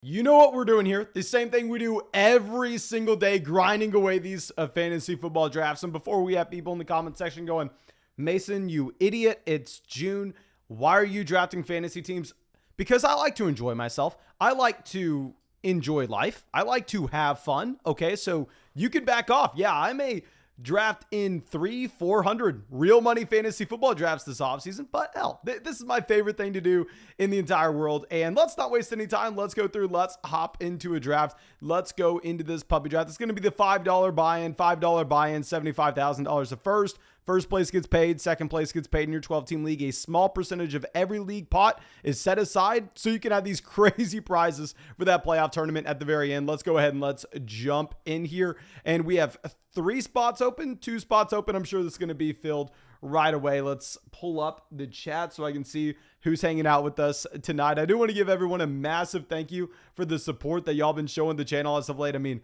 You know what we're doing here? The same thing we do every single day, grinding away these fantasy football drafts. And before we have people in the comment section going, Mason, you idiot, it's June. Why are you drafting fantasy teams? Because I like to enjoy myself. I like to enjoy life. I like to have fun. Okay, so you can back off. Yeah, I may draft in 300-400 real money fantasy football drafts this offseason, but hell, this is my favorite thing to do in the entire world. And let's not waste any time. Let's go through. Let's hop into a draft. Let's go into this puppy draft. It's going to be the $5 buy-in, $75,000 at first. First place gets paid. Second place gets paid in your 12-team league. A small percentage of every league pot is set aside so you can have these crazy prizes for that playoff tournament at the very end. Let's go ahead and let's jump in here. And we have 3 spots open, 2 spots open. I'm sure this is going to be filled right away. Let's pull up the chat so I can see who's hanging out with us tonight. I do want to give everyone a massive thank you for the support that y'all been showing the channel as of late. I mean,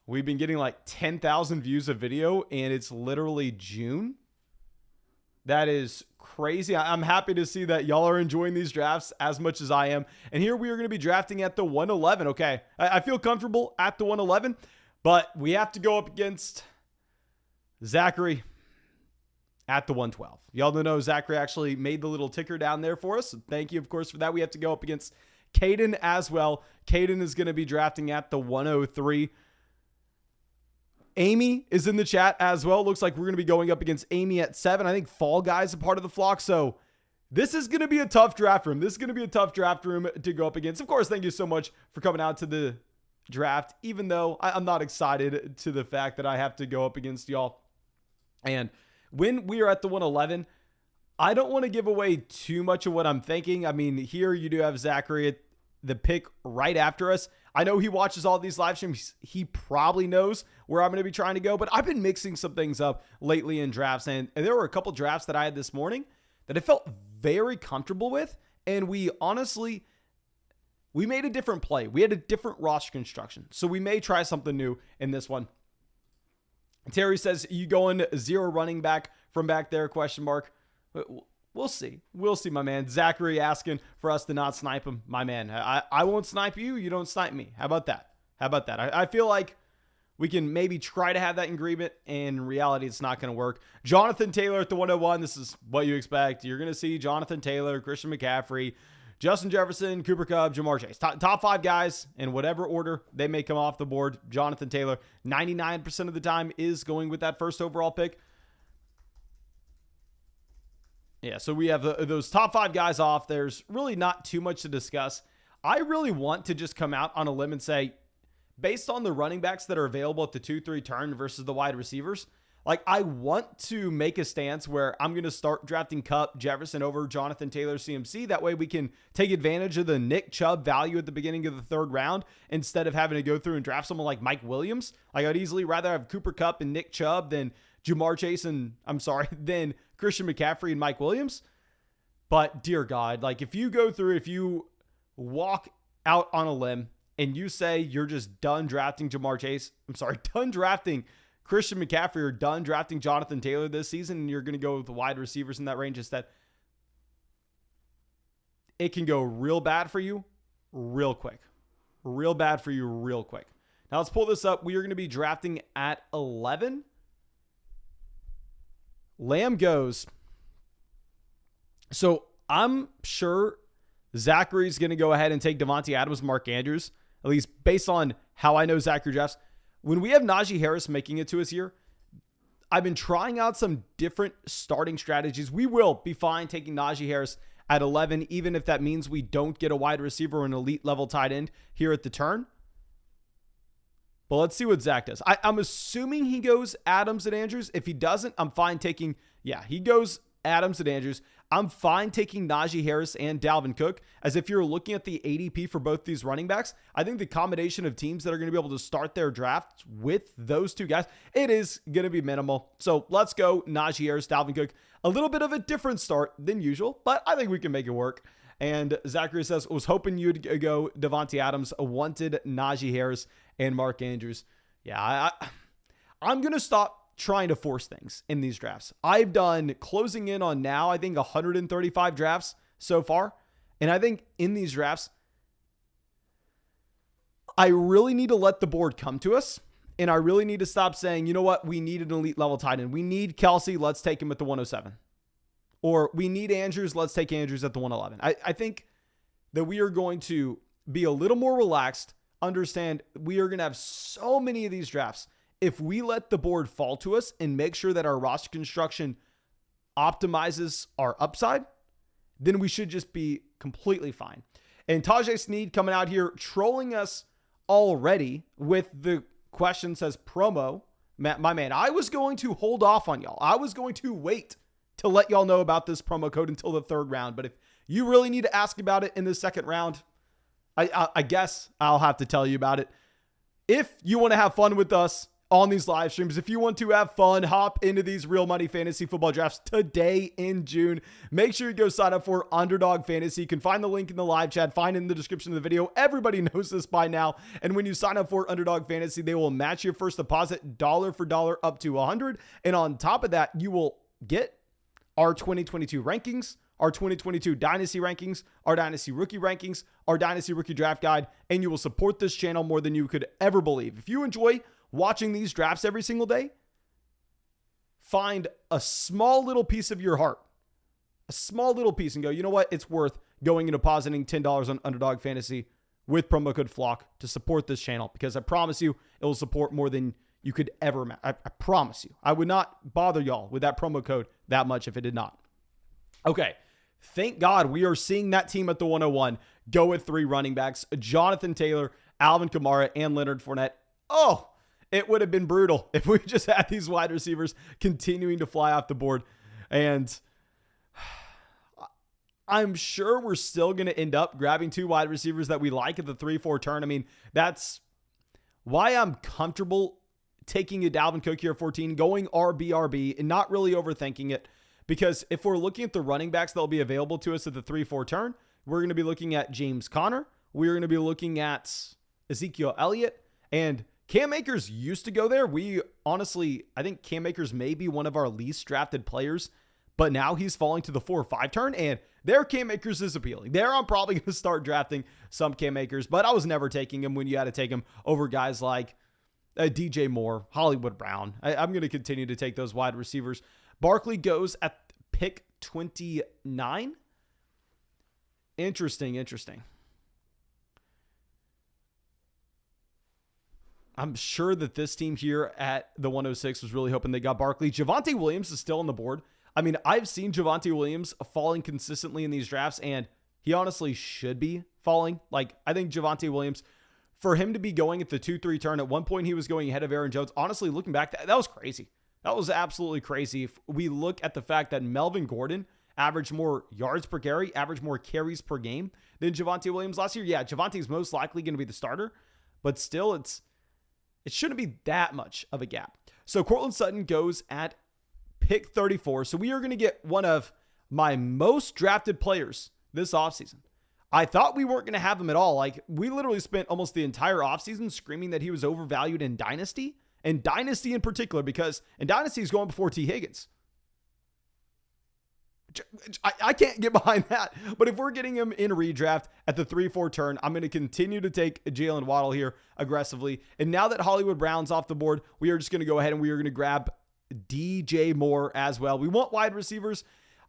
we've been getting like 10,000 views a video and it's literally June. That is crazy. I'm happy to see that y'all are enjoying these drafts as much as I am. And here we are going to be drafting at the 111. Okay, I feel comfortable at the 111, but we have to go up against Zachary at the 112. Y'all don't know Zachary actually made the little ticker down there for us. So thank you, of course, for that. We have to go up against Caden as well. Caden is going to be drafting at the 103. Amy is in the chat as well. Looks like we're going to be going up against Amy at 7. I think Fall Guy's a part of the flock. So this is going to be a tough draft room. This is going to be a tough draft room to go up against. Of course, thank you so much for coming out to the draft, even though I'm not excited to the fact that I have to go up against y'all. And when we are at the 111, I don't want to give away too much of what I'm thinking. I mean, here you do have Zachary at the pick right after us. I know he watches all these live streams. He probably knows where I'm going to be trying to go, but I've been mixing some things up lately in drafts. And there were a couple drafts that I had this morning that I felt very comfortable with. And we made a different play. We had a different roster construction. So we may try something new in this one. Terry says, you going 0 running back from back there, question mark. We'll see. We'll see, my man. Zachary asking for us to not snipe him. My man, I won't snipe you. You don't snipe me. How about that? How about that? I feel like we can maybe try to have that agreement. In reality, it's not going to work. Jonathan Taylor at the 101. This is what you expect. You're going to see Jonathan Taylor, Christian McCaffrey, Justin Jefferson, Cooper Kupp, Jamar Chase. Top 5 guys in whatever order they may come off the board. Jonathan Taylor, 99% of the time, is going with that first overall pick. Yeah, so we have those top 5 guys off. There's really not too much to discuss. I really want to just come out on a limb and say, based on the running backs that are available at the 2-3 turn versus the wide receivers, like I want to make a stance where I'm going to start drafting Kupp, Jefferson over Jonathan Taylor, CMC. That way we can take advantage of the Nick Chubb value at the beginning of the 3rd round instead of having to go through and draft someone like Mike Williams. Like I'd easily rather have Cooper Kupp and Nick Chubb than Jamar Chase than Christian McCaffrey and Mike Williams. But dear God, like if you walk out on a limb and you say you're just done drafting done drafting Christian McCaffrey or done drafting Jonathan Taylor this season, and you're going to go with the wide receivers in that range instead, it can go real bad for you real quick. Real bad for you real quick. Now let's pull this up. We are going to be drafting at 11. Lamb goes. So I'm sure Zachary's going to go ahead and take Devontae Adams, Mark Andrews, at least based on how I know Zachary drafts. When we have Najee Harris making it to us here, I've been trying out some different starting strategies. We will be fine taking Najee Harris at 11, even if that means we don't get a wide receiver or an elite level tight end here at the turn. But let's see what Zach does. I'm assuming he goes Adams and Andrews. If he doesn't, I'm fine taking, he goes Adams and Andrews. I'm fine taking Najee Harris and Dalvin Cook, as if you're looking at the ADP for both these running backs, I think the combination of teams that are going to be able to start their drafts with those 2 guys, it is going to be minimal. So let's go Najee Harris, Dalvin Cook. A little bit of a different start than usual, but I think we can make it work. And Zachary says, was hoping you'd go Devontae Adams, wanted Najee Harris and Mark Andrews. Yeah, I'm going to stop trying to force things in these drafts. I've done closing in on now, I think 135 drafts so far. And I think in these drafts, I really need to let the board come to us. And I really need to stop saying, you know what? We need an elite level tight end. We need Kelsey. Let's take him at the 107. Or we need Andrews. Let's take Andrews at the 111. I think that we are going to be a little more relaxed, understand we are going to have so many of these drafts. If we let the board fall to us and make sure that our roster construction optimizes our upside, then we should just be completely fine. And Tajay Sneed coming out here trolling us already with the question, says promo. My man, I was going to hold off on y'all. I was going to wait to let y'all know about this promo code until the third round. But if you really need to ask about it in the second round, I guess I'll have to tell you about it. If you want to have fun with us on these live streams, if you want to have fun, hop into these real money fantasy football drafts today in June. Make sure you go sign up for Underdog Fantasy. You can find the link in the live chat, find it in the description of the video. Everybody knows this by now. And when you sign up for Underdog Fantasy, they will match your first deposit dollar for dollar up to $100. And on top of that, you will get our 2022 rankings, our 2022 Dynasty rankings, our Dynasty Rookie rankings, our Dynasty Rookie Draft Guide, and you will support this channel more than you could ever believe. If you enjoy watching these drafts every single day, find a small little piece of your heart, a small little piece, and go, you know what? It's worth going and depositing $10 on Underdog Fantasy with promo code FLOCK to support this channel, because I promise you it will support more than you could ever imagine. I promise you. I would not bother y'all with that promo code that much if it did not. Okay. Thank God we are seeing that team at the 101 go with 3 running backs, Jonathan Taylor, Alvin Kamara, and Leonard Fournette. Oh, it would have been brutal if we just had these wide receivers continuing to fly off the board. And I'm sure we're still going to end up grabbing 2 wide receivers that we like at the 3-4 turn. I mean, that's why I'm comfortable taking a Dalvin Cook here at 14, going RB, and not really overthinking it. Because if we're looking at the running backs that will be available to us at the 3-4 turn, we're going to be looking at James Conner. We're going to be looking at Ezekiel Elliott. And Cam Akers used to go there. I think Cam Akers may be one of our least drafted players, but now he's falling to the 4 or 5 turn, and there Cam Akers is appealing. There I'm probably going to start drafting some Cam Akers, but I was never taking him when you had to take him over guys like DJ Moore, Hollywood Brown. I'm going to continue to take those wide receivers. Barkley goes at pick 29. Interesting. I'm sure that this team here at the 106 was really hoping they got Barkley. Javonte Williams is still on the board. I mean, I've seen Javonte Williams falling consistently in these drafts, and he honestly should be falling. Like, I think Javonte Williams, for him to be going at the 2-3 turn, at one point he was going ahead of Aaron Jones. Honestly, looking back, that was crazy. That was absolutely crazy. If we look at the fact that Melvin Gordon averaged more yards per carry, averaged more carries per game than Javonte Williams last year. Yeah, Javonte's most likely going to be the starter, but still it shouldn't be that much of a gap. So Courtland Sutton goes at pick 34. So we are going to get one of my most drafted players this offseason. I thought we weren't going to have him at all. Like, we literally spent almost the entire offseason screaming that he was overvalued in Dynasty. And Dynasty in particular, because in Dynasty he's going before T. Higgins. I can't get behind that. But if we're getting him in redraft at the 3-4 turn, I'm going to continue to take Jalen Waddle here aggressively. And now that Hollywood Brown's off the board, we are just going to go ahead and we are going to grab DJ Moore as well. We want wide receivers.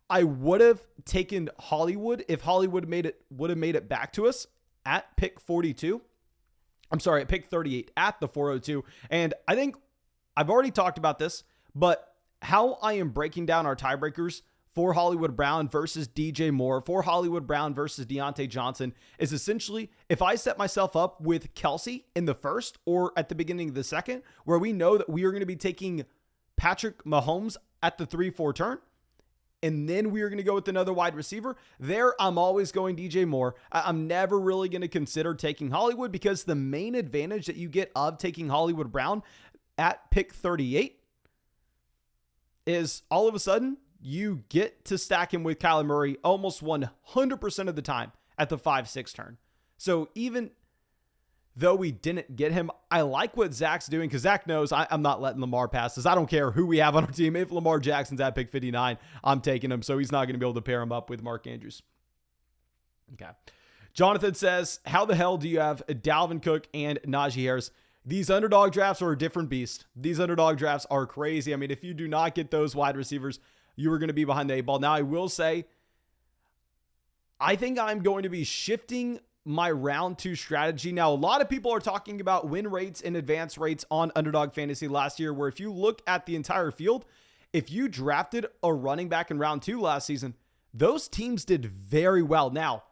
I would have taken Hollywood if Hollywood would have made it back to us at pick 42. I'm sorry, at pick 38 at the 402. And I think I've already talked about this, but how I am breaking down our tiebreakers for Hollywood Brown versus DJ Moore, for Hollywood Brown versus Deontay Johnson, is essentially if I set myself up with Kelsey in the first or at the beginning of the second, where we know that we are going to be taking Patrick Mahomes at the 3-4 turn, and then we are going to go with another wide receiver. There, I'm always going DJ Moore. I'm never really going to consider taking Hollywood, because the main advantage that you get of taking Hollywood Brown at pick 38 is all of a sudden you get to stack him with Kyler Murray almost 100% of the time at the 5-6 turn. So even though we didn't get him, I like what Zach's doing, because Zach knows I'm not letting Lamar pass this. I don't care who we have on our team. If Lamar Jackson's at pick 59, I'm taking him, so he's not going to be able to pair him up with Mark Andrews. Okay. Jonathan says, how the hell do you have Dalvin Cook and Najee Harris? These underdog drafts are a different beast. These underdog drafts are crazy. I mean, if you do not get those wide receivers, you are going to be behind the 8 ball. Now, I will say, I think I'm going to be shifting my round 2 strategy. Now, a lot of people are talking about win rates and advance rates on Underdog Fantasy last year, where if you look at the entire field, if you drafted a running back in round 2 last season, those teams did very well. Now,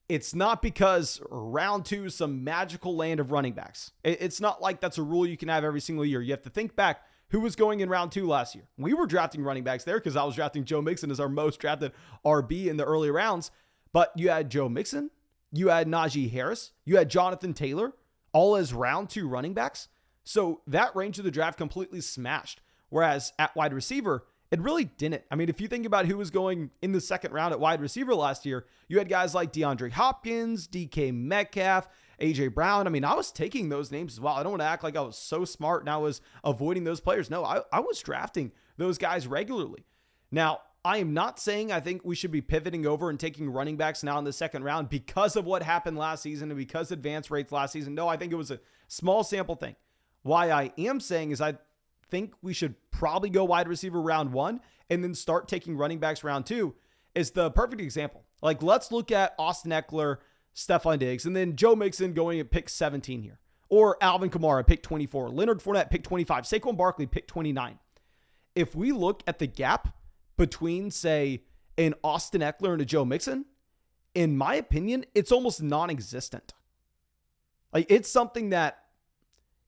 it's not because round 2 is some magical land of running backs. It's not like that's a rule you can have every single year. You have to think back who was going in round 2 last year. We were drafting running backs there because I was drafting Joe Mixon as our most drafted RB in the early rounds. But you had Joe Mixon, you had Najee Harris, you had Jonathan Taylor, all as round 2 running backs. So that range of the draft completely smashed. Whereas at wide receiver, it really didn't. I mean, if you think about who was going in the second round at wide receiver last year, you had guys like DeAndre Hopkins, DK Metcalf, AJ Brown. I mean, I was taking those names as well. I don't want to act like I was so smart and I was avoiding those players. No, I was drafting those guys regularly. Now, I am not saying I think we should be pivoting over and taking running backs now in the second round because of what happened last season and because advance rates last season. No, I think it was a small sample thing. Why I am saying is I think we should probably go wide receiver round 1 and then start taking running backs round 2 is the perfect example. Like, let's look at Austin Eckler, Stephon Diggs, and then Joe Mixon going at pick 17 here. Or Alvin Kamara, pick 24. Leonard Fournette, pick 25. Saquon Barkley, pick 29. If we look at the gap between, say, an Austin Eckler and a Joe Mixon, in my opinion, it's almost non-existent. Like, it's something that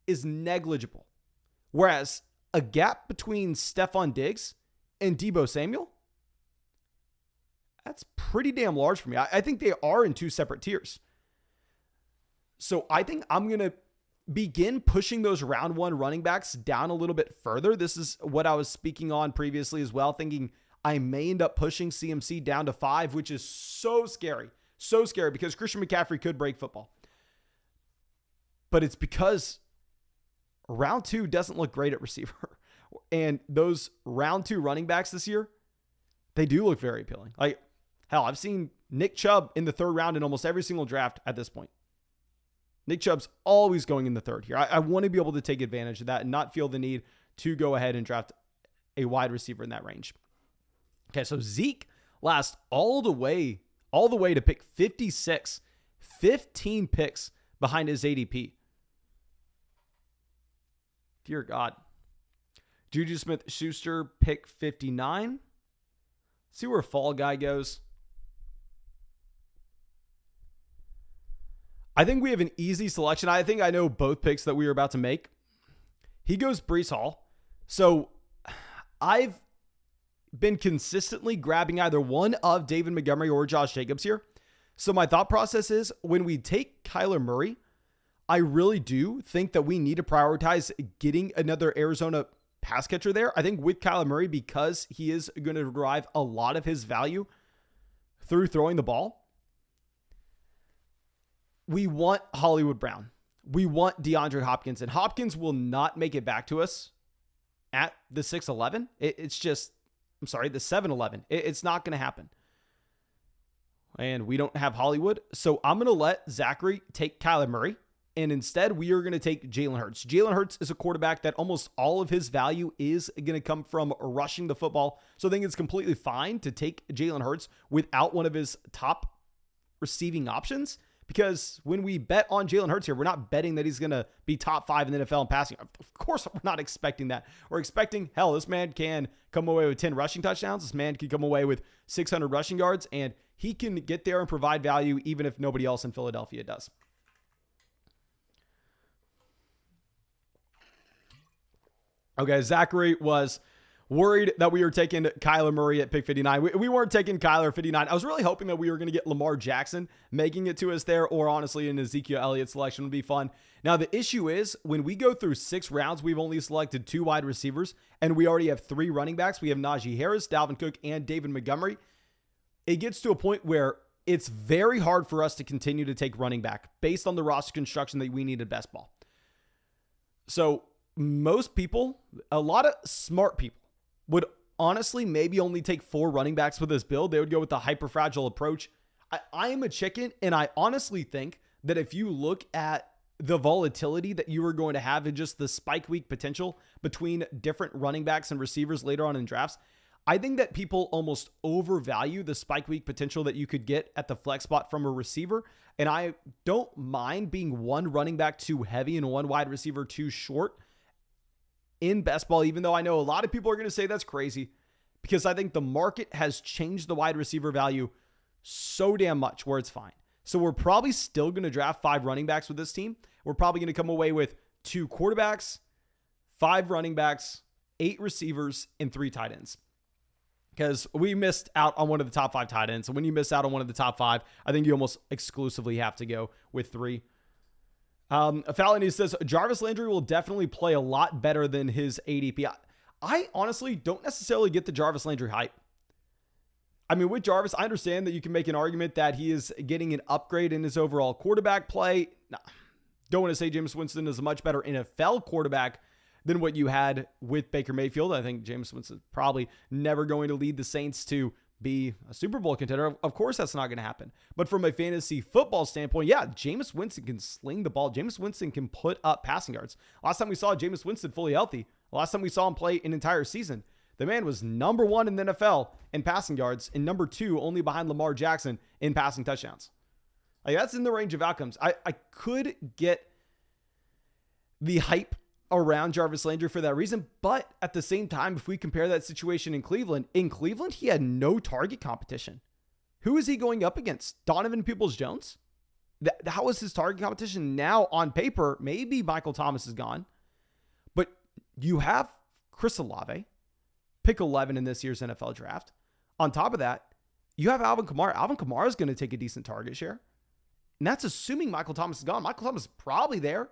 is negligible. Whereas a gap between Stephon Diggs and Deebo Samuel, that's pretty damn large for me. I think they are in 2 separate tiers. So I think I'm going to begin pushing those round 1 running backs down a little bit further. This is what I was speaking on previously as well, thinking I may end up pushing CMC down to 5, which is so scary. So scary because Christian McCaffrey could break football. But it's because round 2 doesn't look great at receiver. And those round 2 running backs this year, they do look very appealing. Like, hell, I've seen Nick Chubb in the 3rd round in almost every single draft at this point. Nick Chubb's always going in the 3rd here. I want to be able to take advantage of that and not feel the need to go ahead and draft a wide receiver in that range. Okay, so Zeke lasts all the way to pick 56, 15 picks behind his ADP. Dear God. Juju Smith-Schuster, pick 59. See where Fall Guy goes. I think we have an easy selection. I think I know both picks that we are about to make. He goes Breece Hall. So I've been consistently grabbing either one of David Montgomery or Josh Jacobs here. So my thought process is when we take Kyler Murray, I really do think that we need to prioritize getting another Arizona pass catcher there. I think with Kyler Murray, because he is going to derive a lot of his value through throwing the ball, we want Hollywood Brown. We want DeAndre Hopkins, and Hopkins will not make it back to us at the 6'11". It's just, I'm sorry, the 7'11". It's not going to happen. And we don't have Hollywood. So I'm going to let Zachary take Kyler Murray. And instead, we are going to take Jalen Hurts. Jalen Hurts is a quarterback that almost all of his value is going to come from rushing the football. So I think it's completely fine to take Jalen Hurts without one of his top receiving options. Because when we bet on Jalen Hurts here, we're not betting that he's going to be top 5 in the NFL in passing. Of course, we're not expecting that. We're expecting, hell, this man can come away with 10 rushing touchdowns. This man can come away with 600 rushing yards. And he can get there and provide value even if nobody else in Philadelphia does. Okay, Zachary was worried that we were taking Kyler Murray at pick 59. We weren't taking Kyler at 59. I was really hoping that we were going to get Lamar Jackson making it to us there, or honestly, an Ezekiel Elliott selection would be fun. Now, the issue is when we go through 6 rounds, we've only selected 2 wide receivers, and we already have 3 running backs. We have Najee Harris, Dalvin Cook, and David Montgomery. It gets to a point where it's very hard for us to continue to take running back based on the roster construction that we need at best ball. So most people, a lot of smart people, would honestly maybe only take 4 running backs with this build. They would go with the hyper fragile approach. I am a chicken, and I honestly think that if you look at the volatility that you are going to have in just the spike week potential between different running backs and receivers later on in drafts, I think that people almost overvalue the spike week potential that you could get at the flex spot from a receiver. And I don't mind being one running back too heavy and one wide receiver too short in best ball, even though I know a lot of people are going to say that's crazy, because I think the market has changed the wide receiver value so damn much where it's fine. So we're probably still going to draft 5 running backs with this team. We're probably going to come away with 2 quarterbacks, 5 running backs, 8 receivers, and 3 tight ends. Because we missed out on one of the top 5 tight ends. And when you miss out on one of the top 5, I think you almost exclusively have to go with 3. Falony says, Jarvis Landry will definitely play a lot better than his ADP. I honestly don't necessarily get the Jarvis Landry hype. I mean, with Jarvis, I understand that you can make an argument that he is getting an upgrade in his overall quarterback play. No, don't want to say Jameis Winston is a much better NFL quarterback than what you had with Baker Mayfield. I think Jameis Winston is probably never going to lead the Saints to be a Super Bowl contender. Of course, that's not going to happen. But from a fantasy football standpoint, yeah, Jameis Winston can sling the ball. Jameis Winston can put up passing yards. Last time we saw Jameis Winston fully healthy, last time we saw him play an entire season, the man was number 1 in the NFL in passing yards and number 2 only behind Lamar Jackson in passing touchdowns. Like, that's in the range of outcomes. I could get the hype around Jarvis Landry for that reason, but at the same time, if we compare that situation in Cleveland, he had no target competition. Who is he going up against? Donovan Peoples-Jones? That was his target competition. Now, on paper, maybe Michael Thomas is gone, but you have Chris Olave, pick 11 in this year's NFL draft. On top of that, you have Alvin Kamara. Alvin Kamara is going to take a decent target share. And that's assuming Michael Thomas is gone. Michael Thomas is probably there.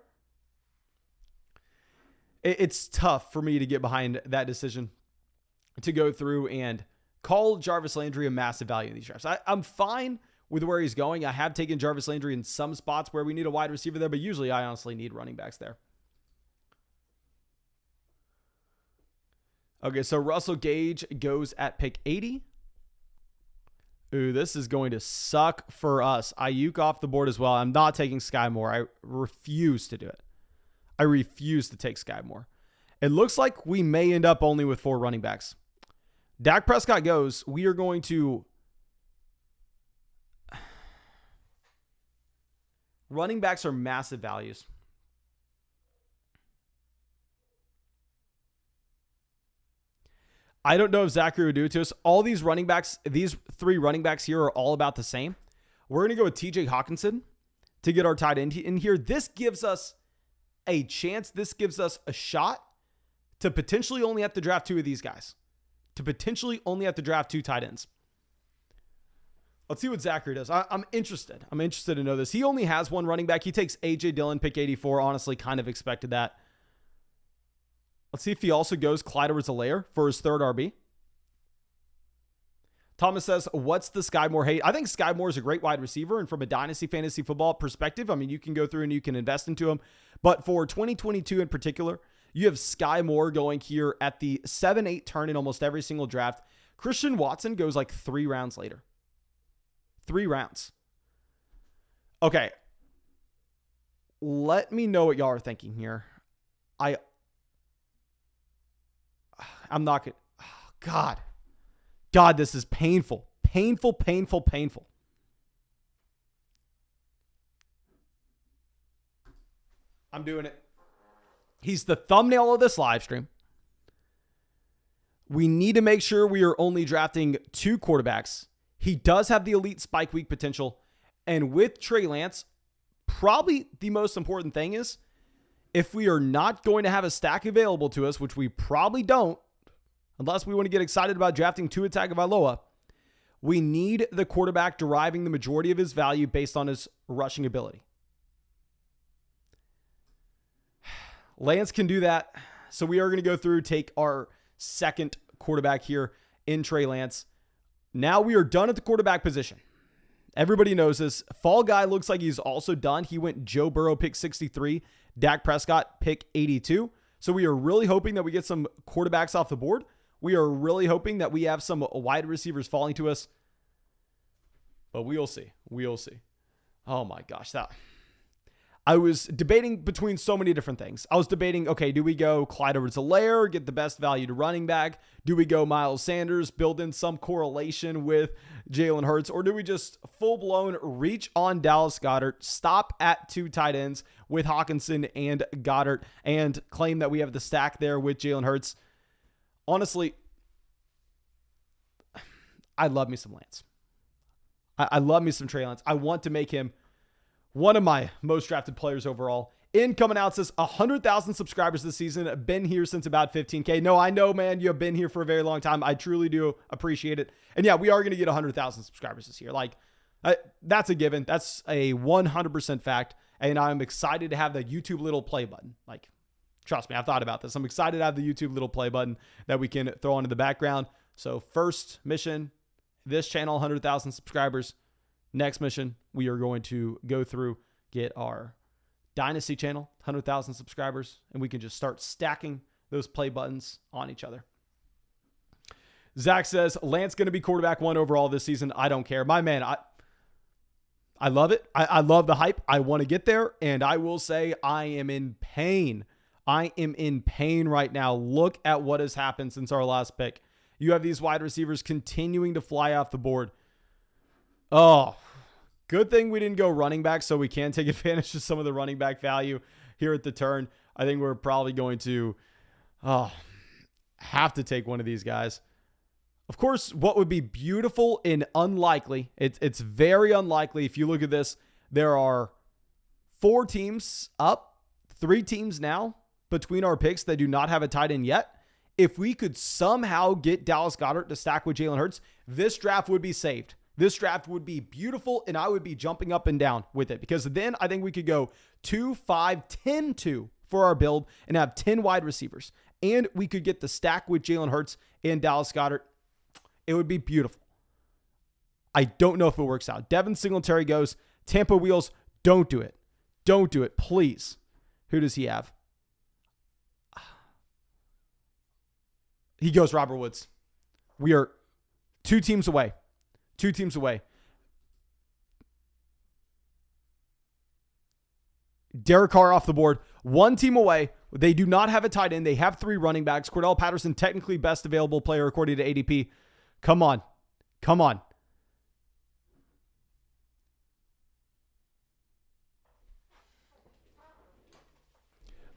It's tough for me to get behind that decision to go through and call Jarvis Landry a massive value in these drafts. I'm fine with where he's going. I have taken Jarvis Landry in some spots where we need a wide receiver there, but usually I honestly need running backs there. Okay, so Russell Gage goes at pick 80. Ooh, this is going to suck for us. Ayuk off the board as well. I'm not taking Sky Moore. I refuse to do it. I refuse to take Sky Moore. It looks like we may end up only with 4 running backs. Dak Prescott goes. We are going to... Running backs are massive values. I don't know if Zachary would do it to us. All these running backs, these 3 running backs here are all about the same. We're going to go with TJ Hawkinson to get our tight end in here. This gives us a chance. This gives us a shot to potentially only have to draft 2 of these guys. To potentially only have to draft 2 tight ends. Let's see what Zachary does. I'm interested. I'm interested to know this. He only has 1 running back. He takes A.J. Dillon, pick 84. Honestly, kind of expected that. Let's see if he also goes Clyde Edwards-Helaire for his 3rd RB. Thomas says, what's the Sky Moore hate? I think Sky Moore is a great wide receiver, and from a dynasty fantasy football perspective, I mean, you can go through and you can invest into him. But for 2022 in particular, you have Sky Moore going here at the 7-8 turn in almost every single draft. Christian Watson goes like 3 rounds later. 3 rounds. Okay. Let me know what y'all are thinking here. I'm not going to... Oh, God, this is painful. Painful. I'm doing it. He's the thumbnail of this live stream. We need to make sure we are only drafting 2 quarterbacks. He does have the elite spike week potential. And with Trey Lance, probably the most important thing is, if we are not going to have a stack available to us, which we probably don't, unless we want to get excited about drafting Tua Tagovailoa, we need the quarterback deriving the majority of his value based on his rushing ability. Lance can do that. So we are going to go through, take our 2nd quarterback here in Trey Lance. Now we are done at the quarterback position. Everybody knows this. Fall Guy looks like he's also done. He went Joe Burrow, pick 63. Dak Prescott, pick 82. So we are really hoping that we get some quarterbacks off the board. We are really hoping that we have some wide receivers falling to us. But we'll see. We'll see. Oh my gosh. I was debating between so many different things. I was debating, okay, do we go Clyde Edwards-Helaire, get the best value to running back? Do we go Miles Sanders, build in some correlation with Jalen Hurts? Or do we just full-blown reach on Dallas Goedert, stop at 2 tight ends with Hawkinson and Goddard, and claim that we have the stack there with Jalen Hurts? Honestly, I love me some Lance. I love me some Trey Lance. I want to make him one of my most drafted players overall. Coming out says 100,000 subscribers this season. Been here since about 15K. No, I know, man. You have been here for a very long time. I truly do appreciate it. And yeah, we are going to get 100,000 subscribers this year. Like, that's a given. That's a 100% fact. And I'm excited to have the YouTube little play button. Like, trust me, I've thought about this. I'm excited to have the YouTube little play button that we can throw on in the background. So first mission, this channel, 100,000 subscribers. Next mission, we are going to go through, get our Dynasty channel, 100,000 subscribers, and we can just start stacking those play buttons on each other. Zach says, Lance going to be quarterback 1 overall this season. I don't care. My man, I love it. I love the hype. I want to get there, and I will say I am in pain. I am in pain right now. Look at what has happened since our last pick. You have these wide receivers continuing to fly off the board. Oh, good thing we didn't go running back, so we can take advantage of some of the running back value here at the turn. I think we're probably going to have to take one of these guys. Of course, what would be beautiful and unlikely, it's very unlikely. If you look at this, there are 4 teams up, 3 teams now between our picks that do not have a tight end yet. If we could somehow get Dallas Goedert to stack with Jalen Hurts, this draft would be saved. This draft would be beautiful, and I would be jumping up and down with it, because then I think we could go 2, 5, 10, 2 for our build and have 10 wide receivers. And we could get the stack with Jalen Hurts and Dallas Goedert. It would be beautiful. I don't know if it works out. Devin Singletary goes, Tampa Wheels, don't do it. Don't do it, please. Who does he have? He goes Robert Woods. We are 2 teams away. 2 teams away. Derek Carr off the board. 1 team away. They do not have a tight end. They have 3 running backs. Cordell Patterson, technically best available player according to ADP. Come on. Come on.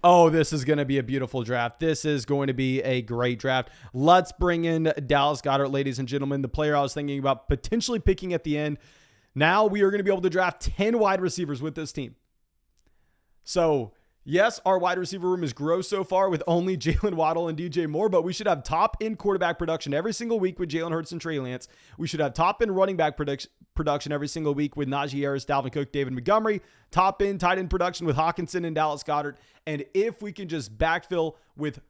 Oh, this is going to be a beautiful draft. This is going to be a great draft. Let's bring in Dallas Goedert, ladies and gentlemen, the player I was thinking about potentially picking at the end. Now we are going to be able to draft 10 wide receivers with this team. So, yes, our wide receiver room is gross so far with only Jalen Waddle and DJ Moore, but we should have top-end quarterback production every single week with Jalen Hurts and Trey Lance. We should have top-end running back production every single week with Najee Harris, Dalvin Cook, David Montgomery. Top-end tight end production with Hawkinson and Dallas Goedert. And if we can just backfill with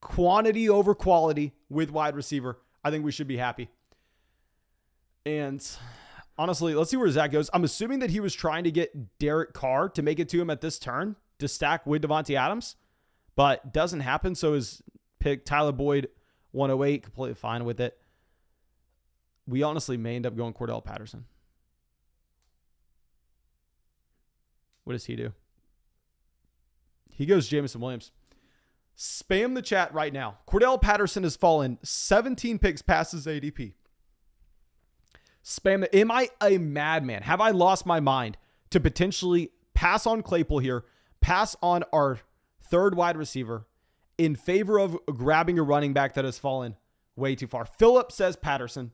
quantity over quality with wide receiver, I think we should be happy. And honestly, let's see where Zach goes. I'm assuming that he was trying to get Derek Carr to make it to him at this turn to stack with Devontae Adams, but doesn't happen. So his pick, Tyler Boyd, 108, completely fine with it. We honestly may end up going Cordell Patterson. What does he do? He goes Jameson Williams. Spam the chat right now. Cordell Patterson has fallen 17 picks past his ADP. Spam it. Am I a madman? Have I lost my mind to potentially pass on Claypool here, pass on our 3rd wide receiver in favor of grabbing a running back that has fallen way too far? Philip says Patterson.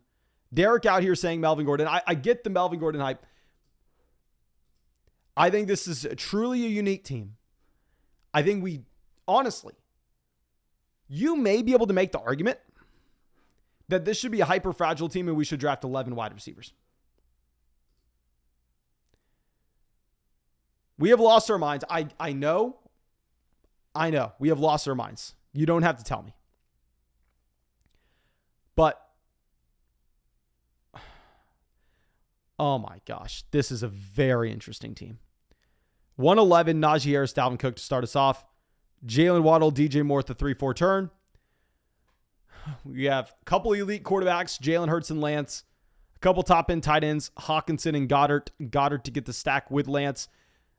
Derek out here saying Melvin Gordon. I get the Melvin Gordon hype. I think this is truly a unique team. I think we, honestly, you may be able to make the argument that this should be a hyper-fragile team and we should draft 11 wide receivers. We have lost our minds. I know. We have lost our minds. You don't have to tell me. But, oh my gosh, this is a very interesting team. 111, Najee Harris, Dalvin Cook to start us off. Jalen Waddle, DJ Moore at the 3-4 turn. We have a couple elite quarterbacks, Jalen Hurts and Lance. A couple top end tight ends, Hawkinson and Goddard. Goddard to get the stack with Lance.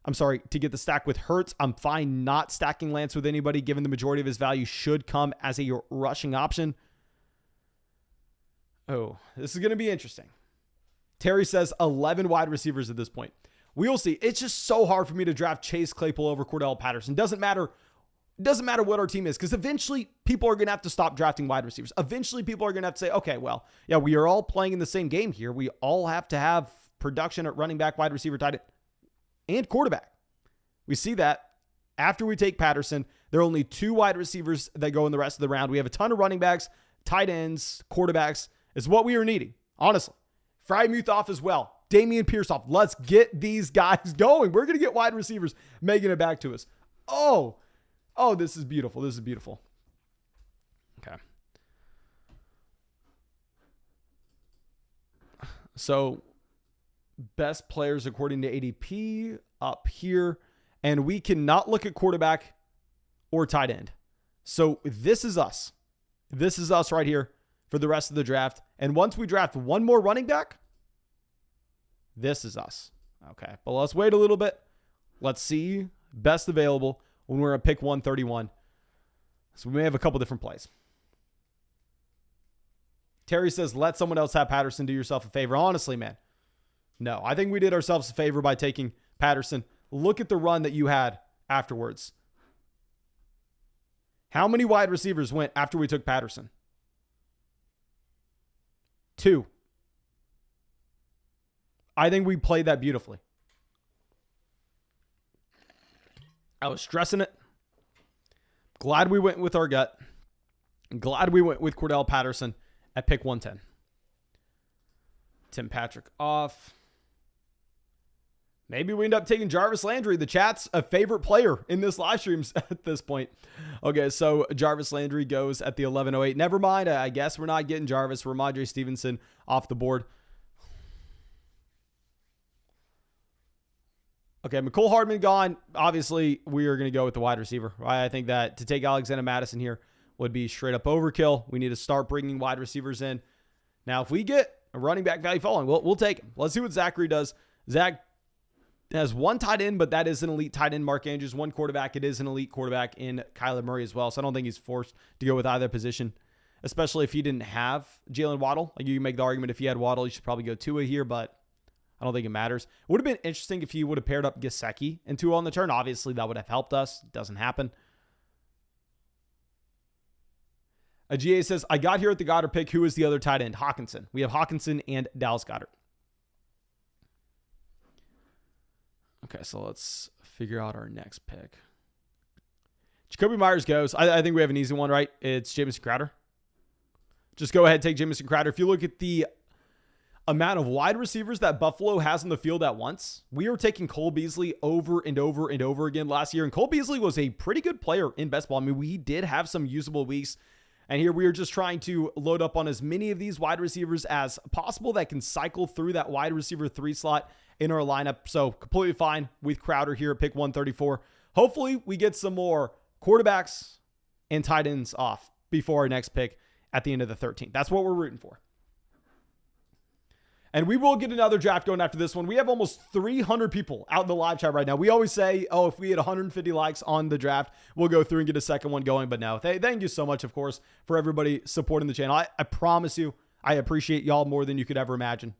I'm sorry, to get the stack with Hurts. I'm fine not stacking Lance with anybody, given the majority of his value should come as a rushing option. Oh, this is going to be interesting. Terry says 11 wide receivers at this point. We will see. It's just so hard for me to draft Chase Claypool over Cordell Patterson. Doesn't matter what our team is, because eventually people are going to have to stop drafting wide receivers. Eventually people are going to have to say, okay, well, yeah, we are all playing in the same game here. We all have to have production at running back, wide receiver, tight end, and quarterback. We see that after we take Patterson, there are only 2 wide receivers that go in the rest of the round. We have a ton of running backs, tight ends, quarterbacks. Is what we are needing, honestly. Frymuth off as well. Damian Pierce off. Let's get these guys going. We're going to get wide receivers making it back to us. Oh, this is beautiful. This is beautiful. Okay. So, best players according to ADP up here. And we cannot look at quarterback or tight end. So, this is us. This is us right here for the rest of the draft. And once we draft one more running back, this is us. Okay, but let's wait a little bit. Let's see best available when we're at pick 131. So we may have a couple different plays. Terry says, let someone else have Patterson. Do yourself a favor. Honestly, man, no. I think we did ourselves a favor by taking Patterson. Look at the run that you had afterwards. How many wide receivers went after we took Patterson? 2. I think we played that beautifully. I was stressing it. Glad we went with our gut. Glad we went with Cordell Patterson at pick 110. Tim Patrick off. Maybe we end up taking Jarvis Landry. The chat's a favorite player in this live stream at this point. Okay, so Jarvis Landry goes at the 11:08. Never mind. I guess we're not getting Jarvis. Ramondre Stevenson off the board. Okay, McCole Hardman gone. Obviously, we are going to go with the wide receiver. Right? I think that to take Alexander Madison here would be straight up overkill. We need to start bringing wide receivers in. Now, if we get a running back value following, we'll take him. Let's see what Zachary does. Zach has 1 tight end, but that is an elite tight end. Mark Andrews, 1 quarterback. It is an elite quarterback in Kyler Murray as well. So I don't think he's forced to go with either position, especially if he didn't have Jalen Waddle. Like, you can make the argument if he had Waddle, you should probably go Tua here, but I don't think it matters. It would have been interesting if he would have paired up Gesicki and Tua on the turn. Obviously, that would have helped us. It doesn't happen. A GA says, I got here at the Goddard pick. Who is the other tight end? Hawkinson. We have Hawkinson and Dallas Goddard. Okay, so let's figure out our next pick. Jacoby Myers goes. I think we have an easy one, right? It's Jamison Crowder. Just go ahead, take Jamison Crowder. If you look at the amount of wide receivers that Buffalo has in the field at once, we are taking Cole Beasley over and over and over again last year. And Cole Beasley was a pretty good player in best ball. I mean, we did have some usable weeks. And here we are just trying to load up on as many of these wide receivers as possible that can cycle through that wide receiver 3 slot in our lineup. So completely fine with Crowder here at pick 134. Hopefully we get some more quarterbacks and tight ends off before our next pick at the end of the 13th. That's what we're rooting for. And we will get another draft going after this one. We have almost 300 people out in the live chat right now. We always say, oh, if we had 150 likes on the draft, we'll go through and get a second one going. But no, thank you so much, of course, for everybody supporting the channel. I promise you, I appreciate y'all more than you could ever imagine.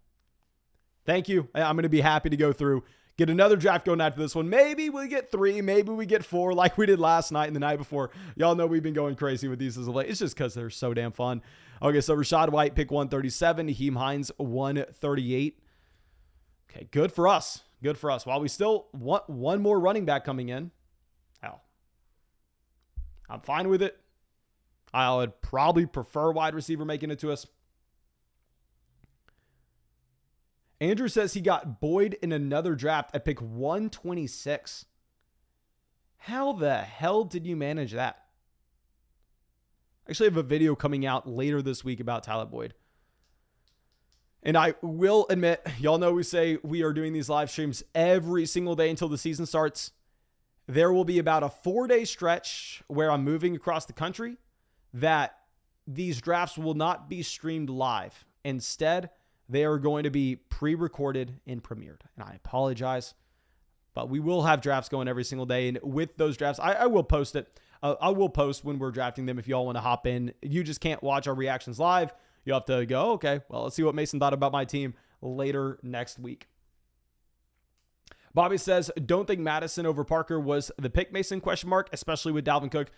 Thank you. I'm going to be happy to go through, get another draft going after this one. Maybe we get 3, maybe we get 4 like we did last night and the night before. Y'all know we've been going crazy with these as of late. It's just because they're so damn fun. Okay, so Rashad White, pick 137. Naheem Hines, 138. Okay, good for us. Good for us. While we still want one more running back coming in, hell, I'm fine with it. I would probably prefer wide receiver making it to us. Andrew says he got Boyd in another draft at pick 126. How the hell did you manage that? I actually have a video coming out later this week about Tyler Boyd. And I will admit, y'all know we say we are doing these live streams every single day until the season starts. There will be about a 4-day stretch where I'm moving across the country that these drafts will not be streamed live. Instead, they are going to be pre-recorded and premiered. And I apologize, but we will have drafts going every single day. And with those drafts, I will post it. I will post when we're drafting them if y'all want to hop in. You just can't watch our reactions live. You'll have to go, okay, well, let's see what Mason thought about my team later next week. Bobby says, don't think Madison over Parker was the pick, Mason, ? Especially with Dalvin Cook.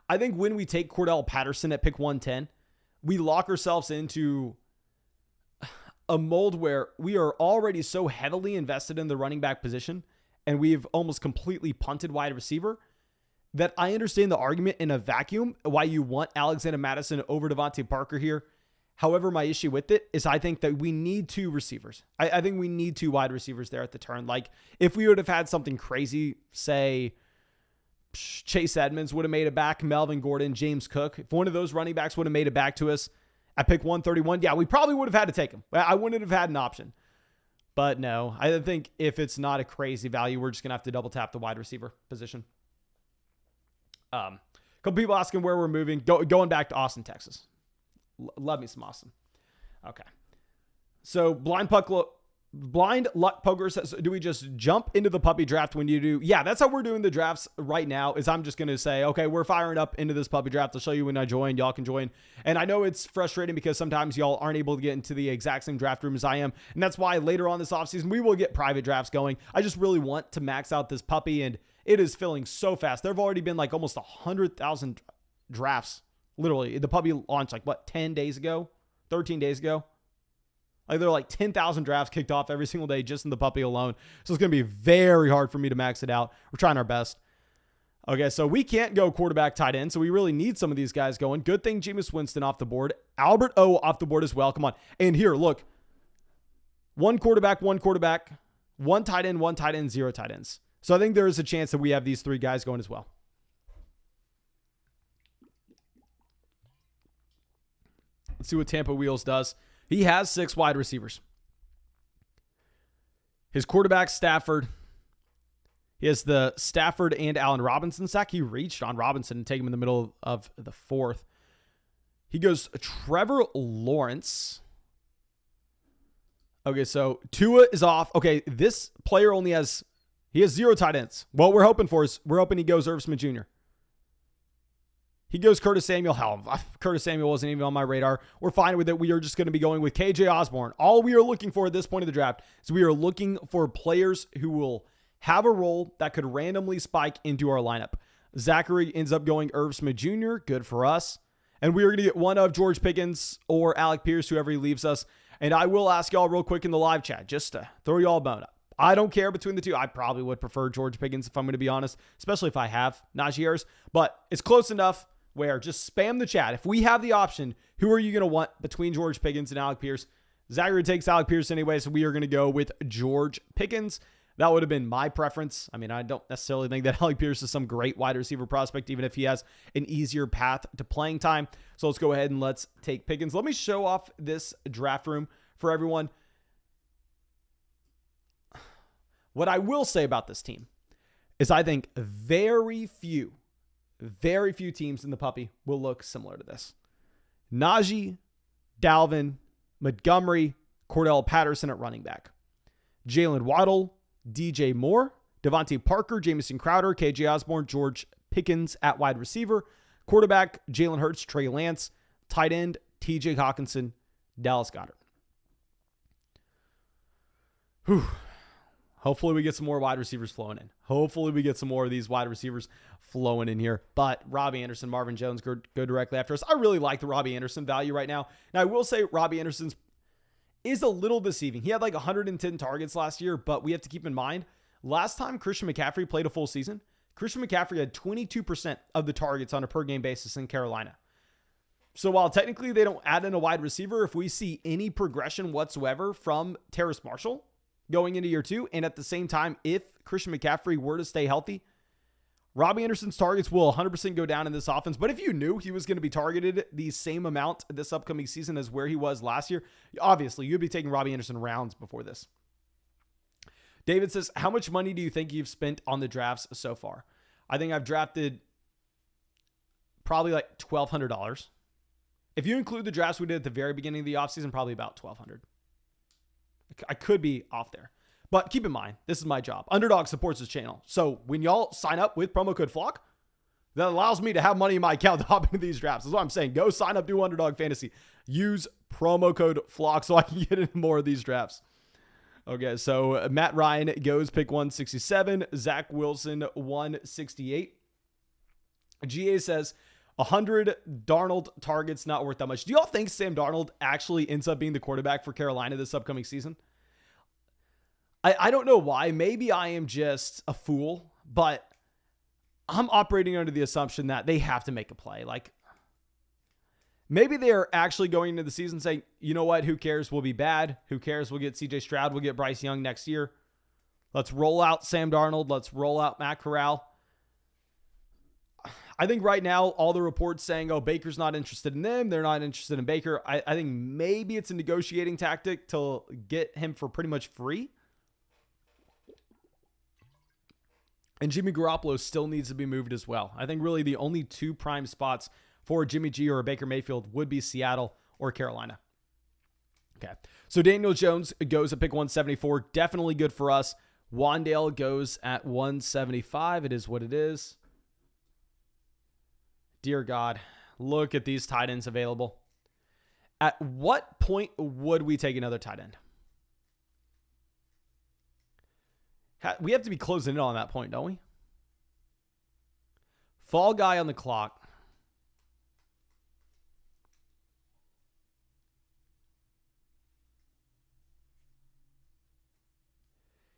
I think when we take Cordell Patterson at pick 110, we lock ourselves into a mold where we are already so heavily invested in the running back position and we've almost completely punted wide receiver that I understand the argument in a vacuum why you want Alexander Madison over Devontae Parker here. However, my issue with it is I think that we need two receivers. I think we need two wide receivers there at the turn. Like if we would have had something crazy, say Chase Edmonds would have made it back, Melvin Gordon, James Cook. If one of those running backs would have made it back to us at pick 131, yeah, we probably would have had to take him. I wouldn't have had an option. But no, I think if it's not a crazy value, we're just going to have to double tap the wide receiver position. A couple people asking where we're moving. Going back to Austin, Texas. Love me some Austin. Okay. So Blind Luck Poker says, do we just jump into the puppy draft when you do? Yeah, that's how we're doing the drafts right now is I'm just going to say, okay, we're firing up into this puppy draft. I'll show you when I join. Y'all can join. And I know it's frustrating because sometimes y'all aren't able to get into the exact same draft room as I am. And that's why later on this offseason, we will get private drafts going. I just really want to max out this puppy and it is filling so fast. There have already been like almost 100,000 drafts. Literally, the puppy launched like, 10 days ago? 13 days ago? Like there are like 10,000 drafts kicked off every single day just in the puppy alone. So it's going to be very hard for me to max it out. We're trying our best. Okay, so we can't go quarterback tight end, so we really need some of these guys going. Good thing Jameis Winston off the board. Albert O off the board as well. Come on. And here, look. One quarterback, one tight end, 0 tight ends. So I think there is a chance that we have these 3 guys going as well. Let's see what Tampa Wheels does. He has 6 wide receivers. His quarterback, Stafford. He has the Stafford and Allen Robinson stack. He reached on Robinson and take him in the middle of the 4th. He goes Trevor Lawrence. Okay, so Tua is off. Okay, this player he has 0 tight ends. What we're hoping for is we're hoping he goes Irv Smith Jr. He goes Curtis Samuel. Hell, Curtis Samuel wasn't even on my radar. We're fine with it. We are just going to be going with KJ Osborne. All we are looking for at this point of the draft is we are looking for players who will have a role that could randomly spike into our lineup. Zachary ends up going Irv Smith Jr. Good for us. And we are going to get one of George Pickens or Alec Pierce, whoever he leaves us. And I will ask y'all real quick in the live chat, just to throw y'all a bone up. I don't care between the two. I probably would prefer George Pickens if I'm going to be honest, especially if I have Najee Harris. But it's close enough where just spam the chat. If we have the option, who are you going to want between George Pickens and Alec Pierce? Zachary takes Alec Pierce anyway, so we are going to go with George Pickens. That would have been my preference. I mean, I don't necessarily think that Alec Pierce is some great wide receiver prospect, even if he has an easier path to playing time. So let's go ahead and let's take Pickens. Let me show off this draft room for everyone. What I will say about this team is I think very few teams in the puppy will look similar to this. Najee, Dalvin, Montgomery, Cordell Patterson at running back. Jalen Waddle, DJ Moore, Devontae Parker, Jamison Crowder, KJ Osborne, George Pickens at wide receiver. Quarterback, Jalen Hurts, Trey Lance. Tight end, TJ Hawkinson, Dallas Goedert. Whew. Hopefully we get some more wide receivers flowing in. Hopefully we get some more of these wide receivers flowing in here. But Robbie Anderson, Marvin Jones go directly after us. I really like the Robbie Anderson value right now. Now, I will say Robbie Anderson's is a little deceiving. He had like 110 targets last year, but we have to keep in mind, last time Christian McCaffrey played a full season, Christian McCaffrey had 22% of the targets on a per game basis in Carolina. So while technically they don't add in a wide receiver, if we see any progression whatsoever from Terrace Marshall going into year 2, and at the same time, if Christian McCaffrey were to stay healthy, Robbie Anderson's targets will 100% go down in this offense. But if you knew he was going to be targeted the same amount this upcoming season as where he was last year, obviously you'd be taking Robbie Anderson rounds before this. David says, how much money do you think you've spent on the drafts so far? I think I've drafted probably like $1,200. If you include the drafts we did at the very beginning of the offseason, probably about $1,200. I could be off there. But keep in mind, this is my job. Underdog supports this channel. So when y'all sign up with promo code FLOCK, that allows me to have money in my account to hop into these drafts. That's what I'm saying. Go sign up, do Underdog Fantasy. Use promo code FLOCK so I can get into more of these drafts. Okay, so Matt Ryan goes pick 167. Zach Wilson, 168. GA says, 100 Darnold targets, not worth that much. Do y'all think Sam Darnold actually ends up being the quarterback for Carolina this upcoming season? I don't know why. Maybe I am just a fool, but I'm operating under the assumption that they have to make a play. Like, maybe they are actually going into the season saying, you know what? Who cares? We'll be bad. Who cares? We'll get CJ Stroud. We'll get Bryce Young next year. Let's roll out Sam Darnold. Let's roll out Matt Corral. I think right now, all the reports saying, oh, Baker's not interested in them. They're not interested in Baker. I think maybe it's a negotiating tactic to get him for pretty much free. And Jimmy Garoppolo still needs to be moved as well. I think really the only two prime spots for Jimmy G or Baker Mayfield would be Seattle or Carolina. Okay. So Daniel Jones goes at pick 174. Definitely good for us. Wandale goes at 175. It is what it is. Dear God, look at these tight ends available. At what point would we take another tight end? We have to be closing in on that point, don't we? Fall guy on the clock.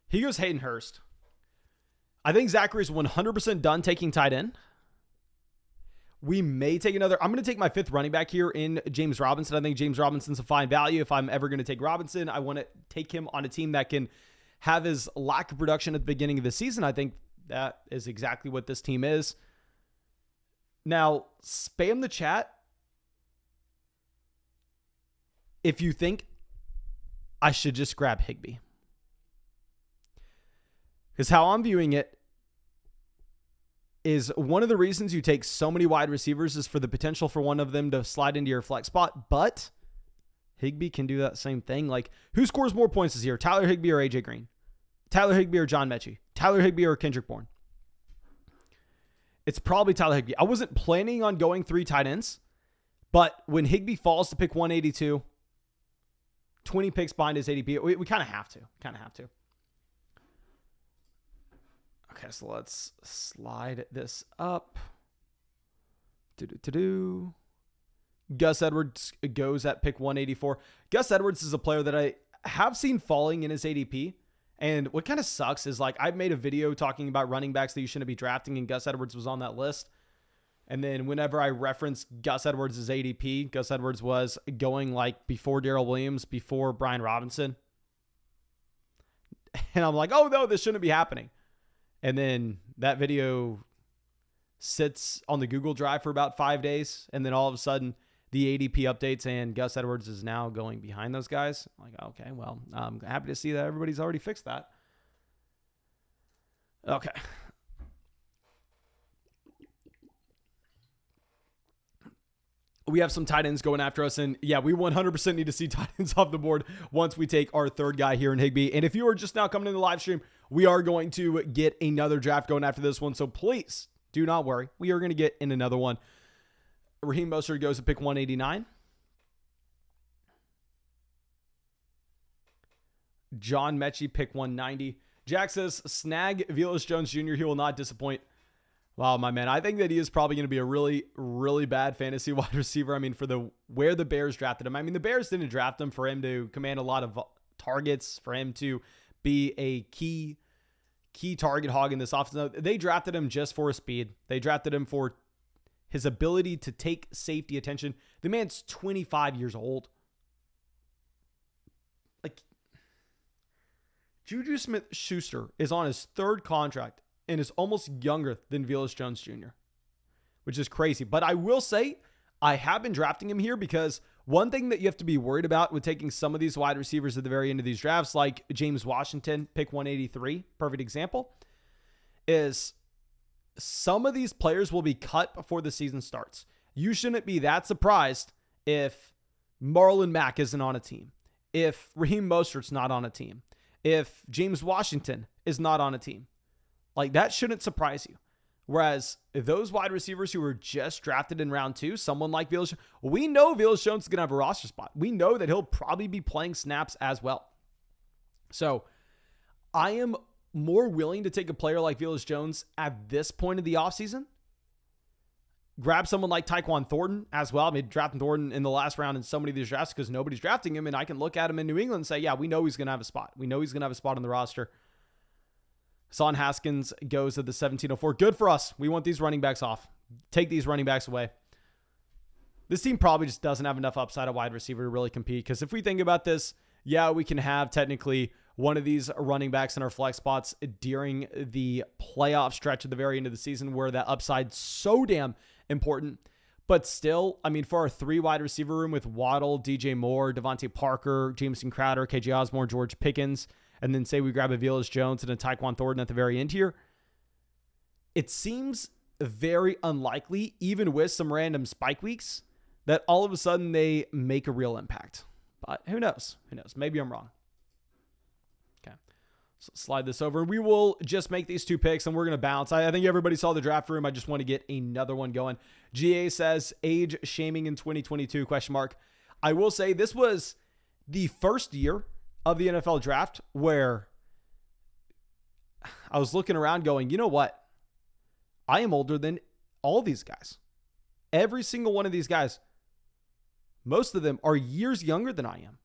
He goes Hayden Hurst. I think Zachary's 100% done taking tight end. We may take another. I'm going to take my fifth running back here in James Robinson. I think James Robinson's a fine value. If I'm ever going to take Robinson, I want to take him on a team that can have his lack of production at the beginning of the season. I think that is exactly what this team is. Now, spam the chat if you think I should just grab Higbee. Because how I'm viewing it is one of the reasons you take so many wide receivers is for the potential for one of them to slide into your flex spot, but Higbee can do that same thing. Like, who scores more points this year? Tyler Higbee or AJ Green? Tyler Higbee or John Mechie? Tyler Higbee or Kendrick Bourne? It's probably Tyler Higbee. I wasn't planning on going 3 tight ends, but when Higbee falls to pick 182, 20 picks behind his ADP, we kind of have to. Okay, so let's slide this up. Gus Edwards goes at pick 184. Gus Edwards is a player that I have seen falling in his ADP. And what kind of sucks is, like, I've made a video talking about running backs that you shouldn't be drafting, and Gus Edwards was on that list. And then whenever I referenced Gus Edwards' ADP, Gus Edwards was going like before Darrell Williams, before Brian Robinson. And I'm like, oh no, this shouldn't be happening. And then that video sits on the Google Drive for about 5 days. And then all of a sudden the ADP updates and Gus Edwards is now going behind those guys. I'm like, okay, well, I'm happy to see that everybody's already fixed that. Okay. We have some tight ends going after us. And yeah, we 100% need to see tight ends off the board once we take our third guy here in Higbee. And if you are just now coming in the live stream, we are going to get another draft going after this one. So please do not worry. We are going to get in another one. Raheem Mostert goes to pick 189. John Mechie, pick 190. Jack says, snag Velus Jones Jr. He will not disappoint. Wow, my man. I think that he is probably going to be a really, really bad fantasy wide receiver. I mean, for where the Bears drafted him. I mean, the Bears didn't draft him for him to command a lot of targets, for him to be a key target hog in this offense. They drafted him just for his speed. They drafted him for his ability to take safety attention. The man's 25 years old. Like, Juju Smith-Schuster is on his third contract and is almost younger than Velus Jones Jr., which is crazy. But I will say, I have been drafting him here because one thing that you have to be worried about with taking some of these wide receivers at the very end of these drafts, like James Washington, pick 183, perfect example, is some of these players will be cut before the season starts. You shouldn't be that surprised if Marlon Mack isn't on a team, if Raheem Mostert's not on a team, if James Washington is not on a team, like that shouldn't surprise you. Whereas those wide receivers who were just drafted in round 2, someone like Velus, we know Velus Jones is going to have a roster spot. We know that he'll probably be playing snaps as well. So I am more willing to take a player like Velus Jones at this point of the offseason. Grab someone like Tyquan Thornton as well. I mean, drafting Thornton in the last round in so many of these drafts because nobody's drafting him, and I can look at him in New England and say, yeah, we know he's going to have a spot. We know he's going to have a spot on the roster. Son Haskins goes at the 1704. Good for us. We want these running backs off. Take these running backs away. This team probably just doesn't have enough upside at wide receiver to really compete. Because if we think about this, yeah, we can have technically one of these running backs in our flex spots during the playoff stretch at the very end of the season where that upside's so damn important. But still, I mean, for our 3 wide receiver room with Waddle, DJ Moore, Devontae Parker, Jameson Crowder, KJ Osborne, George Pickens, and then say we grab a Velus Jones and a Tyquan Thornton at the very end here, it seems very unlikely, even with some random spike weeks, that all of a sudden they make a real impact. But who knows? Who knows? Maybe I'm wrong. Okay. So slide this over. We will just make these 2 picks and we're going to bounce. I think everybody saw the draft room. I just want to get another one going. GA says age shaming in 2022 ? I will say this was the first year of the NFL draft where I was looking around going, you know what? I am older than all these guys. Every single one of these guys, most of them are years younger than I am.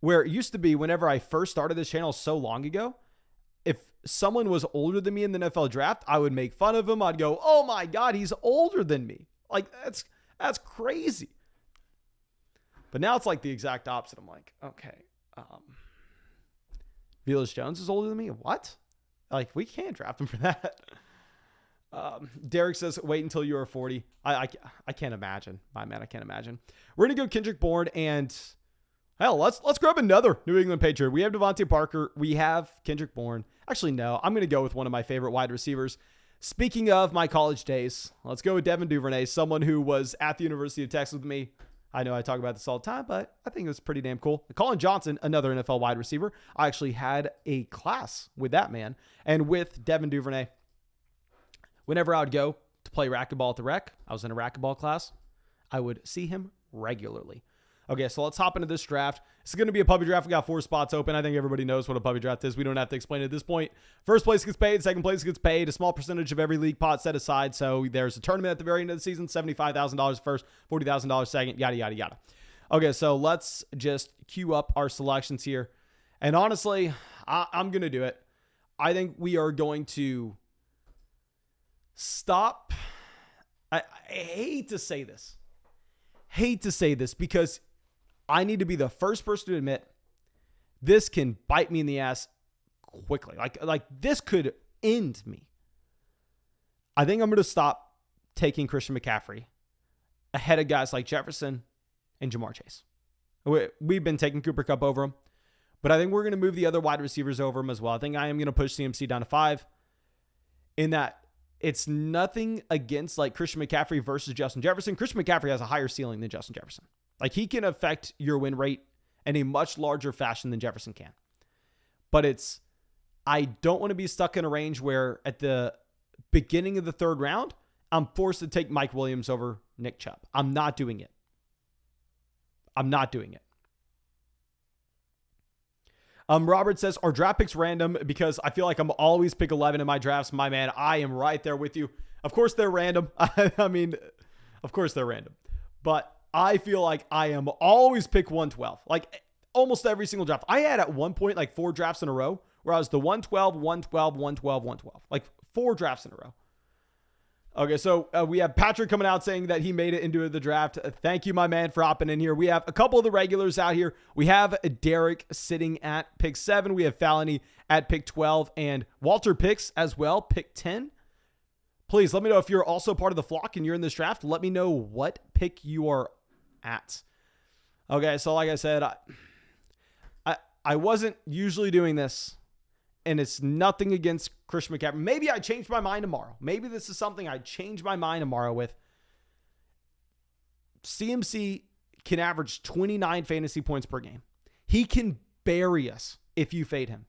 Where it used to be whenever I first started this channel so long ago, if someone was older than me in the NFL draft, I would make fun of him. I'd go, oh my God, he's older than me. Like that's crazy. But now it's like the exact opposite. I'm like, okay, Velus Jones is older than me. What? Like, we can't draft him for that. Derek says, wait until you are 40. I can't imagine. My man, I can't imagine. We're going to go Kendrick Bourne and hell, let's grab another New England Patriot. We have Devontae Parker. We have Kendrick Bourne. Actually, no, I'm going to go with one of my favorite wide receivers. Speaking of my college days, let's go with Devin Duvernay, someone who was at the University of Texas with me. I know I talk about this all the time, but I think it was pretty damn cool. Colin Johnson, another NFL wide receiver. I actually had a class with that man. And with Devin Duvernay, whenever I would go to play racquetball at the rec, I was in a racquetball class, I would see him regularly. Okay, so let's hop into this draft. It's going to be a puppy draft. We got 4 spots open. I think everybody knows what a puppy draft is. We don't have to explain it at this point. First place gets paid. Second place gets paid. A small percentage of every league pot set aside. So there's a tournament at the very end of the season. $75,000 first, $40,000 second, yada, yada, yada. Okay, so let's just queue up our selections here. And honestly, I'm going to do it. I think we are going to stop. I hate to say this. Because I need to be the first person to admit this can bite me in the ass quickly. Like this could end me. I think I'm going to stop taking Christian McCaffrey ahead of guys like Jefferson and Jamar Chase. We've been taking Cooper Kupp over him, but I think we're going to move the other wide receivers over him as well. I think I am going to push CMC down to 5 in that it's nothing against like Christian McCaffrey versus Justin Jefferson. Christian McCaffrey has a higher ceiling than Justin Jefferson. Like he can affect your win rate in a much larger fashion than Jefferson can. But I don't want to be stuck in a range where at the beginning of the 3rd round, I'm forced to take Mike Williams over Nick Chubb. I'm not doing it. Robert says, are draft picks random? Because I feel like I'm always pick 11 in my drafts. My man, I am right there with you. Of course they're random. I mean, of course they're random. But I feel like I am always pick 112. Like almost every single draft. I had at one point like 4 drafts in a row where I was the 112, 112, 112, 112. Like 4 drafts in a row. Okay, so we have Patrick coming out saying that he made it into the draft. Thank you, my man, for hopping in here. We have a couple of the regulars out here. We have Derek sitting at pick 7. We have Falony at pick 12 and Walter Picks as well, pick 10. Please let me know if you're also part of the flock and you're in this draft. Let me know what pick you are at. Okay, so like I said, I wasn't usually doing this. And it's nothing against Christian McCaffrey. Maybe I change my mind tomorrow. Maybe this is something I change my mind tomorrow with. CMC can average 29 fantasy points per game. He can bury us if you fade him.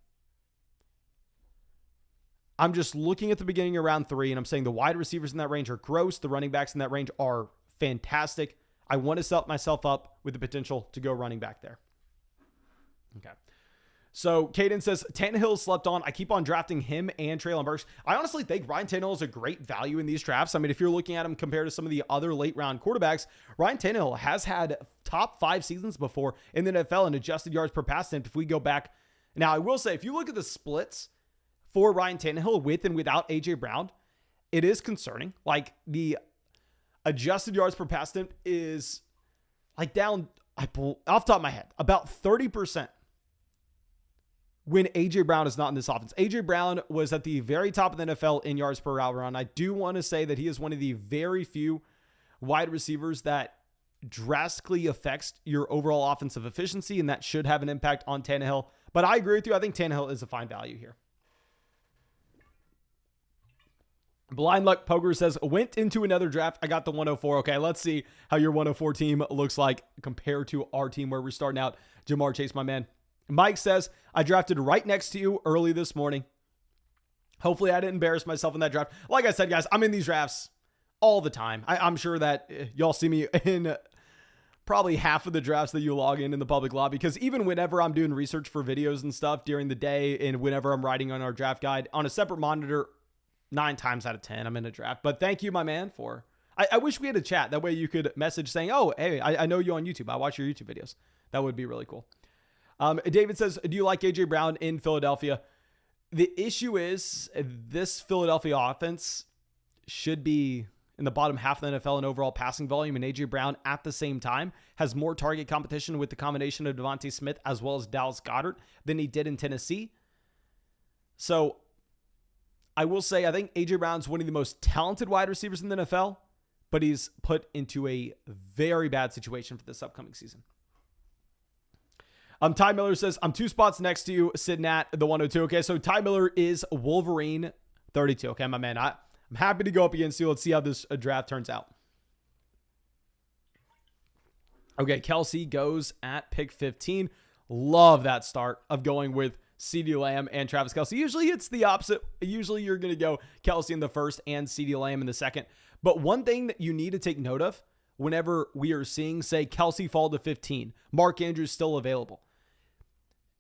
I'm just looking at the beginning of round 3, and I'm saying the wide receivers in that range are gross. The running backs in that range are fantastic. I want to set myself up with the potential to go running back there. Okay. So Caden says, Tannehill slept on. I keep on drafting him and Treylon Burks. I honestly think Ryan Tannehill is a great value in these drafts. I mean, if you're looking at him compared to some of the other late round quarterbacks, Ryan Tannehill has had top 5 seasons before in the NFL in adjusted yards per pass attempt. If we go back, now I will say, if you look at the splits for Ryan Tannehill with and without AJ Brown, it is concerning. Like the adjusted yards per pass attempt is like down, off the top of my head, about 30%. When A.J. Brown is not in this offense. A.J. Brown was at the very top of the NFL in yards per route run. I do want to say that he is one of the very few wide receivers that drastically affects your overall offensive efficiency, and that should have an impact on Tannehill. But I agree with you. I think Tannehill is a fine value here. Blind Luck Poker says, went into another draft. I got the 104. Okay, let's see how your 104 team looks like compared to our team where we're starting out. Jamar Chase, my man. Mike says, I drafted right next to you early this morning. Hopefully I didn't embarrass myself in that draft. Like I said, guys, I'm in these drafts all the time. I'm sure that y'all see me in probably half of the drafts that you log in the public lobby, because even whenever I'm doing research for videos and stuff during the day, and whenever I'm writing on our draft guide on a separate monitor, 9 times out of 10, I'm in a draft. But thank you, my man, for... I wish we had a chat. That way you could message saying, oh, hey, I know you on YouTube. I watch your YouTube videos. That would be really cool. David says, do you like AJ Brown in Philadelphia? The issue is this Philadelphia offense should be in the bottom half of the NFL in overall passing volume, and AJ Brown at the same time has more target competition with the combination of Devontae Smith as well as Dallas Goedert than he did in Tennessee. So I will say, I think AJ Brown's one of the most talented wide receivers in the NFL, but he's put into a very bad situation for this upcoming season. Ty Miller says, I'm 2 spots next to you, sitting at the 102. Okay, so Ty Miller is Wolverine 32. Okay, my man. I'm happy to go up against you. Let's see how this draft turns out. Okay, Kelsey goes at pick 15. Love that start of going with CeeDee Lamb and Travis Kelce. Usually it's the opposite. Usually you're going to go Kelsey in the first and CeeDee Lamb in the second. But one thing that you need to take note of whenever we are seeing, say, Kelsey fall to 15, Mark Andrews still available.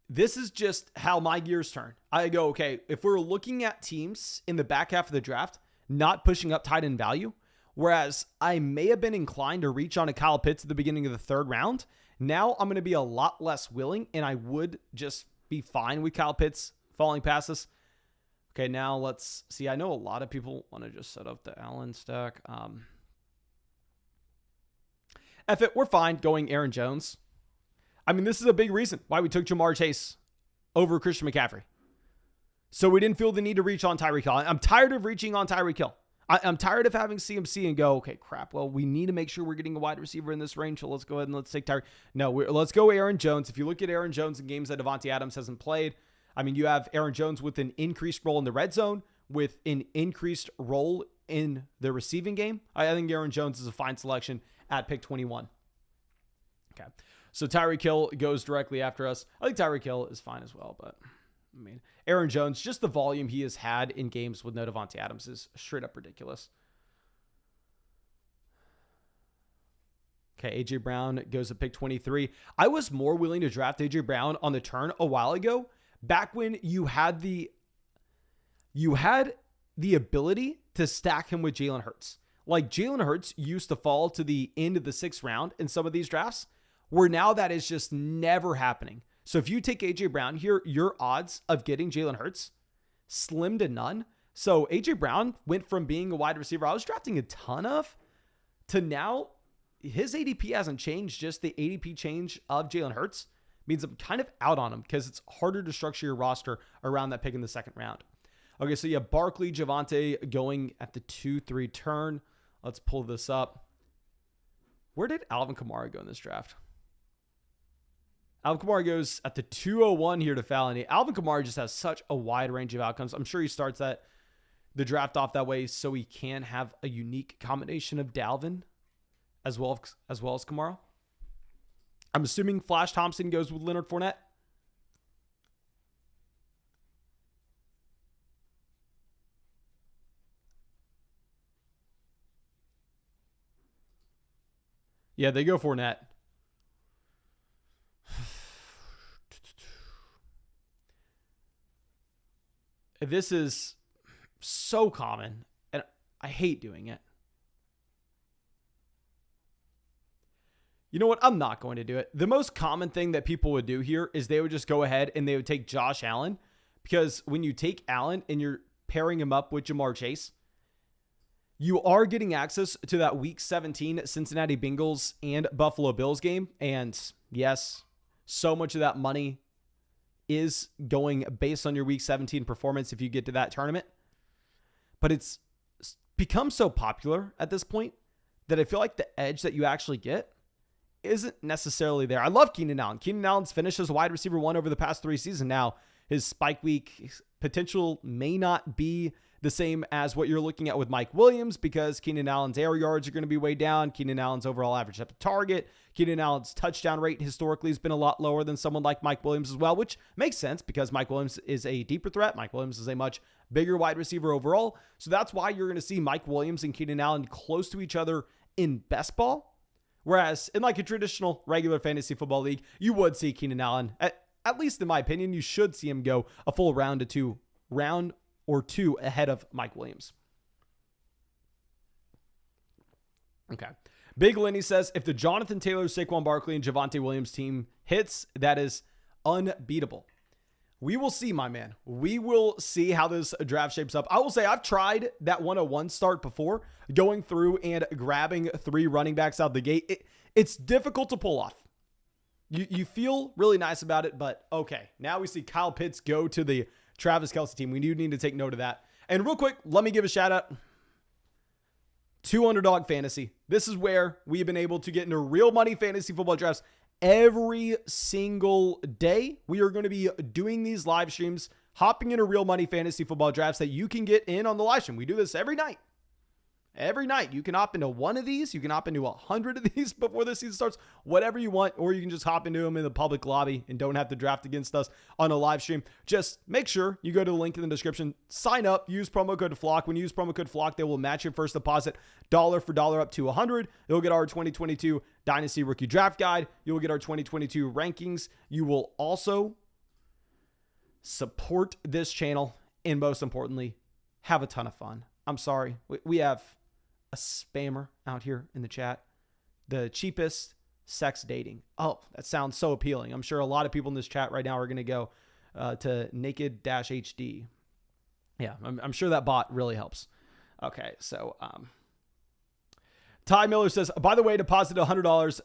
This is just how my gears turn. I go, okay, if we're looking at teams in the back half of the draft, not pushing up tight end value, whereas I may have been inclined to reach on a Kyle Pitts at the beginning of the 3rd round, now I'm going to be a lot less willing, and I would just be fine with Kyle Pitts falling past us. Okay, now let's see. I know a lot of people want to just set up the Allen stack. F it, we're fine going Aaron Jones. I mean, this is a big reason why we took Jamar Chase over Christian McCaffrey. So we didn't feel the need to reach on Tyreek Hill. I'm tired of reaching on Tyreek Hill. I'm tired of having CMC and go, okay, crap. Well, we need to make sure we're getting a wide receiver in this range. So let's go ahead and let's take Tyreek. No, let's go Aaron Jones. If you look at Aaron Jones in games that Devontae Adams hasn't played, I mean, you have Aaron Jones with an increased role in the red zone, with an increased role in the receiving game. I think Aaron Jones is a fine selection at pick 21. Okay. So Tyreek Hill goes directly after us. I think Tyreek Hill is fine as well, but I mean, Aaron Jones, just the volume he has had in games with no Devontae Adams is straight up ridiculous. Okay, A.J. Brown goes to pick 23. I was more willing to draft A.J. Brown on the turn a while ago, back when you had the ability to stack him with Jalen Hurts. Like Jalen Hurts used to fall to the end of the 6th round in some of these drafts, where now that is just never happening. So if you take A.J. Brown here, your odds of getting Jalen Hurts, slim to none. So A.J. Brown went from being a wide receiver I was drafting a ton of, to now his ADP hasn't changed. Just the ADP change of Jalen Hurts means I'm kind of out on him, because it's harder to structure your roster around that pick in the 2nd round. Okay, so you have Barkley, Javonte going at the 2-3 turn. Let's pull this up. Where did Alvin Kamara go in this draft? Alvin Kamara goes at the 201 here to Falony. Alvin Kamara just has such a wide range of outcomes. I'm sure he starts the draft off that way so he can have a unique combination of Dalvin as well as Kamara. I'm assuming Flash Thompson goes with Leonard Fournette. Yeah, they go Fournette. This is so common, and I hate doing it. You know what? I'm not going to do it. The most common thing that people would do here is they would just go ahead and they would take Josh Allen, because when you take Allen and you're pairing him up with Jamar Chase, you are getting access to that Week 17 Cincinnati Bengals and Buffalo Bills game. And yes, so much of that money is going based on your Week 17 performance if you get to that tournament. But it's become so popular at this point that I feel like the edge that you actually get isn't necessarily there. I love Keenan Allen. Keenan Allen's finished as wide receiver 1 over the past 3 seasons. Now, his spike week potential may not be the same as what you're looking at with Mike Williams, because Keenan Allen's air yards are going to be way down. Keenan Allen's overall average depth of target. Keenan Allen's touchdown rate historically has been a lot lower than someone like Mike Williams as well, which makes sense because Mike Williams is a deeper threat. Mike Williams is a much bigger wide receiver overall. So that's why you're going to see Mike Williams and Keenan Allen close to each other in best ball. Whereas in like a traditional regular fantasy football league, you would see Keenan Allen, at least in my opinion, you should see him go a full round or two ahead of Mike Williams. Okay. Big Lenny says, if the Jonathan Taylor, Saquon Barkley, and Javonte Williams team hits, that is unbeatable. We will see, my man. We will see how this draft shapes up. I will say I've tried that 101 start before, going through and grabbing 3 running backs out the gate. It's difficult to pull off. You feel really nice about it, but okay. Now we see Kyle Pitts go to the Travis Kelce team. We do need to take note of that. And real quick, let me give a shout out to Underdog Fantasy. This is where we've been able to get into real money fantasy football drafts every single day. We are going to be doing these live streams, hopping into real money fantasy football drafts that you can get in on the live stream. We do this every night. Every night. You can hop into one of these. You can hop into 100 of these before the season starts, whatever you want, or you can just hop into them in the public lobby and don't have to draft against us on a live stream. Just make sure you go to the link in the description, sign up, use promo code FLOCK. When you use promo code FLOCK, they will match your first deposit dollar for dollar up to 100. You'll get our 2022 Dynasty Rookie Draft Guide. You'll get our 2022 rankings. You will also support this channel and, most importantly, have a ton of fun. I'm sorry. We have a spammer out here in the chat. The cheapest sex dating. Oh, that sounds so appealing. I'm sure a lot of people in this chat right now are going to go to naked-hd. Yeah, I'm sure that bot really helps. Okay, so Ty Miller says, by the way, deposit $100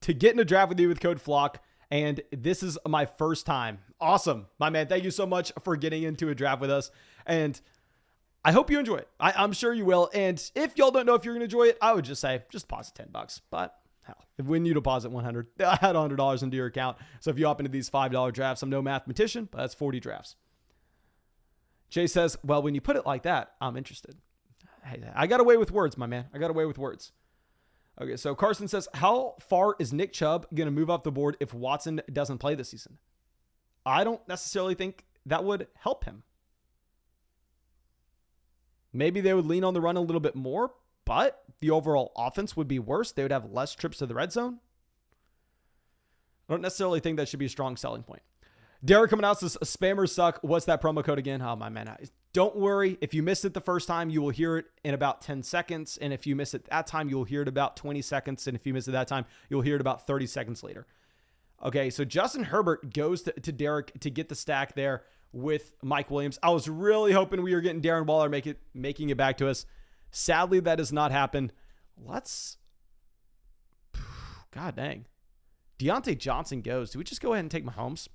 to get in a draft with you with code FLOCK, and this is my first time. Awesome, my man. Thank you so much for getting into a draft with us, and I hope you enjoy it. I'm sure you will. And if y'all don't know if you're going to enjoy it, I would just say, just deposit $10. But hell, when you deposit $100, I had $100 into your account. So if you hop into these $5 drafts, I'm no mathematician, but that's 40 drafts. Jay says, well, when you put it like that, I'm interested. Hey, I got away with words, my man. I got away with words. Okay, so Carson says, how far is Nick Chubb going to move up the board if Watson doesn't play this season? I don't necessarily think that would help him. Maybe they would lean on the run a little bit more, but the overall offense would be worse. They would have less trips to the red zone. I don't necessarily think that should be a strong selling point. Derek coming out says, spammers suck. What's that promo code again? Oh, my man. Don't worry. If you missed it the first time, you will hear it in about 10 seconds. And if you miss it that time, you'll hear it about 20 seconds. And if you miss it that time, you'll hear it about 30 seconds later. Okay, so Justin Herbert goes to Derek to get the stack there with Mike Williams. I was really hoping we were getting Darren Waller making it back to us. Sadly, that has not happened. God dang. Deontay Johnson goes. Do we just go ahead and take Mahomes?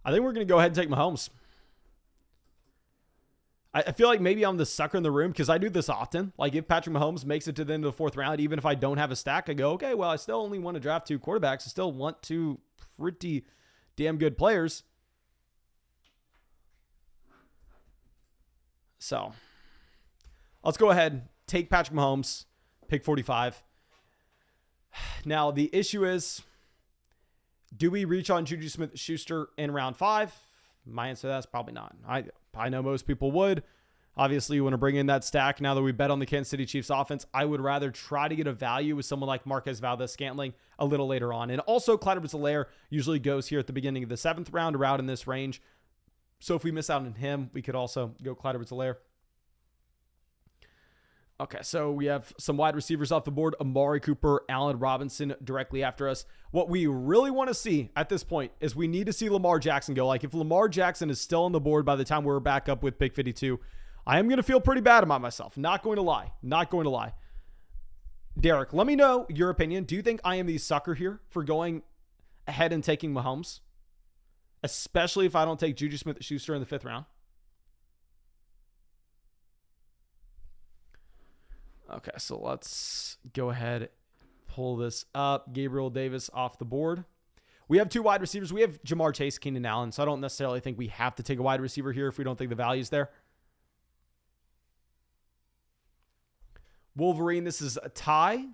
I think we're going to go ahead and take Mahomes. I feel like maybe I'm the sucker in the room because I do this often. Like if Patrick Mahomes makes it to the end of the 4th round, even if I don't have a stack, I go, okay, well, I still only want to draft 2 quarterbacks. I still want 2 pretty damn good players. So let's go ahead, take Patrick Mahomes, pick 45. Now, the issue is, do we reach on Juju Smith-Schuster in round 5? My answer to that is probably not. I know most people would. Obviously, you want to bring in that stack. Now that we bet on the Kansas City Chiefs offense, I would rather try to get a value with someone like Marquez Valdez-Scantling a little later on. And also, Clyde Edwards-Helaire usually goes here at the beginning of the 7th round, around in this range. So if we miss out on him, we could also go Clyde Edwards-Helaire. Okay, so we have some wide receivers off the board. Amari Cooper, Allen Robinson directly after us. What we really want to see at this point is we need to see Lamar Jackson go. Like, if Lamar Jackson is still on the board by the time we're back up with pick 52, I am going to feel pretty bad about myself. Not going to lie. Not going to lie. Derek, let me know your opinion. Do you think I am the sucker here for going ahead and taking Mahomes? Especially if I don't take Juju Smith-Schuster in the 5th round. Okay, so let's go ahead, pull this up. Gabriel Davis off the board. We have 2 wide receivers. We have Jamar Chase, Keenan Allen, so I don't necessarily think we have to take a wide receiver here if we don't think the value's there. Wolverine, this is a Ty.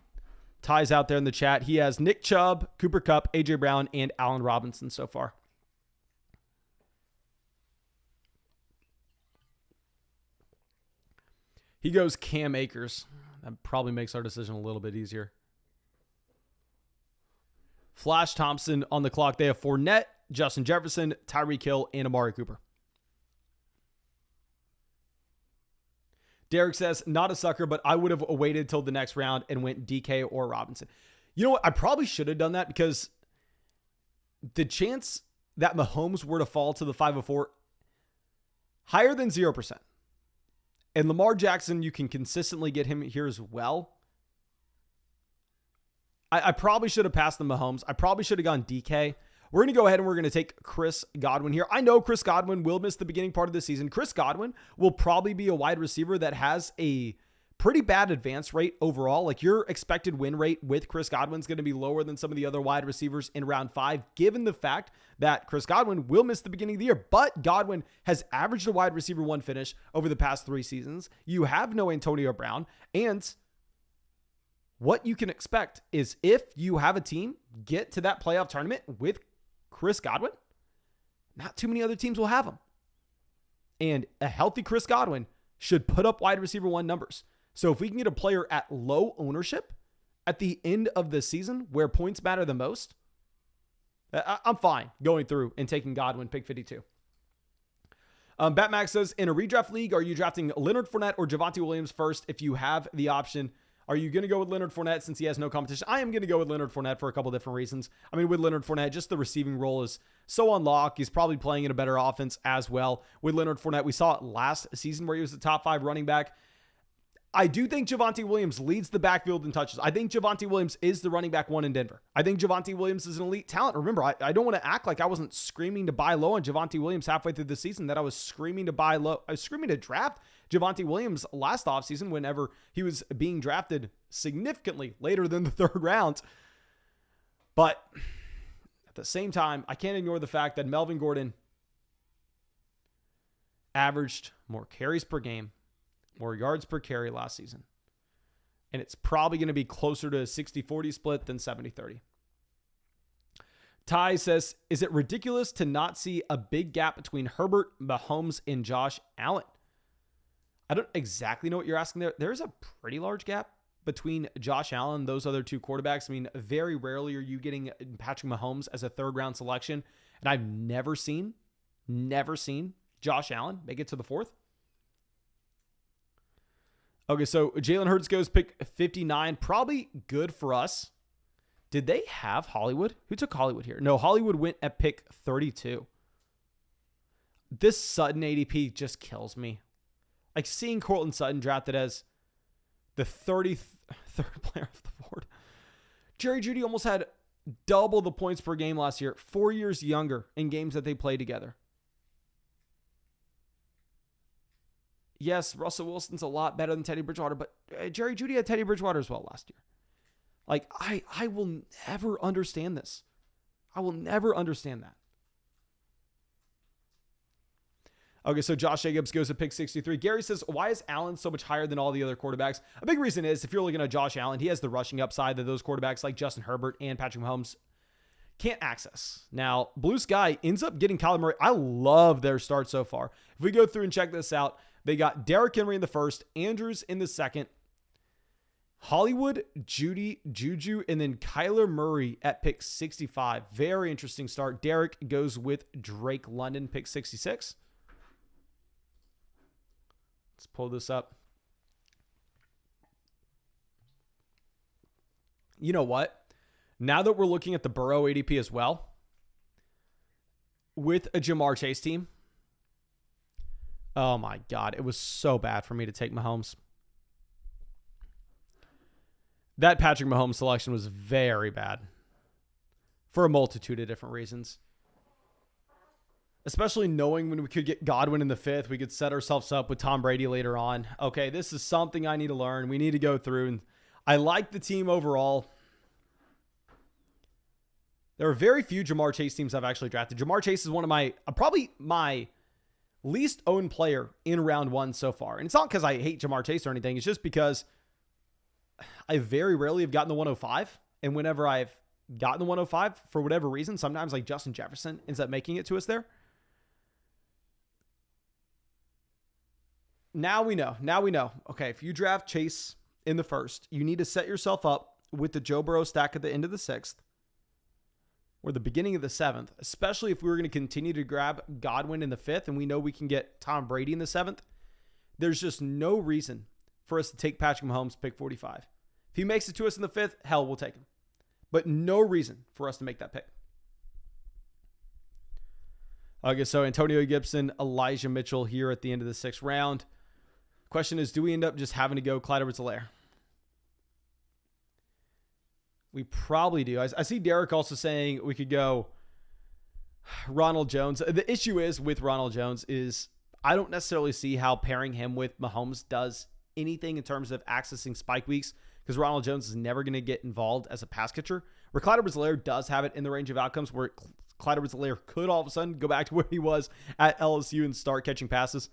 Ty's out there in the chat. He has Nick Chubb, Cooper Kupp, A.J. Brown, and Allen Robinson so far. He goes Cam Akers. That probably makes our decision a little bit easier. Flash Thompson on the clock. They have Fournette, Justin Jefferson, Tyreek Hill, and Amari Cooper. Derek says, not a sucker, but I would have waited till the next round and went DK or Robinson. You know what? I probably should have done that because the chance that Mahomes were to fall to the 504, higher than 0%. And Lamar Jackson, you can consistently get him here as well. I probably should have passed the Mahomes. I probably should have gone DK. We're going to go ahead and we're going to take Chris Godwin here. I know Chris Godwin will miss the beginning part of the season. Chris Godwin will probably be a wide receiver that has a pretty bad advance rate overall. Like, your expected win rate with Chris Godwin is going to be lower than some of the other wide receivers in round 5, given the fact that Chris Godwin will miss the beginning of the year. But Godwin has averaged a wide receiver 1 finish over the past 3 seasons. You have no Antonio Brown. And what you can expect is if you have a team get to that playoff tournament with Chris Godwin, not too many other teams will have him. And a healthy Chris Godwin should put up wide receiver 1 numbers. So if we can get a player at low ownership at the end of the season where points matter the most, I'm fine going through and taking Godwin, pick 52. Batmax says, in a redraft league, are you drafting Leonard Fournette or Javonte Williams first if you have the option? Are you going to go with Leonard Fournette since he has no competition? I am going to go with Leonard Fournette for a couple different reasons. I mean, with Leonard Fournette, just the receiving role is so on lock. He's probably playing in a better offense as well. With Leonard Fournette, we saw it last season where he was the top 5 running back. I do think Javonte Williams leads the backfield in touches. I think Javonte Williams is the running back 1 in Denver. I think Javonte Williams is an elite talent. Remember, I don't want to act like I wasn't screaming to buy low on Javonte Williams halfway through the season, that I was screaming to buy low. I was screaming to draft Javonte Williams last offseason whenever he was being drafted significantly later than the 3rd round. But at the same time, I can't ignore the fact that Melvin Gordon averaged more carries per game, more yards per carry last season. And it's probably going to be closer to a 60-40 split than 70-30. Ty says, is it ridiculous to not see a big gap between Herbert, Mahomes, and Josh Allen? I don't exactly know what you're asking there. There's a pretty large gap between Josh Allen and those other 2 quarterbacks. I mean, very rarely are you getting Patrick Mahomes as a 3rd round selection. And I've never seen Josh Allen make it to the 4th. Okay, so Jalen Hurts goes pick 59. Probably good for us. Did they have Hollywood? Who took Hollywood here? No, Hollywood went at pick 32. This Sutton ADP just kills me. Like, seeing Courtland Sutton drafted as the 33rd player off the board. Jerry Jeudy almost had double the points per game last year. 4 years younger in games that they played together. Yes, Russell Wilson's a lot better than Teddy Bridgewater, but Jerry Jeudy had Teddy Bridgewater as well last year. Like, I will never understand this. I will never understand that. Okay, so Josh Jacobs goes to pick 63. Gary says, why is Allen so much higher than all the other quarterbacks? A big reason is if you're looking at Josh Allen, he has the rushing upside that those quarterbacks like Justin Herbert and Patrick Mahomes can't access. Now, Blue Sky ends up getting Kyler Murray. I love their start so far. If we go through and check this out, they got Derrick Henry in the first, Andrews in the second, Hollywood, Juju, and then Kyler Murray at pick 65. Very interesting start. Derrick goes with Drake London, pick 66. Let's pull this up. You know what? Now that we're looking at the Burrow ADP as well, with a Jamar Chase team, oh my God, it was so bad for me to take Mahomes. That Patrick Mahomes selection was very bad for a multitude of different reasons. Especially knowing when we could get Godwin in the 5th, we could set ourselves up with Tom Brady later on. Okay, this is something I need to learn. We need to go through. And I like the team overall. There are very few Jamar Chase teams I've actually drafted. Jamar Chase is one of my, probably my least owned player in round 1 so far. And it's not because I hate Jamar Chase or anything. It's just because I very rarely have gotten the 105. And whenever I've gotten the 105, for whatever reason, sometimes like Justin Jefferson ends up making it to us there. Now we know. Okay, if you draft Chase in the 1st, you need to set yourself up with the Joe Burrow stack at the end of the 6th or the beginning of the 7th, especially if we were going to continue to grab Godwin in the 5th and we know we can get Tom Brady in the 7th. There's just no reason for us to take Patrick Mahomes pick 45. If he makes it to us in the 5th, hell, we'll take him. But no reason for us to make that pick. Okay, so Antonio Gibson, Elijah Mitchell here at the end of the 6th round. Question is, do we end up just having to go Clyde Edwards-Helaire? We probably do. I see Derek also saying we could go Ronald Jones. The issue is with Ronald Jones is I don't necessarily see how pairing him with Mahomes does anything in terms of accessing spike weeks because Ronald Jones is never going to get involved as a pass catcher. Where Clyde Edwards-Helaire does have it in the range of outcomes where Clyde Edwards-Helaire could all of a sudden go back to where he was at LSU and start catching passes.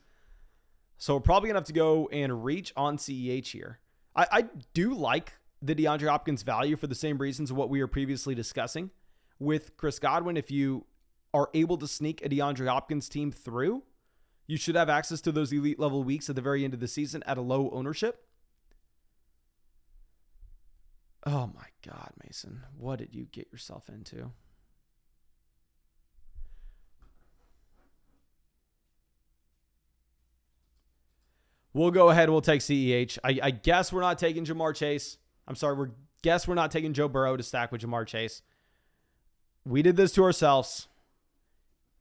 So we're probably going to have to go and reach on CEH here. I do like the DeAndre Hopkins value for the same reasons of what we were previously discussing. With Chris Godwin, if you are able to sneak a DeAndre Hopkins team through, you should have access to those elite level weeks at the very end of the season at a low ownership. Oh my God, Mason. What did you get yourself into? We'll go ahead. We'll take CEH. I guess we're not taking Jamar Chase. I'm sorry. We're not taking Joe Burrow to stack with Jamar Chase. We did this to ourselves.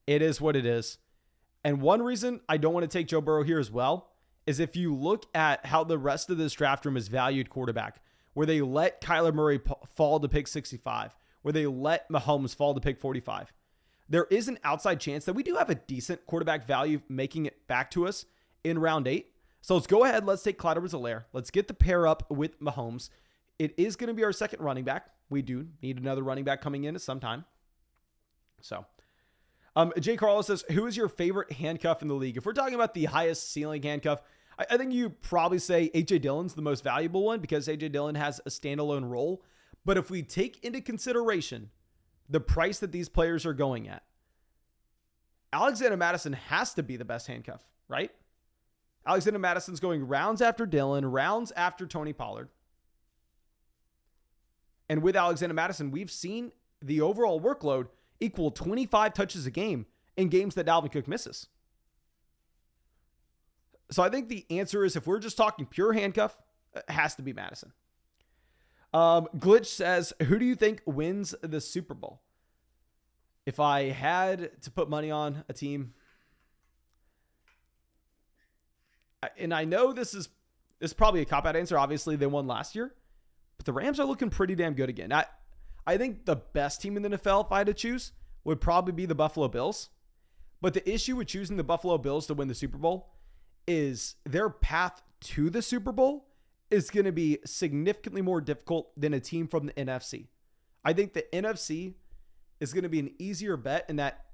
It is what it is. And one reason I don't want to take Joe Burrow here as well is if you look at how the rest of this draft room is valued quarterback, where they let Kyler Murray fall to pick 65, where they let Mahomes fall to pick 45. There is an outside chance that we do have a decent quarterback value making it back to us in round 8. So let's go ahead. Let's take Clyde Edwards-Helaire. Let's get the pair up with Mahomes. It is going to be our second running back. We do need another running back coming in at some time. So, Jay Carlos says, who is your favorite handcuff in the league? If we're talking about the highest ceiling handcuff, I think you probably say A.J. Dillon's the most valuable one because A.J. Dillon has a standalone role. But if we take into consideration the price that these players are going at, Alexander Mattison has to be the best handcuff, right? Alexander Madison's going rounds after Dillon, rounds after Tony Pollard. And with Alexander Mattison, we've seen the overall workload equal 25 touches a game in games that Dalvin Cook misses. So I think the answer is if we're just talking pure handcuff, it has to be Madison. Glitch says, who do you think wins the Super Bowl? If I had to put money on a team, and I know this is probably a cop-out answer. Obviously, they won last year. But the Rams are looking pretty damn good again. I think the best team in the NFL, if I had to choose, would probably be the Buffalo Bills. But the issue with choosing the Buffalo Bills to win the Super Bowl is their path to the Super Bowl is going to be significantly more difficult than a team from the NFC. I think the NFC is going to be an easier bet in that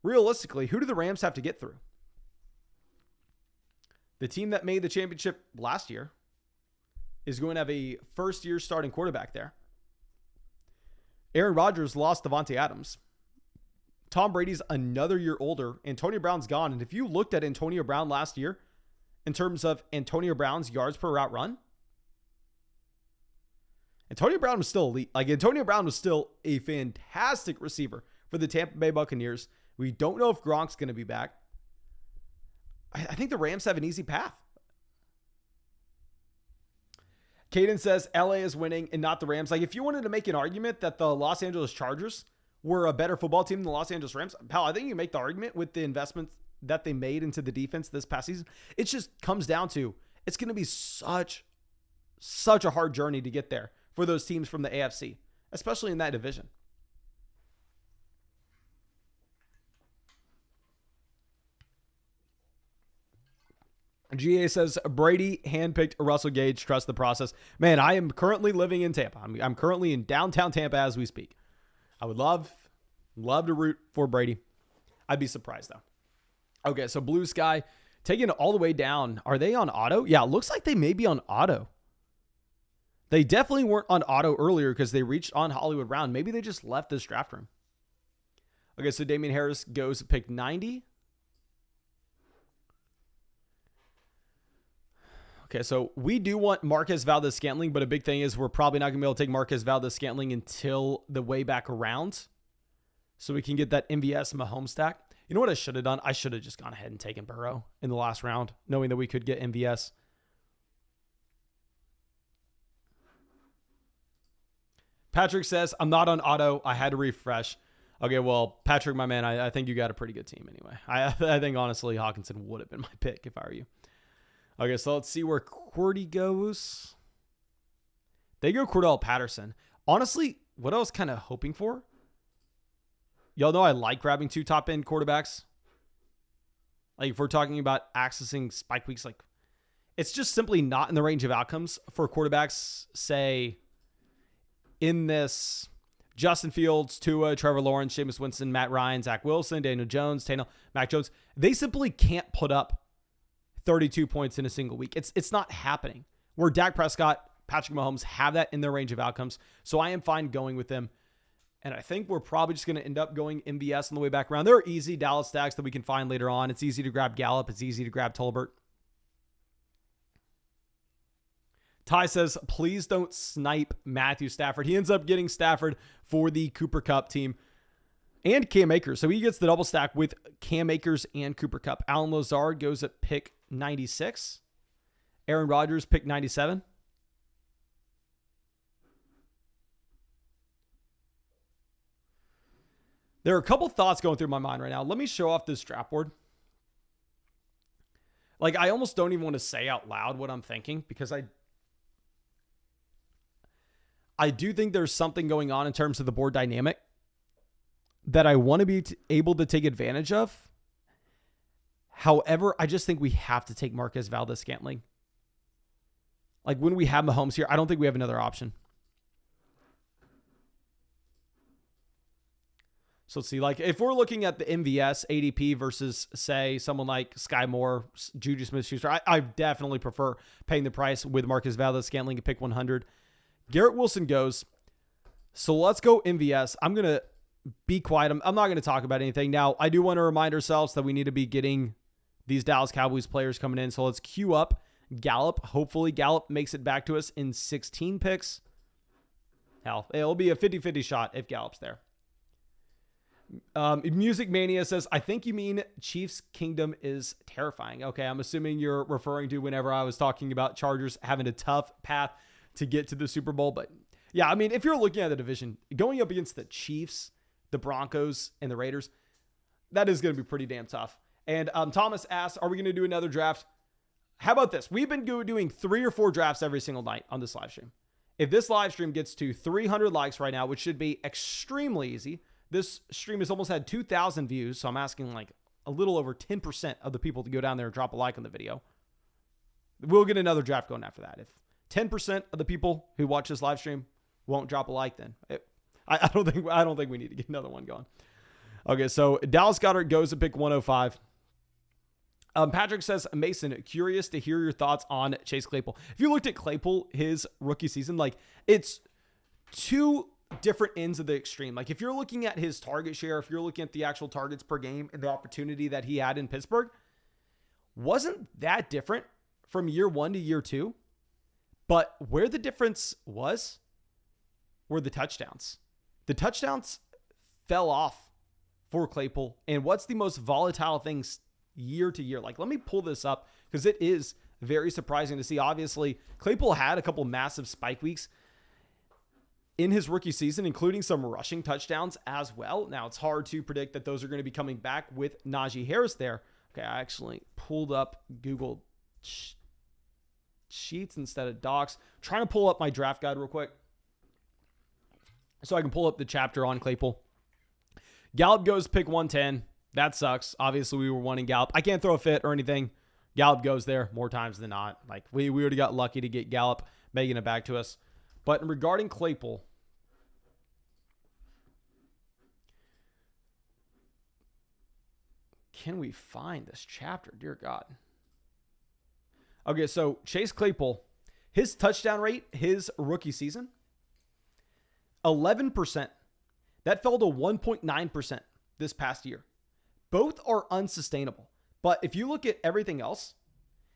realistically, who do the Rams have to get through? The team that made the championship last year is going to have a first-year starting quarterback there. Aaron Rodgers lost Devontae Adams. Tom Brady's another year older. Antonio Brown's gone. And if you looked at Antonio Brown last year, in terms of Antonio Brown's yards per route run, Antonio Brown was still elite. Like, Antonio Brown was still a fantastic receiver for the Tampa Bay Buccaneers. We don't know if Gronk's going to be back. I think the Rams have an easy path. Caden says LA is winning and not the Rams. Like, if you wanted to make an argument that the Los Angeles Chargers were a better football team than the Los Angeles Rams, pal, I think you make the argument with the investments that they made into the defense this past season. It just comes down to, it's going to be such a hard journey to get there for those teams from the AFC, especially in that division. GA says Brady handpicked Russell Gage. Trust the process. Man, I am currently living in Tampa. I'm currently in downtown Tampa as we speak. I would love to root for Brady. I'd be surprised though. Okay, so Blue Sky taking it all the way down. Are they on auto? Yeah, it looks like they may be on auto. They definitely weren't on auto earlier because they reached on Hollywood Brown. Maybe they just left this draft room. Okay, so Damian Harris goes pick 90. Okay, so we do want Marquez Valdes-Scantling, but a big thing is we're probably not going to be able to take Marquez Valdes-Scantling until the way back around, so we can get that MVS Mahomes stack. You know what I should have done? I should have just gone ahead and taken Burrow in the last round, knowing that we could get MVS. Patrick says, I'm not on auto. I had to refresh. Okay, well, Patrick, my man, I think you got a pretty good team anyway. I think, honestly, Hawkinson would have been my pick if I were you. Okay, so let's see where Cordy goes. They go Cordell Patterson. Honestly, what I was kind of hoping for, y'all know I like grabbing two top-end quarterbacks. Like, if we're talking about accessing spike weeks, like, it's just simply not in the range of outcomes for quarterbacks, say, in this Justin Fields, Tua, Trevor Lawrence, Jameis Winston, Matt Ryan, Zach Wilson, Daniel Jones, Mac Jones. They simply can't put up 32 points in a single week. It's not happening. Where Dak Prescott, Patrick Mahomes have that in their range of outcomes. So I am fine going with them. And I think we're probably just going to end up going MVS on the way back around. There are easy Dallas stacks that we can find later on. It's easy to grab Gallup. It's easy to grab Tolbert. Ty says, please don't snipe Matthew Stafford. He ends up getting Stafford for the Cooper Kupp team and Cam Akers. So he gets the double stack with Cam Akers and Cooper Kupp. Alan Lazard goes at pick 96. Aaron Rodgers, pick 97. There are a couple thoughts going through my mind right now. Let me show off this draft board. Like, I almost don't even want to say out loud what I'm thinking because I do think there's something going on in terms of the board dynamic that I want to be able to take advantage of. However, I just think we have to take Marquez Valdes-Scantling. Like, when we have Mahomes here, I don't think we have another option. So let's see, like, if we're looking at the MVS ADP versus, say, someone like Sky Moore, Juju Smith-Schuster, I definitely prefer paying the price with Marquez Valdes-Scantling at pick 100. Garrett Wilson goes. So let's go MVS. I'm going to be quiet. I'm not going to talk about anything. Now, I do want to remind ourselves that we need to be getting these Dallas Cowboys players coming in. So let's queue up Gallup. Hopefully Gallup makes it back to us in 16 picks. Hell, it'll be a 50-50 shot if Gallup's there. Music Mania says, I think you mean Chiefs Kingdom is terrifying. Okay, I'm assuming you're referring to whenever I was talking about Chargers having a tough path to get to the Super Bowl. But yeah, I mean, if you're looking at the division, going up against the Chiefs, the Broncos, and the Raiders, that is going to be pretty damn tough. And Thomas asks, are we going to do another draft? How about this? We've been doing 3 or 4 drafts every single night on this live stream. If this live stream gets to 300 likes right now, which should be extremely easy, this stream has almost had 2,000 views, so I'm asking like a little over 10% of the people to go down there and drop a like on the video. We'll get another draft going after that. If 10% of the people who watch this live stream won't drop a like, then I don't think we need to get another one going. Okay, so Dallas Goedert goes to pick 105. Patrick says, Mason, curious to hear your thoughts on Chase Claypool. If you looked at Claypool, his rookie season, like it's two different ends of the extreme. Like if you're looking at his target share, if you're looking at the actual targets per game and the opportunity that he had in Pittsburgh, wasn't that different from year 1 to year 2. But where the difference was were the touchdowns. The touchdowns fell off for Claypool. And what's the most volatile things year to year? Like, let me pull this up because it is very surprising to see. Obviously, Claypool had a couple massive spike weeks in his rookie season, including some rushing touchdowns as well. Now, it's hard to predict that those are going to be coming back with Najee Harris there. Okay, I actually pulled up Google Sheets instead of Docs. I'm trying to pull up my draft guide real quick so I can pull up the chapter on Claypool. Gallup goes pick 110. That sucks. Obviously, we were wanting Gallup. I can't throw a fit or anything. Gallup goes there more times than not. Like, we would have got lucky to get Gallup making it back to us. But regarding Claypool, can we find this chapter? Dear God. Okay, so Chase Claypool, his touchdown rate, his rookie season, 11%. That fell to 1.9% this past year. Both are unsustainable. But if you look at everything else,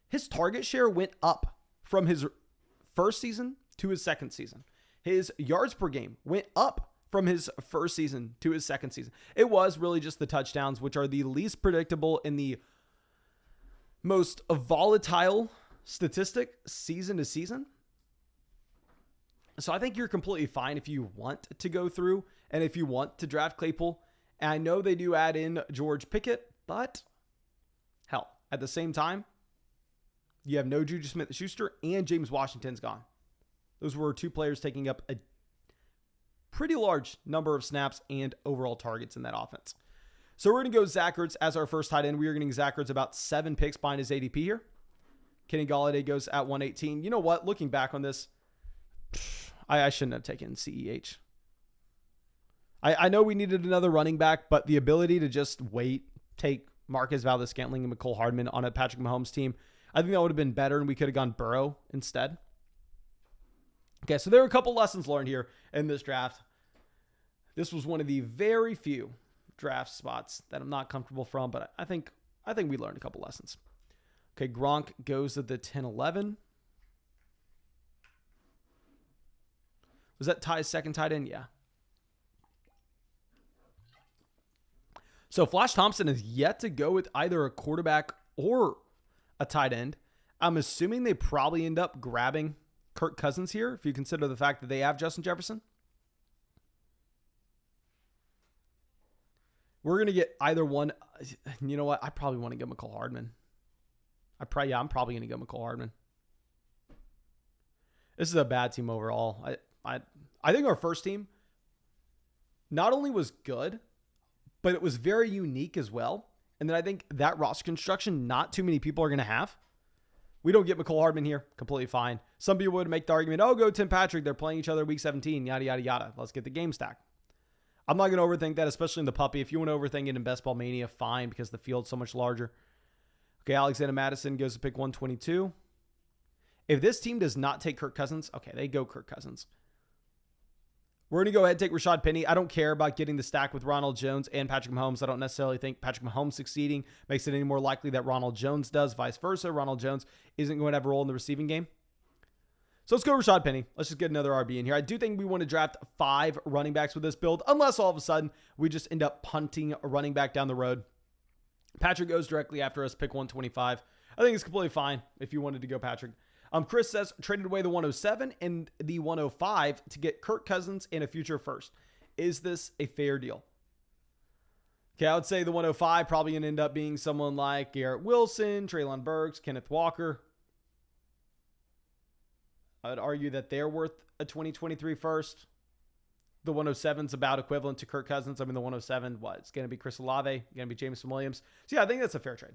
his target share went up from his first season to his second season. His yards per game went up from his first season to his second season. It was really just the touchdowns, which are the least predictable and the most volatile statistic season to season. So I think you're completely fine if you want to go through and if you want to draft Claypool. And I know they do add in George Pickett, but hell, at the same time, you have no Juju Smith-Schuster and James Washington's gone. Those were two players taking up a pretty large number of snaps and overall targets in that offense. So we're going to go Zach Ertz as our first tight end. We are getting Zach Ertz about 7 picks behind his ADP here. Kenny Golladay goes at 118. You know what? Looking back on this, I shouldn't have taken CEH. I know we needed another running back, but the ability to just wait, take Marquez Valdes-Scantling and McCole Hardman on a Patrick Mahomes team, I think that would have been better, and we could have gone Burrow instead. Okay, so there are a couple lessons learned here in this draft. This was one of the very few draft spots that I'm not comfortable from, but I think we learned a couple lessons. Okay, Gronk goes to the 10-11. Was that Ty's second tight end? Yeah. So Flash Thompson is yet to go with either a quarterback or a tight end. I'm assuming they probably end up grabbing Kirk Cousins here, if you consider the fact that they have Justin Jefferson. We're going to get either one. You know what? I probably want to go McCole Hardman. I'm probably going to go McCole Hardman. This is a bad team overall. I think our first team not only was good, but it was very unique as well. And then I think that roster construction, not too many people are going to have. We don't get McCole Hardman here. Completely fine. Some people would make the argument, oh, go Tim Patrick. They're playing each other week 17, yada, yada, yada. Let's get the game stack. I'm not going to overthink that, especially in the puppy. If you want to overthink it in Best Ball Mania, fine, because the field's so much larger. Okay, Alexander Madison goes to pick 122. If this team does not take Kirk Cousins, okay, they go Kirk Cousins. We're going to go ahead and take Rashad Penny. I don't care about getting the stack with Ronald Jones and Patrick Mahomes. I don't necessarily think Patrick Mahomes succeeding makes it any more likely that Ronald Jones does. Vice versa, Ronald Jones isn't going to have a role in the receiving game. So let's go Rashad Penny. Let's just get another RB in here. I do think we want to draft 5 running backs with this build, unless all of a sudden we just end up punting a running back down the road. Patrick goes directly after us, pick 125. I think it's completely fine if you wanted to go Patrick. Chris says, traded away the 107 and the 105 to get Kirk Cousins and a future first. Is this a fair deal? Okay, I would say the 105 probably going to end up being someone like Garrett Wilson, Treylon Burks, Kenneth Walker. I would argue that they're worth a 2023 first. The 107 is about equivalent to Kirk Cousins. I mean, the 107, what? It's going to be Chris Olave, going to be Jameson Williams. So, yeah, I think that's a fair trade.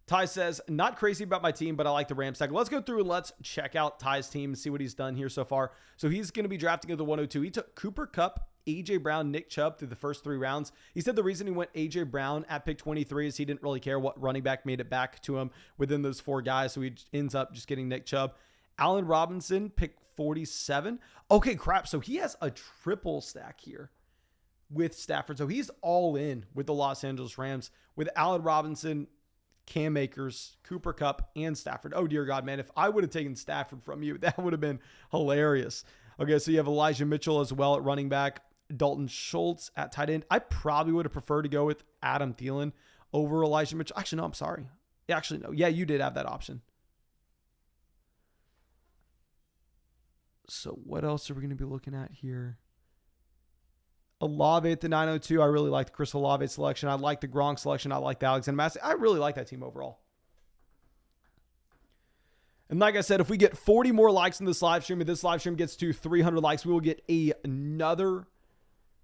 Ty says, not crazy about my team, but I like the Rams stack. Let's go through and let's check out Ty's team and see what he's done here so far. So he's going to be drafting at the 102. He took Cooper Kupp A.J. Brown, Nick Chubb through the first 3 rounds. He said the reason he went A.J. Brown at pick 23 is he didn't really care what running back made it back to him within those 4 guys. So he ends up just getting Nick Chubb. Allen Robinson, pick 47. Okay, crap. So he has a triple stack here with Stafford. So he's all in with the Los Angeles Rams with Allen Robinson, Cam Akers, Cooper Kupp, and Stafford. Oh, dear God, man. If I would have taken Stafford from you, that would have been hilarious. Okay, so you have Elijah Mitchell as well at running back, Dalton Schultz at tight end. I probably would have preferred to go with Adam Thielen over Elijah Mitchell. Actually, no, I'm sorry. Actually, no. Yeah, you did have that option. So what else are we going to be looking at here? Olave at the 902. I really like the Chris Olave selection. I like the Gronk selection. I like the Alexander Massey. I really like that team overall. And like I said, if we get 40 more likes in this live stream, if this live stream gets to 300 likes, we will get another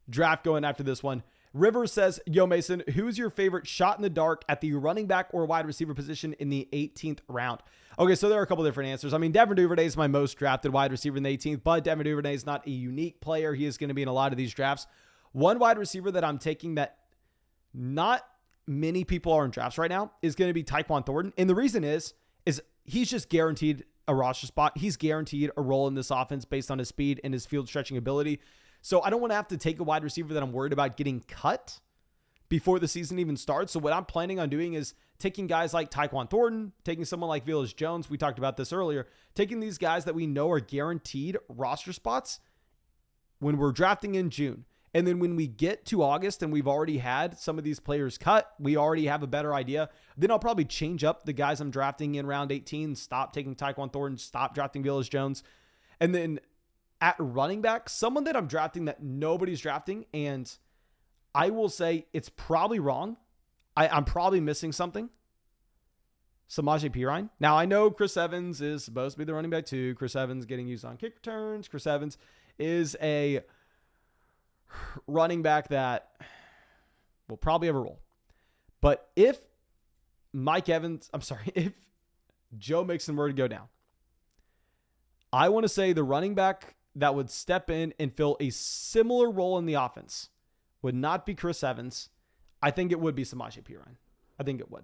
draft going after this one. Rivers says, yo, Mason, who's your favorite shot in the dark at the running back or wide receiver position in the 18th round? Okay, so there are a couple different answers. I mean, Devin Duvernay is my most drafted wide receiver in the 18th, but Devin Duvernay is not a unique player. He is going to be in a lot of these drafts. One wide receiver that I'm taking that not many people are in drafts right now is going to be Tyquan Thornton. And the reason is he's just guaranteed a roster spot. He's guaranteed a role in this offense based on his speed and his field stretching ability. So I don't want to have to take a wide receiver that I'm worried about getting cut before the season even starts. So what I'm planning on doing is taking guys like Tyquan Thornton, taking someone like Velus Jones. We talked about this earlier. Taking these guys that we know are guaranteed roster spots when we're drafting in June. And then when we get to August and we've already had some of these players cut, we already have a better idea. Then I'll probably change up the guys I'm drafting in round 18, stop taking Tyquan Thornton, stop drafting Velus Jones. And then at running back, someone that I'm drafting that nobody's drafting, and I will say it's probably wrong. I'm probably missing something. Samaje Perine. Now, I know Chris Evans is supposed to be the running back too. Chris Evans getting used on kick returns. Chris Evans is a running back that will probably have a role. But if if Joe Mixon were to go down, I want to say the running back that would step in and fill a similar role in the offense would not be Chris Evans. I think it would be Samaje Perine. I think it would.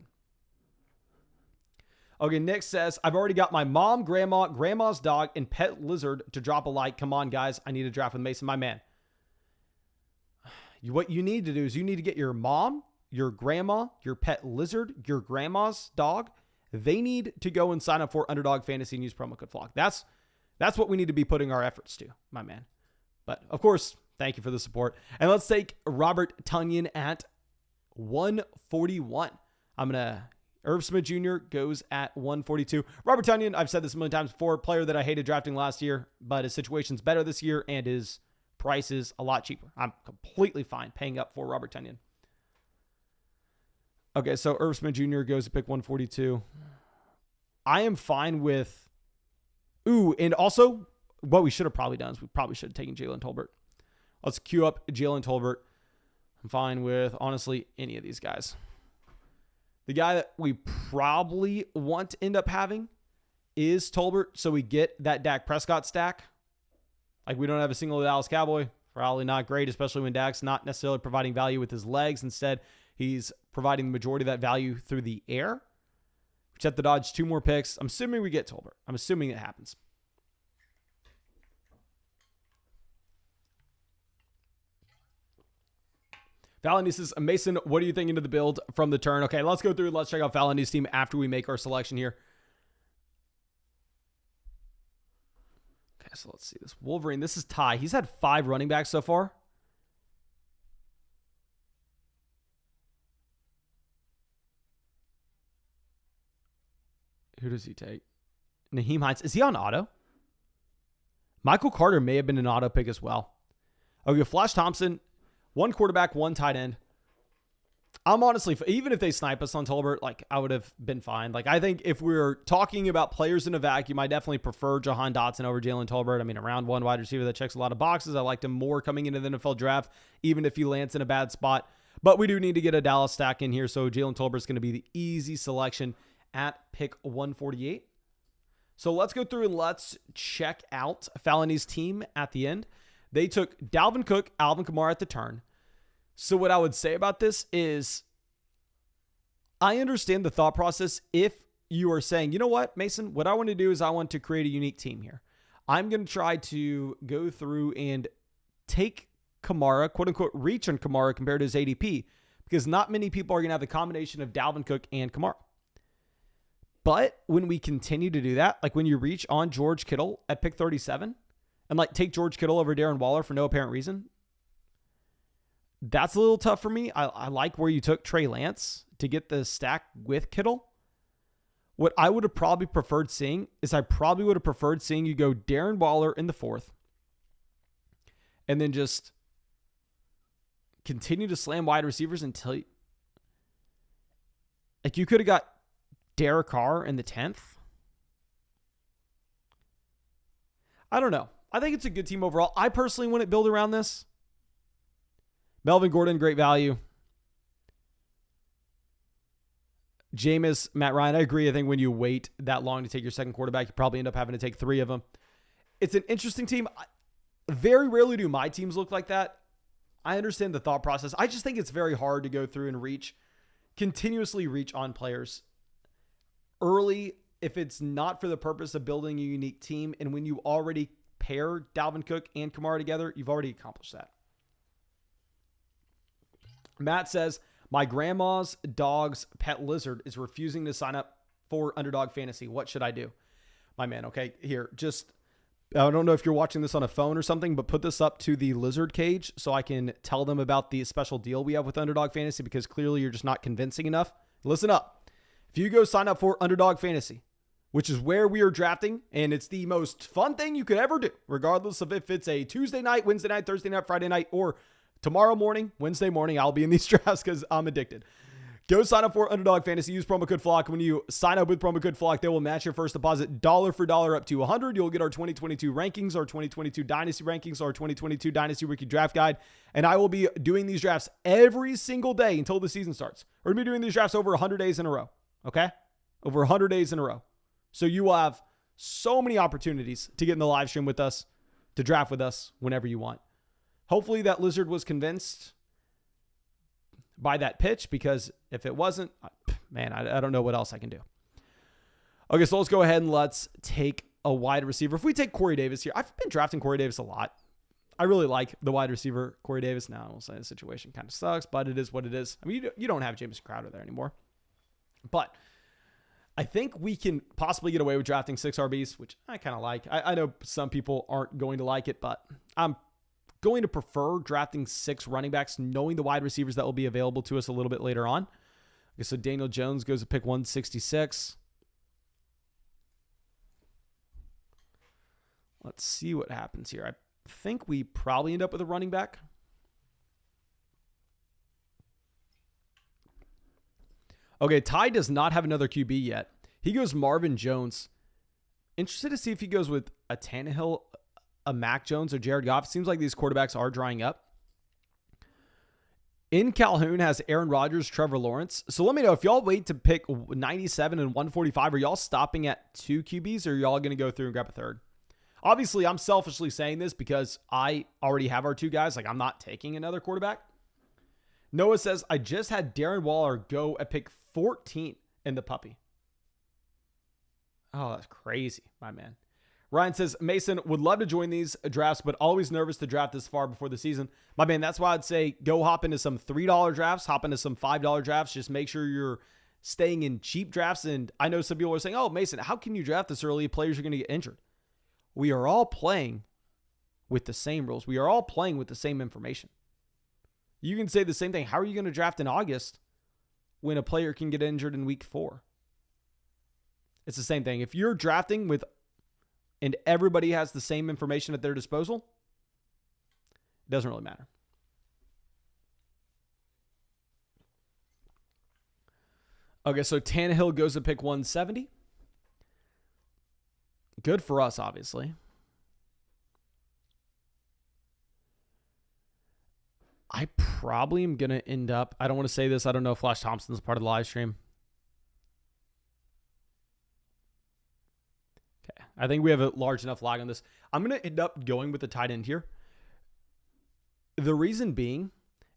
Okay, Nick says, I've already got my mom, grandma, grandma's dog, and pet lizard to drop a like. Come on, guys. I need a draft with Mason, my man. What you need to do is you need to get your mom, your grandma, your pet lizard, your grandma's dog. They need to go and sign up for Underdog Fantasy and use promo code FLOCK. That's what we need to be putting our efforts to, my man. But, of course, thank you for the support. And let's take Robert Tonyan at 141. Irv Smith Jr. goes at 142. Robert Tonyan, I've said this a million times before, player that I hated drafting last year, but his situation's better this year and his price is a lot cheaper. I'm completely fine paying up for Robert Tonyan. Okay, so Irv Smith Jr. goes to pick 142. I am fine with... Ooh, and also, what we should have probably done is we probably should have taken Jalen Tolbert. Let's queue up Jalen Tolbert. I'm fine with, honestly, any of these guys. The guy that we probably want to end up having is Tolbert, so we get that Dak Prescott stack. Like, we don't have a single Dallas Cowboy. Probably not great, especially when Dak's not necessarily providing value with his legs. Instead, he's providing the majority of that value through the air. We just have to dodge 2 more picks. I'm assuming we get Tolbert. I'm assuming it happens. Valentine says, Mason, what are you thinking of the build from the turn? Okay, let's go through. Let's check out Valentine's team after we make our selection here. Okay, so let's see this. Wolverine, this is Ty. He's had 5 running backs so far. Who does he take? Naheem Hines. Is he on auto? Michael Carter may have been an auto pick as well. Okay, Flash Thompson, 1 quarterback, 1 tight end. I'm honestly, even if they snipe us on Tolbert, like, I would have been fine. Like, I think if we're talking about players in a vacuum, I definitely prefer Jahan Dotson over Jalen Tolbert. I mean, a round 1 wide receiver that checks a lot of boxes. I liked him more coming into the NFL draft, even if he lands in a bad spot. But we do need to get a Dallas stack in here, so Jalen Tolbert's going to be the easy selection at pick 148. So let's go through and let's check out Falani's team at the end. They took Dalvin Cook, Alvin Kamara at the turn. So what I would say about this is I understand the thought process if you are saying, you know what, Mason, what I want to do is I want to create a unique team here. I'm going to try to go through and take Kamara, quote unquote, reach on Kamara compared to his ADP, because not many people are going to have the combination of Dalvin Cook and Kamara. But when we continue to do that, like when you reach on George Kittle at pick 37 and like take George Kittle over Darren Waller for no apparent reason, that's a little tough for me. I like where you took Trey Lance to get the stack with Kittle. What I would have probably preferred seeing is I probably would have preferred seeing you go Darren Waller in the 4th and then just continue to slam wide receivers until like you could have got Derek Carr in the 10th. I don't know. I think it's a good team overall. I personally wouldn't build around this. Melvin Gordon, great value. Jameis, Matt Ryan, I agree. I think when you wait that long to take your second quarterback, you probably end up having to take 3 of them. It's an interesting team. Very rarely do my teams look like that. I understand the thought process. I just think it's very hard to go through and continuously reach on players early if it's not for the purpose of building a unique team. And when you already pair Dalvin Cook and Kamara together, you've already accomplished that. Matt says, my grandma's dog's pet lizard is refusing to sign up for Underdog Fantasy. What should I do? My man, okay, here, I don't know if you're watching this on a phone or something, but put this up to the lizard cage so I can tell them about the special deal we have with Underdog Fantasy, because clearly you're just not convincing enough. Listen up. If you go sign up for Underdog Fantasy, which is where we are drafting, and it's the most fun thing you could ever do, regardless of if it's a Tuesday night, Wednesday night, Thursday night, Friday night, or tomorrow morning, Wednesday morning, I'll be in these drafts because I'm addicted. Go sign up for Underdog Fantasy. Use promo code FLOCK. When you sign up with promo code FLOCK, they will match your first deposit dollar for dollar up to $100. You'll get our 2022 rankings, our 2022 Dynasty rankings, our 2022 Dynasty Rookie Draft Guide. And I will be doing these drafts every single day until the season starts. We're going to be doing these drafts over 100 days in a row. Okay? Over 100 days in a row. So you will have so many opportunities to get in the live stream with us, to draft with us whenever you want. Hopefully that lizard was convinced by that pitch, because if it wasn't, man, I don't know what else I can do. Okay, so let's go ahead and let's take a wide receiver. If we take Corey Davis here, I've been drafting Corey Davis a lot. I really like the wide receiver, Corey Davis. Now, I will say the situation kind of sucks, but it is what it is. I mean, you don't have Jameson Crowder there anymore. But I think we can possibly get away with drafting 6 RBs, which I kind of like. I know some people aren't going to like it, but I'm going to prefer drafting 6 running backs, knowing the wide receivers that will be available to us a little bit later on. Okay, so Daniel Jones goes to pick 166. Let's see what happens here. I think we probably end up with a running back. Okay, Ty does not have another QB yet. He goes Marvin Jones. Interested to see if he goes with a Tannehill, a Mac Jones, or Jared Goff. It seems like these quarterbacks are drying up. In Calhoun has Aaron Rodgers, Trevor Lawrence. So let me know if y'all wait to pick 97 and 145. Are y'all stopping at 2 QBs, or are y'all going to go through and grab a third? Obviously, I'm selfishly saying this because I already have our 2 guys. Like, I'm not taking another quarterback. Noah says, I just had Darren Waller go at pick 14 in the puppy. Oh, that's crazy, my man. Ryan says, Mason, would love to join these drafts, but always nervous to draft this far before the season. My man, that's why I'd say go hop into some $3 drafts, hop into some $5 drafts. Just make sure you're staying in cheap drafts. And I know some people are saying, oh, Mason, how can you draft this early? Players are going to get injured. We are all playing with the same rules. We are all playing with the same information. You can say the same thing. How are you going to draft in August when a player can get injured in week 4? It's the same thing. If you're drafting with and everybody has the same information at their disposal, it doesn't really matter. Okay, so Tannehill goes to pick 170. Good for us, obviously. I probably am going to end up, I don't want to say this, I don't know if Flash Thompson's part of the live stream. Okay, I think we have a large enough lag on this. I'm going to end up going with the tight end here. The reason being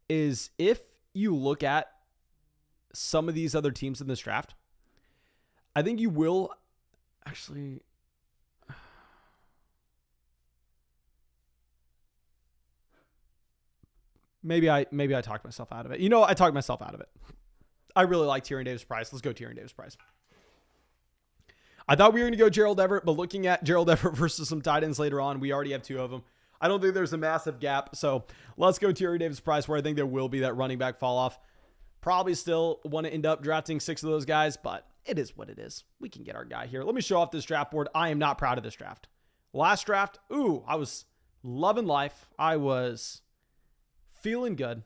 is if you look at some of these other teams in this draft, I think you will actually. Maybe I talked myself out of it. I talked myself out of it. I really like Tyrion Davis-Price. Let's go Tyrion Davis-Price. I thought we were going to go Gerald Everett, but looking at Gerald Everett versus some tight ends later on, we already have two of them. I don't think there's a massive gap. So let's go Tyrion Davis-Price, where I think there will be that running back fall off. Probably still want to end up drafting 6 of those guys, but it is what it is. We can get our guy here. Let me show off this draft board. I am not proud of this draft. Last draft, I was loving life. I was feeling good.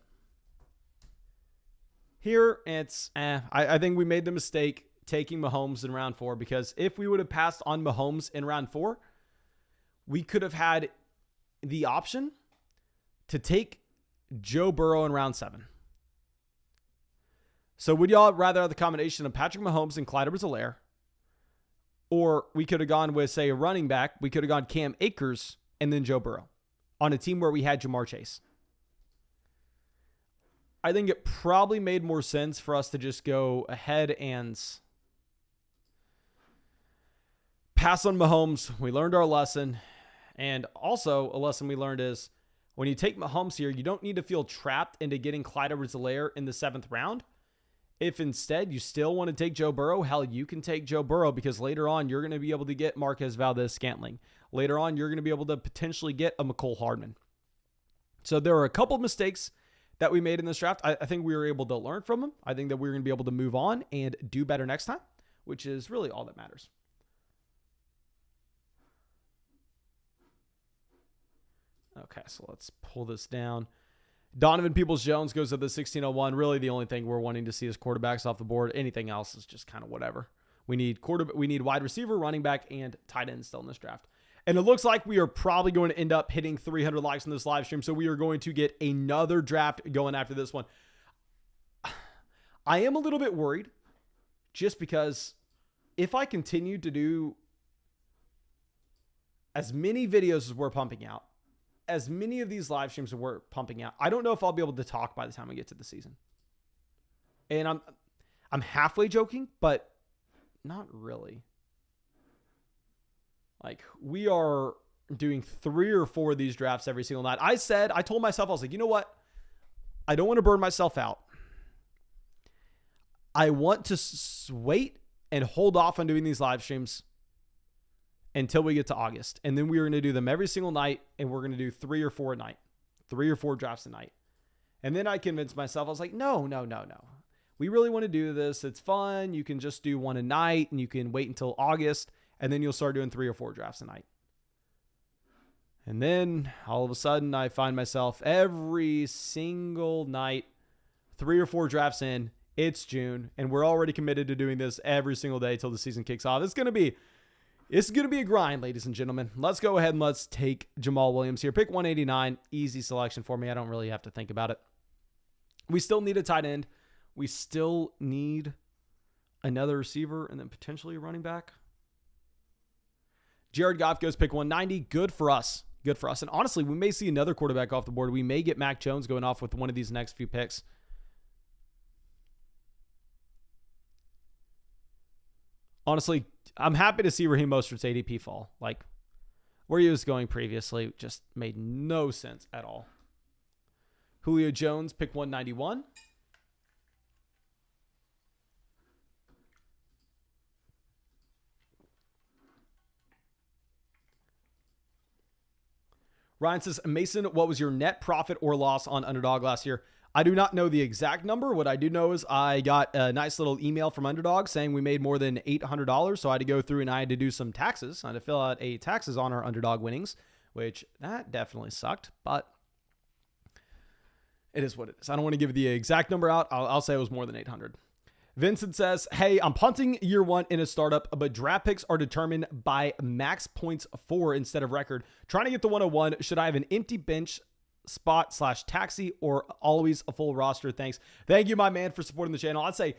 Here, it's I think we made the mistake taking Mahomes in round 4, because if we would have passed on Mahomes in round 4, we could have had the option to take Joe Burrow in round 7. So would y'all rather have the combination of Patrick Mahomes and Clyde Edwards-Helaire? Or we could have gone with, say, a running back. We could have gone Cam Akers and then Joe Burrow on a team where we had Jamar Chase. I think it probably made more sense for us to just go ahead and pass on Mahomes. We learned our lesson. And also a lesson we learned is when you take Mahomes here, you don't need to feel trapped into getting Clyde Edwards-Helaire in the 7th round. If instead you still want to take Joe Burrow, hell, you can take Joe Burrow, because later on you're going to be able to get Marquez Valdez-Scantling. Later on, you're going to be able to potentially get a McCole Hardman. So there are a couple of mistakes that we made in this draft. I think we were able to learn from them. I think that we're going to be able to move on and do better next time, which is really all that matters. Okay, so let's pull this down. Donovan Peoples-Jones goes to the 1601. Really, the only thing we're wanting to see is quarterbacks off the board. Anything else is just kind of whatever. We need wide receiver, running back, and tight end still in this draft. And it looks like we are probably going to end up hitting 300 likes in this live stream. So we are going to get another draft going after this one. I am a little bit worried just because if I continue to do as many videos as we're pumping out, as many of these live streams that we're pumping out, I don't know if I'll be able to talk by the time we get to the season. And I'm halfway joking, but not really. Like, we are doing 3 or 4 of these drafts every single night. I told myself, I was like, you know what? I don't want to burn myself out. I want to wait and hold off on doing these live streams until we get to August. And then we're going to do them every single night, and we're going to do 3 or 4 a night. 3 or 4 drafts a night. And then I convinced myself, I was like, no. We really want to do this. It's fun. You can just do 1 a night, and you can wait until August, and then you'll start doing 3 or 4 drafts a night. And then all of a sudden I find myself every single night, 3 or 4 drafts in, it's June, and we're already committed to doing this every single day till the season kicks off. It's going to be a grind, ladies and gentlemen. Let's go ahead and let's take Jamal Williams here. Pick 189, easy selection for me. I don't really have to think about it. We still need a tight end. We still need another receiver and then potentially a running back. Jared Goff goes pick 190. Good for us. And honestly, we may see another quarterback off the board. We may get Mac Jones going off with one of these next few picks. Honestly, I'm happy to see Raheem Mostert's ADP fall. Like, where he was going previously just made no sense at all. Julio Jones, pick 191. Ryan says, Mason, what was your net profit or loss on Underdog last year? I do not know the exact number. What I do know is I got a nice little email from Underdog saying we made more than $800. So I had to go through and I had to do some taxes. I had to fill out a taxes on our Underdog winnings, which that definitely sucked, but it is what it is. I don't want to give the exact number out. I'll say it was more than 800. Vincent says, hey, I'm punting year 1 in a startup, but draft picks are determined by max points for instead of record. Trying to get the 101. Should I have an empty bench spot / taxi or always a full roster? Thanks. Thank you, my man, for supporting the channel. I'd say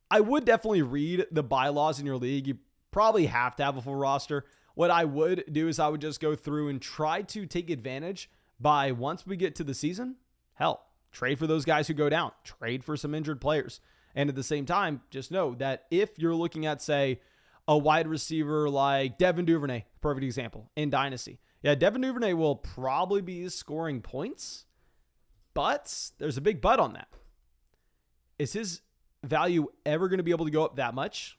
I would definitely read the bylaws in your league. You probably have to have a full roster. What I would do is I would just go through and try to take advantage by once we get to the season, hell, trade for those guys who go down, trade for some injured players. And at the same time, just know that if you're looking at, say, a wide receiver like Devin Duvernay, perfect example, in Dynasty. Yeah, Devin Duvernay will probably be scoring points, but there's a big but on that. Is his value ever going to be able to go up that much?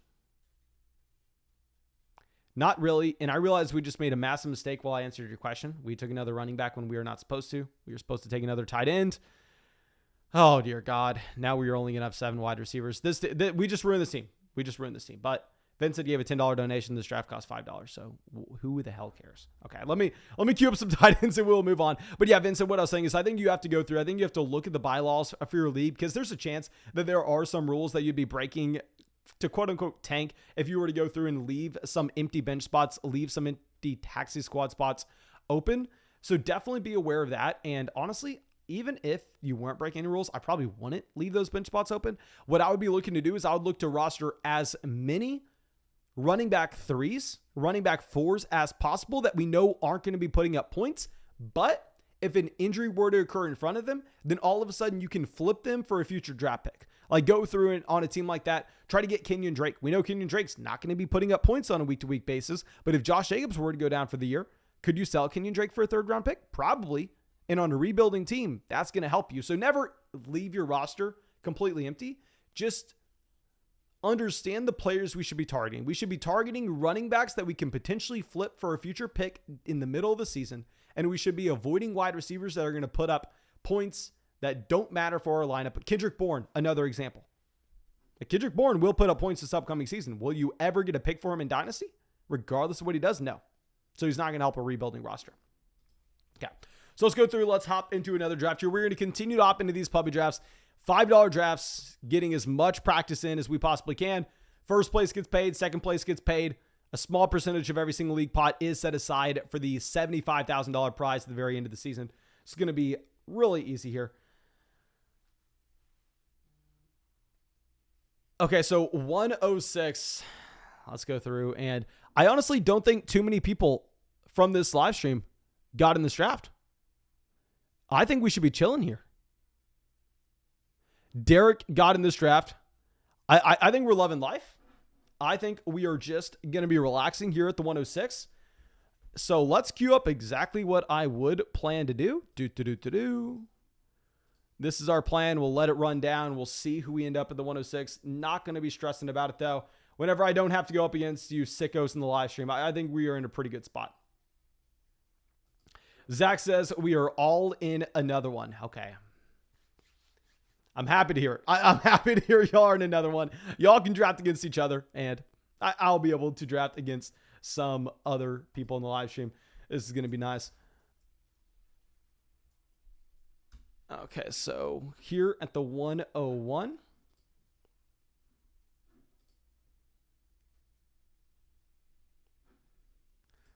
Not really. And I realized we just made a massive mistake while I answered your question. We took another running back when we were not supposed to. We were supposed to take another tight end. Oh, dear God. Now we are only going to have 7 wide receivers. We just ruined this team. We just ruined this team. But Vincent gave a $10 donation. This draft cost $5. So who the hell cares? Okay, let me queue up some tight ends and we'll move on. But yeah, Vincent, what I was saying is I think you have to go through. I think you have to look at the bylaws for your league because there's a chance that there are some rules that you'd be breaking to quote unquote tank if you were to go through and leave some empty bench spots, leave some empty taxi squad spots open. So definitely be aware of that. And honestly, even if you weren't breaking any rules, I probably wouldn't leave those bench spots open. What I would be looking to do is I would look to roster as many running back 3s, running back 4s as possible that we know aren't going to be putting up points. But if an injury were to occur in front of them, then all of a sudden you can flip them for a future draft pick. Like go through it on a team like that, try to get Kenyon Drake. We know Kenyon Drake's not going to be putting up points on a week-to-week basis, but if Josh Jacobs were to go down for the year, could you sell Kenyon Drake for a 3rd-round pick? Probably. And on a rebuilding team, that's going to help you. So never leave your roster completely empty. Just understand the players we should be targeting. We should be targeting running backs that we can potentially flip for a future pick in the middle of the season. And we should be avoiding wide receivers that are going to put up points that don't matter for our lineup. But Kendrick Bourne, another example. Kendrick Bourne will put up points this upcoming season. Will you ever get a pick for him in Dynasty? Regardless of what he does? No. So he's not going to help a rebuilding roster. Okay. So let's go through. Let's hop into another draft here. We're going to continue to hop into these puppy drafts. $5 drafts, getting as much practice in as we possibly can. First place gets paid. Second place gets paid. A small percentage of every single league pot is set aside for the $75,000 prize at the very end of the season. It's going to be really easy here. Okay, so 106. Let's go through. And I honestly don't think too many people from this live stream got in this draft. I think we should be chilling here. Derek got in this draft. I think we're loving life. I think we are just going to be relaxing here at the 106. So let's queue up exactly what I would plan to do. This is our plan. We'll let it run down. We'll see who we end up at the 106. Not going to be stressing about it, though. Whenever I don't have to go up against you sickos in the live stream, I think we are in a pretty good spot. Zach says we are all in another one. Okay. I'm happy to hear it. I'm happy to hear y'all are in another one. Y'all can draft against each other, and I'll be able to draft against some other people in the live stream. This is going to be nice. Okay, so here at the 101.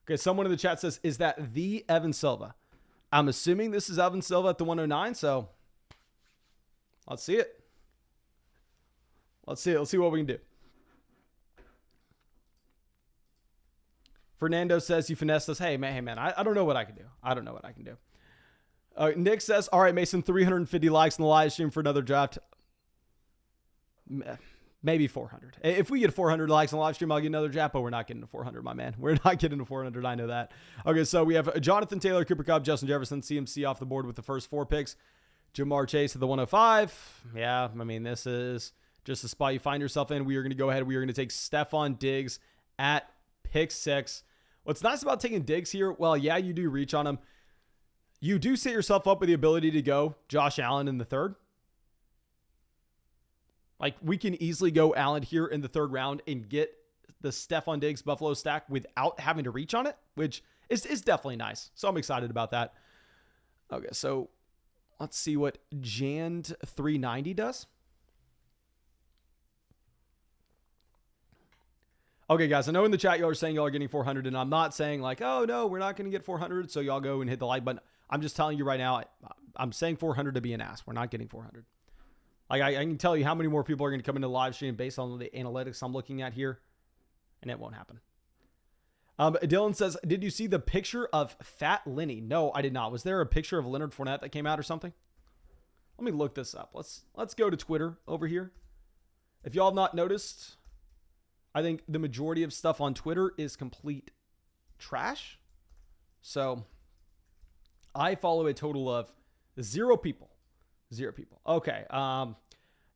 Okay, someone in the chat says, is that the Evan Silva? I'm assuming this is Evan Silva at the 109, so let's see it. Let's see it. Let's see what we can do. Fernando says you finessed us. Hey, man, I don't know what I can do. I don't know what I can do. Nick says, all right, Mason, 350 likes in the live stream for another draft. Maybe 400. If we get 400 likes on the live stream, I'll get another draft, but we're not getting to 400, my man. We're not getting to 400. I know that. Okay, so we have Jonathan Taylor, Cooper Kupp, Justin Jefferson, CMC off the board with the first 4 picks. Jamar Chase at the 105. Yeah, I mean, this is just the spot you find yourself in. We are going to go ahead. We are going to take Stephon Diggs at pick 6. What's nice about taking Diggs here, well, yeah, you do reach on him. You do set yourself up with the ability to go Josh Allen in the 3rd. Like, we can easily go Allen here in the 3rd round and get the Stephon Diggs Buffalo stack without having to reach on it, which is definitely nice. So I'm excited about that. Okay, so let's see what Jand 390 does. Okay, guys, I know in the chat y'all are saying y'all are getting 400, and I'm not saying like, oh, no, we're not going to get 400, so y'all go and hit the like button. I'm just telling you right now, I'm saying 400 to be an ass. We're not getting 400. Like, I can tell you how many more people are going to come into the live stream based on the analytics I'm looking at here, and it won't happen. Dylan says, did you see the picture of Fat Lenny? No, I did not. Was there a picture of Leonard Fournette that came out or something? Let me look this up. Let's go to Twitter over here. If y'all have not noticed, I think the majority of stuff on Twitter is complete trash. So I follow a total of 0 people. 0 people. Okay.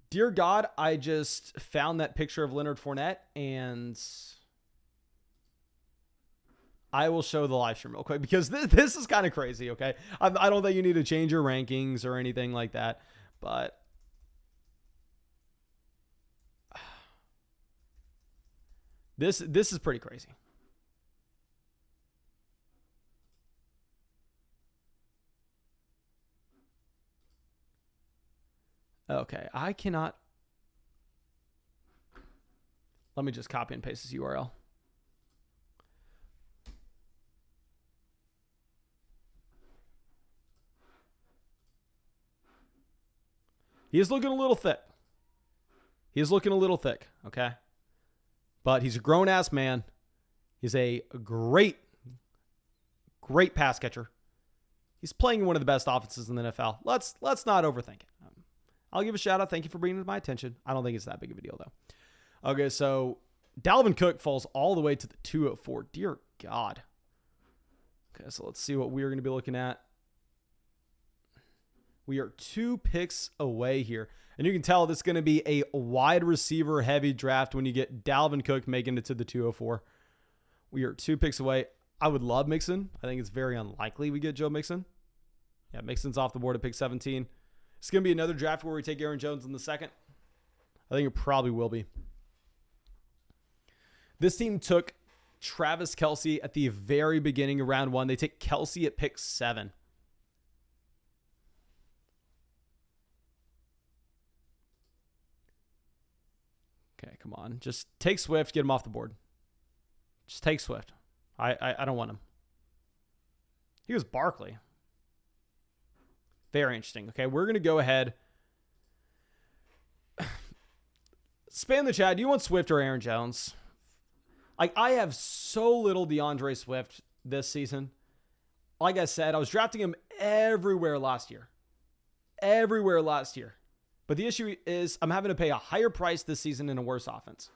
Dear God, I just found that picture of Leonard Fournette, and I will show the live stream real quick because this is kind of crazy, okay? I don't think you need to change your rankings or anything like that, but this is pretty crazy. Okay, I cannot. Let me just copy and paste this URL. He is looking a little thick. He is looking a little thick, okay? But he's a grown-ass man. He's a great pass catcher. He's playing in one of the best offenses in the NFL. Let's not overthink it. I'll give a shout out. Thank you for bringing it to my attention. I don't think it's that big of a deal, though. Okay, so Dalvin Cook falls all the way to the 204. Dear God. Okay, so let's see what we're going to be looking at. We are 2 picks away here. And you can tell this is going to be a wide receiver heavy draft when you get Dalvin Cook making it to the 204. We are 2 picks away. I would love Mixon. I think it's very unlikely we get Joe Mixon. Yeah, Mixon's off the board at pick 17. It's going to be another draft where we take Aaron Jones in the second. I think it probably will be. This team took Travis Kelce at the very beginning of round 1. They take Kelce at pick 7. Okay, come on. Just take Swift, get him off the board. Just take Swift. I don't want him. He was Barkley. Very interesting. Okay, we're going to go ahead. Spam the chat. Do you want Swift or Aaron Jones? Like, I have so little DeAndre Swift this season. Like I said, I was drafting him everywhere last year. Everywhere last year. But the issue is I'm having to pay a higher price this season in a worse offense.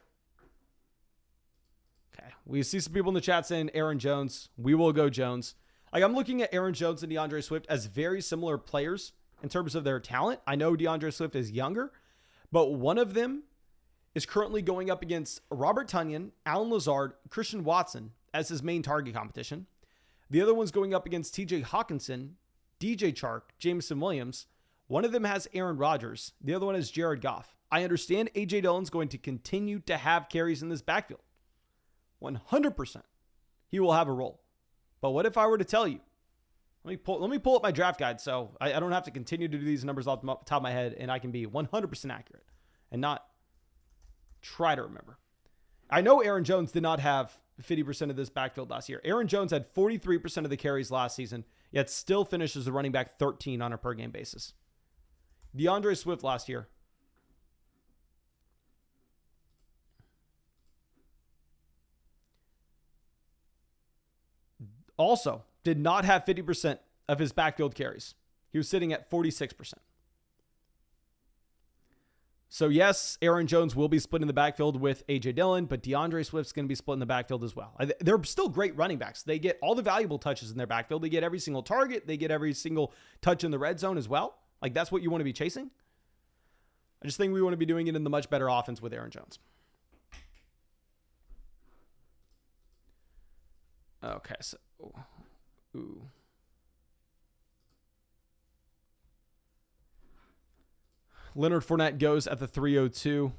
Okay. We see some people in the chat saying Aaron Jones. We will go Jones. Like, I'm looking at Aaron Jones and DeAndre Swift as very similar players in terms of their talent. I know DeAndre Swift is younger, but one of them is currently going up against Robert Tonyan, Alan Lazard, Christian Watson as his main target competition. The other one's going up against TJ Hawkinson, DJ Chark, Jameson Williams. One of them has Aaron Rodgers. The other one is Jared Goff. I understand A.J. Dillon's going to continue to have carries in this backfield. 100%. He will have a role. But what if I were to tell you? Let me pull up my draft guide so I don't have to continue to do these numbers off the top of my head, and I can be 100% accurate and not try to remember. I know Aaron Jones did not have 50% of this backfield last year. Aaron Jones had 43% of the carries last season, yet still finishes the running back 13 on a per game basis. DeAndre Swift last year, also did not have 50% of his backfield carries. He was sitting at 46%. So yes, Aaron Jones will be split in the backfield with A.J. Dillon, but DeAndre Swift's going to be split in the backfield as well. They're still great running backs. They get all the valuable touches in their backfield. They get every single target. They get every single touch in the red zone as well. Like, that's what you want to be chasing. I just think we want to be doing it in the much better offense with Aaron Jones. Okay, so... Ooh. Leonard Fournette goes at the 302.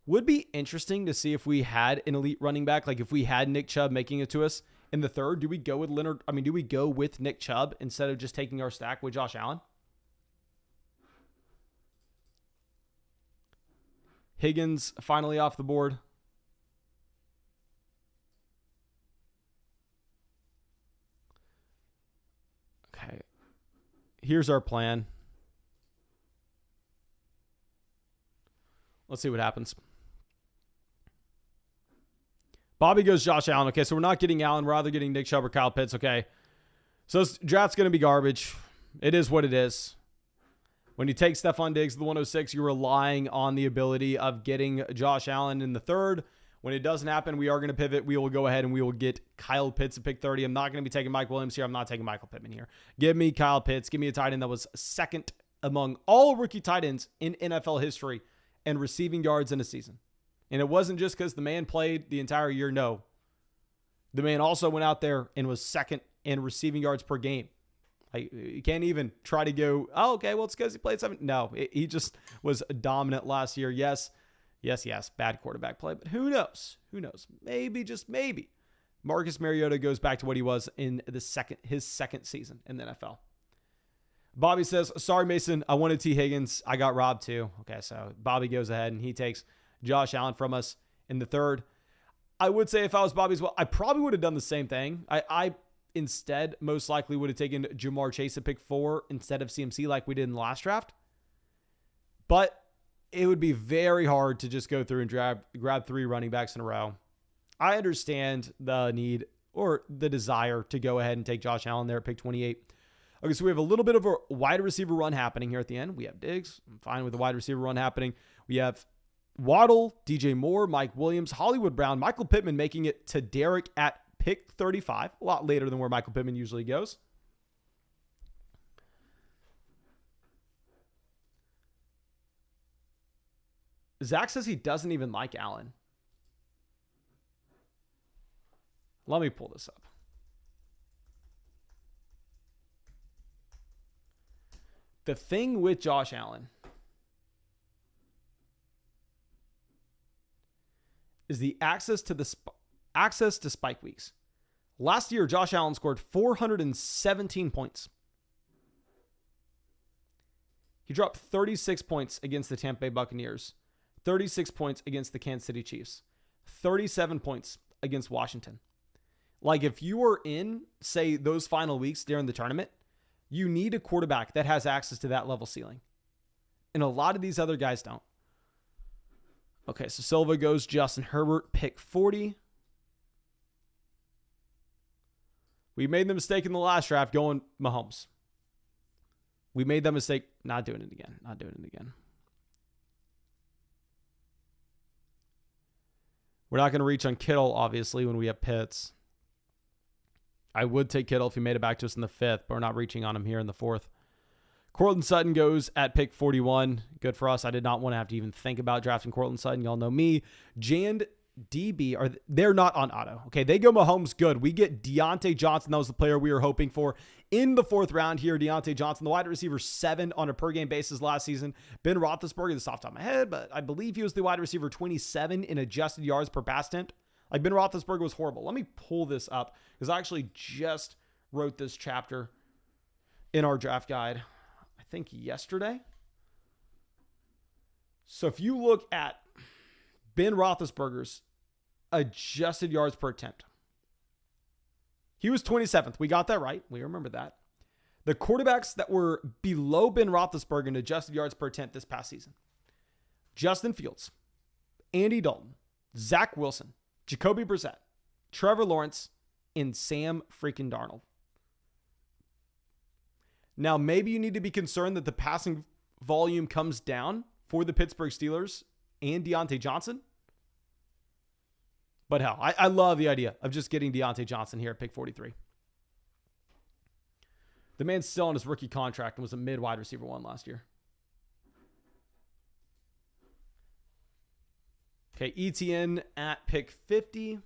Would be interesting to see if we had an elite running back, like if we had Nick Chubb making it to us in the third. Do we go with Leonard? I mean, do we go with Nick Chubb instead of just taking our stack with Josh Allen? Higgins finally off the board. Okay. Here's our plan. Let's see what happens. Bobby goes Josh Allen. Okay, so we're not getting Allen. We're either getting Nick Chubb or Kyle Pitts. Okay, so this draft's going to be garbage. It is what it is. When you take Stephon Diggs to the 106, you're relying on the ability of getting Josh Allen in the third. When it doesn't happen, we are going to pivot. We will go ahead and we will get Kyle Pitts at pick 30. I'm not going to be taking Mike Williams here. I'm not taking Michael Pittman here. Give me Kyle Pitts. Give me a tight end that was second among all rookie tight ends in NFL history and receiving yards in a season. And it wasn't just because the man played the entire year. No. The man also went out there and was second in receiving yards per game. You can't even try to go, oh, okay, well, it's because he played 7. No, he just was dominant last year. Yes, bad quarterback play, but who knows? Who knows? Maybe, just maybe, Marcus Mariota goes back to what he was in his second season in the NFL. Bobby says, sorry, Mason, I wanted T. Higgins. I got robbed too. Okay, so Bobby goes ahead and he takes Josh Allen from us in the third. I would say if I was Bobby as well, I probably would have done the same thing. I instead most likely would have taken Jamar Chase at pick 4 instead of CMC like we did in the last draft. But it would be very hard to just go through and grab 3 running backs in a row. I understand the need or the desire to go ahead and take Josh Allen there at pick 28. Okay, so we have a little bit of a wide receiver run happening here at the end. We have Diggs. I'm fine with the wide receiver run happening. We have Waddle, DJ Moore, Mike Williams, Hollywood Brown, Michael Pittman making it to Derek at pick 35. A lot later than where Michael Pittman usually goes. Zach says he doesn't even like Allen. Let me pull this up. The thing with Josh Allen is the access to spike weeks. Last year, Josh Allen scored 417 points. He dropped 36 points against the Tampa Bay Buccaneers, 36 points against the Kansas City Chiefs, 37 points against Washington. Like if you were in, say, those final weeks during the tournament, you need a quarterback that has access to that level ceiling. And a lot of these other guys don't. Okay, so Silva goes Justin Herbert, pick 40. We made the mistake in the last draft going Mahomes. We made that mistake not doing it again. We're not going to reach on Kittle, obviously, when we have Pitts. I would take Kittle if he made it back to us in the 5th, but we're not reaching on him here in the 4th. Courtland Sutton goes at pick 41. Good for us. I did not want to have to even think about drafting Courtland Sutton. Y'all know me. Jand DB, they're not on auto. Okay, they go Mahomes, good. We get Deontay Johnson. That was the player we were hoping for in the 4th round here. Deontay Johnson, the wide receiver 7 on a per-game basis last season. Ben Roethlisberger, this is off the top of my head, but I believe he was the wide receiver 27 in adjusted yards per pass attempt. Like Ben Roethlisberger was horrible. Let me pull this up because I actually just wrote this chapter in our draft guide, I think yesterday. So if you look at Ben Roethlisberger's adjusted yards per attempt, he was 27th. We got that right. We remember that. The quarterbacks that were below Ben Roethlisberger in adjusted yards per attempt this past season: Justin Fields, Andy Dalton, Zach Wilson, Jacoby Brissett, Trevor Lawrence, and Sam freaking Darnold. Now, maybe you need to be concerned that the passing volume comes down for the Pittsburgh Steelers and Deontay Johnson. But hell, I love the idea of just getting Deontay Johnson here at pick 43. The man's still on his rookie contract and was a mid-wide receiver 1 last year. Okay, ETN at pick 50.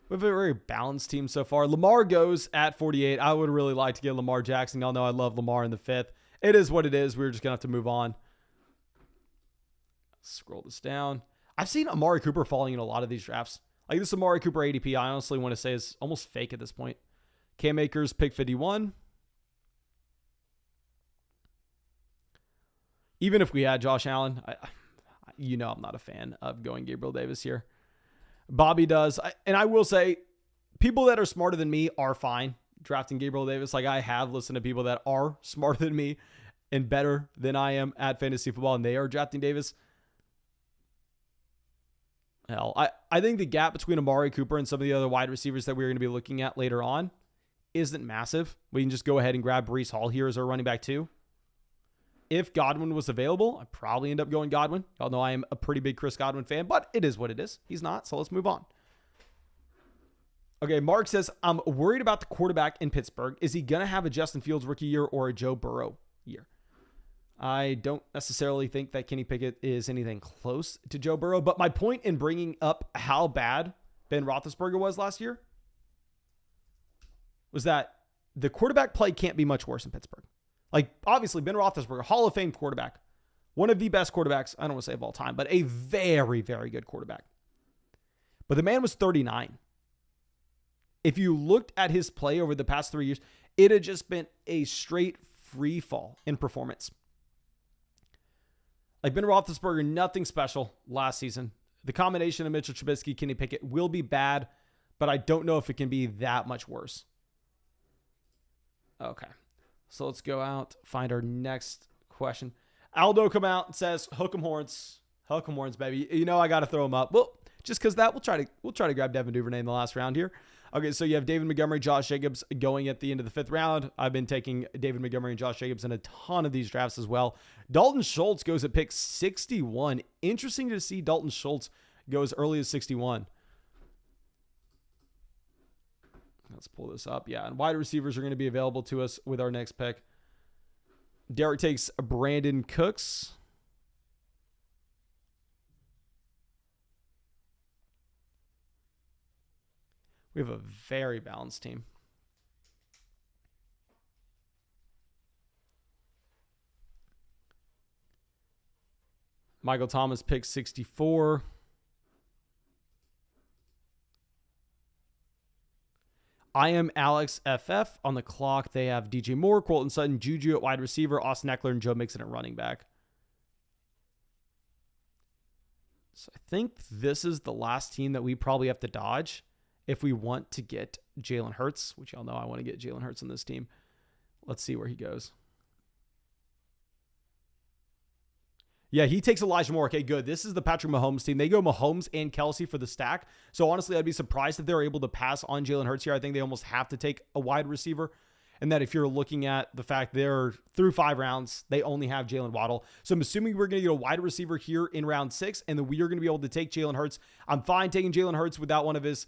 We have a very balanced team so far. Lamar goes at 48. I would really like to get Lamar Jackson. Y'all know I love Lamar in the 5th. It is what it is. We're just going to have to move on. Scroll this down. I've seen Amari Cooper falling in a lot of these drafts. Like this Amari Cooper ADP, I honestly want to say is almost fake at this point. Cam Akers, pick 51. Even if we had Josh Allen, I'm not a fan of going Gabriel Davis here. Bobby does. And I will say, people that are smarter than me are fine drafting Gabriel Davis. Like I have listened to people that are smarter than me and better than I am at fantasy football, and they are drafting Davis. Hell, I think the gap between Amari Cooper and some of the other wide receivers that we're going to be looking at later on isn't massive. We can just go ahead and grab Breece Hall here as our running back 2. If Godwin was available, I'd probably end up going Godwin. Y'all know I am a pretty big Chris Godwin fan, but it is what it is. He's not, so let's move on. Okay, Mark says, I'm worried about the quarterback in Pittsburgh. Is he going to have a Justin Fields rookie year or a Joe Burrow year? I don't necessarily think that Kenny Pickett is anything close to Joe Burrow, but my point in bringing up how bad Ben Roethlisberger was last year was that the quarterback play can't be much worse in Pittsburgh. Like, obviously, Ben Roethlisberger, Hall of Fame quarterback, one of the best quarterbacks, I don't want to say of all time, but a very, very good quarterback. But the man was 39. If you looked at his play over the past 3 years, it had just been a straight free fall in performance. Like Ben Roethlisberger, nothing special last season. The combination of Mitchell Trubisky, Kenny Pickett will be bad, but I don't know if it can be that much worse. Okay, so let's go out, find our next question. Aldo come out and says, hook 'em horns, baby. You know I got to throw him up. Well, just because that, we'll try to grab Devin Duvernay in the last round here. Okay, so you have David Montgomery, Josh Jacobs going at the end of the 5th round. I've been taking David Montgomery and Josh Jacobs in a ton of these drafts as well. Dalton Schultz goes at pick 61. Interesting to see Dalton Schultz go as early as 61. Let's pull this up. Yeah, and wide receivers are going to be available to us with our next pick. Derek takes Brandon Cooks. We have a very balanced team. Michael Thomas picks 64. I am Alex FF on the clock. They have DJ Moore, Colton Sutton, Juju at wide receiver, Austin Eckler, and Joe Mixon at running back. So I think this is the last team that we probably have to dodge if we want to get Jalen Hurts, which y'all know I want to get Jalen Hurts on this team. Let's see where he goes. Yeah, he takes Elijah Moore. Okay, good. This is the Patrick Mahomes team. They go Mahomes and Kelsey for the stack. So honestly, I'd be surprised if they're able to pass on Jalen Hurts here. I think they almost have to take a wide receiver. And that if you're looking at the fact they're through 5 rounds, they only have Jalen Waddle. So I'm assuming we're going to get a wide receiver here in round 6, and then we are going to be able to take Jalen Hurts. I'm fine taking Jalen Hurts without one of his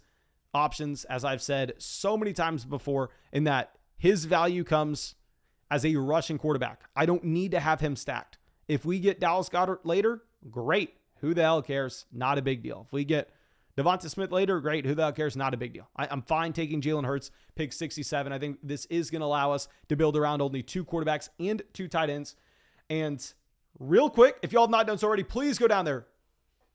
options, as I've said so many times before, in that his value comes as a rushing quarterback. I don't need to have him stacked. If we get Dallas Goedert later, great. Who the hell cares? Not a big deal. If we get Devonta Smith later, great. Who the hell cares? Not a big deal. I'm fine taking Jalen Hurts, pick 67. I think this is going to allow us to build around only 2 quarterbacks and 2 tight ends. And real quick, if y'all have not done so already, please go down there.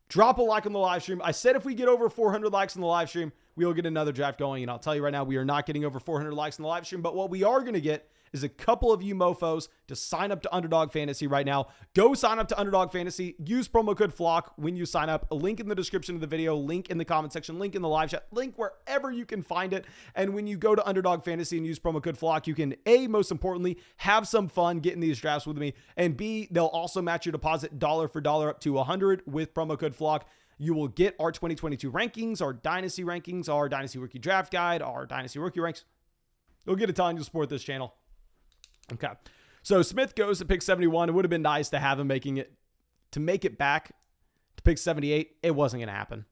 Drop a like on the live stream. I said if we get over 400 likes on the live stream, we will get another draft going. And I'll tell you right now, we are not getting over 400 likes on the live stream. But what we are going to get is a couple of you mofos to sign up to Underdog Fantasy right now. Go sign up to Underdog Fantasy. Use promo code FLOCK when you sign up. A link in the description of the video, link in the comment section, link in the live chat, link wherever you can find it. And when you go to Underdog Fantasy and use promo code FLOCK, you can A, most importantly, have some fun getting these drafts with me. And B, they'll also match your deposit dollar for dollar up to 100 with promo code FLOCK. You will get our 2022 rankings, our Dynasty rankings, our Dynasty Rookie Draft Guide, our Dynasty Rookie ranks. You'll get a ton to support this channel. Okay, so Smith goes to pick 71. It would have been nice to have him make it back to pick 78. It wasn't going to happen.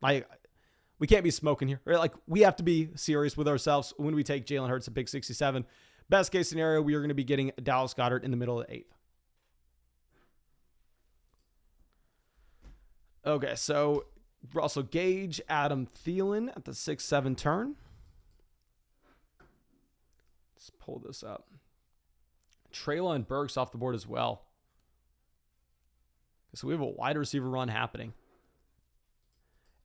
We can't be smoking here. Right? Like, we have to be serious with ourselves when we take Jalen Hurts at pick 67. Best case scenario, we are going to be getting Dallas Goedert in the middle of the 8th. Okay, so Russell Gage, Adam Thielen at the 6-7 turn. Let's pull this up. Treylon Burks off the board as well. So we have a wide receiver run happening.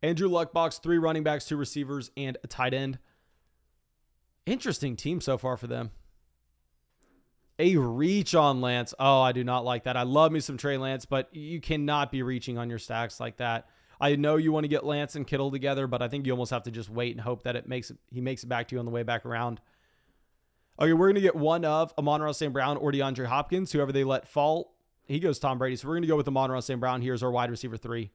Andrew Luck box, 3 running backs, 2 receivers, and a tight end. Interesting team so far for them. A reach on Lance. Oh, I do not like that. I love me some Trey Lance, but you cannot be reaching on your stacks like that. I know you want to get Lance and Kittle together, but I think you almost have to just wait and hope that he makes it back to you on the way back around. Okay, we're going to get one of Amon-Ra St. Brown or DeAndre Hopkins, whoever they let fall. He goes Tom Brady. So we're going to go with Amon-Ra St. Brown here as our wide receiver 3.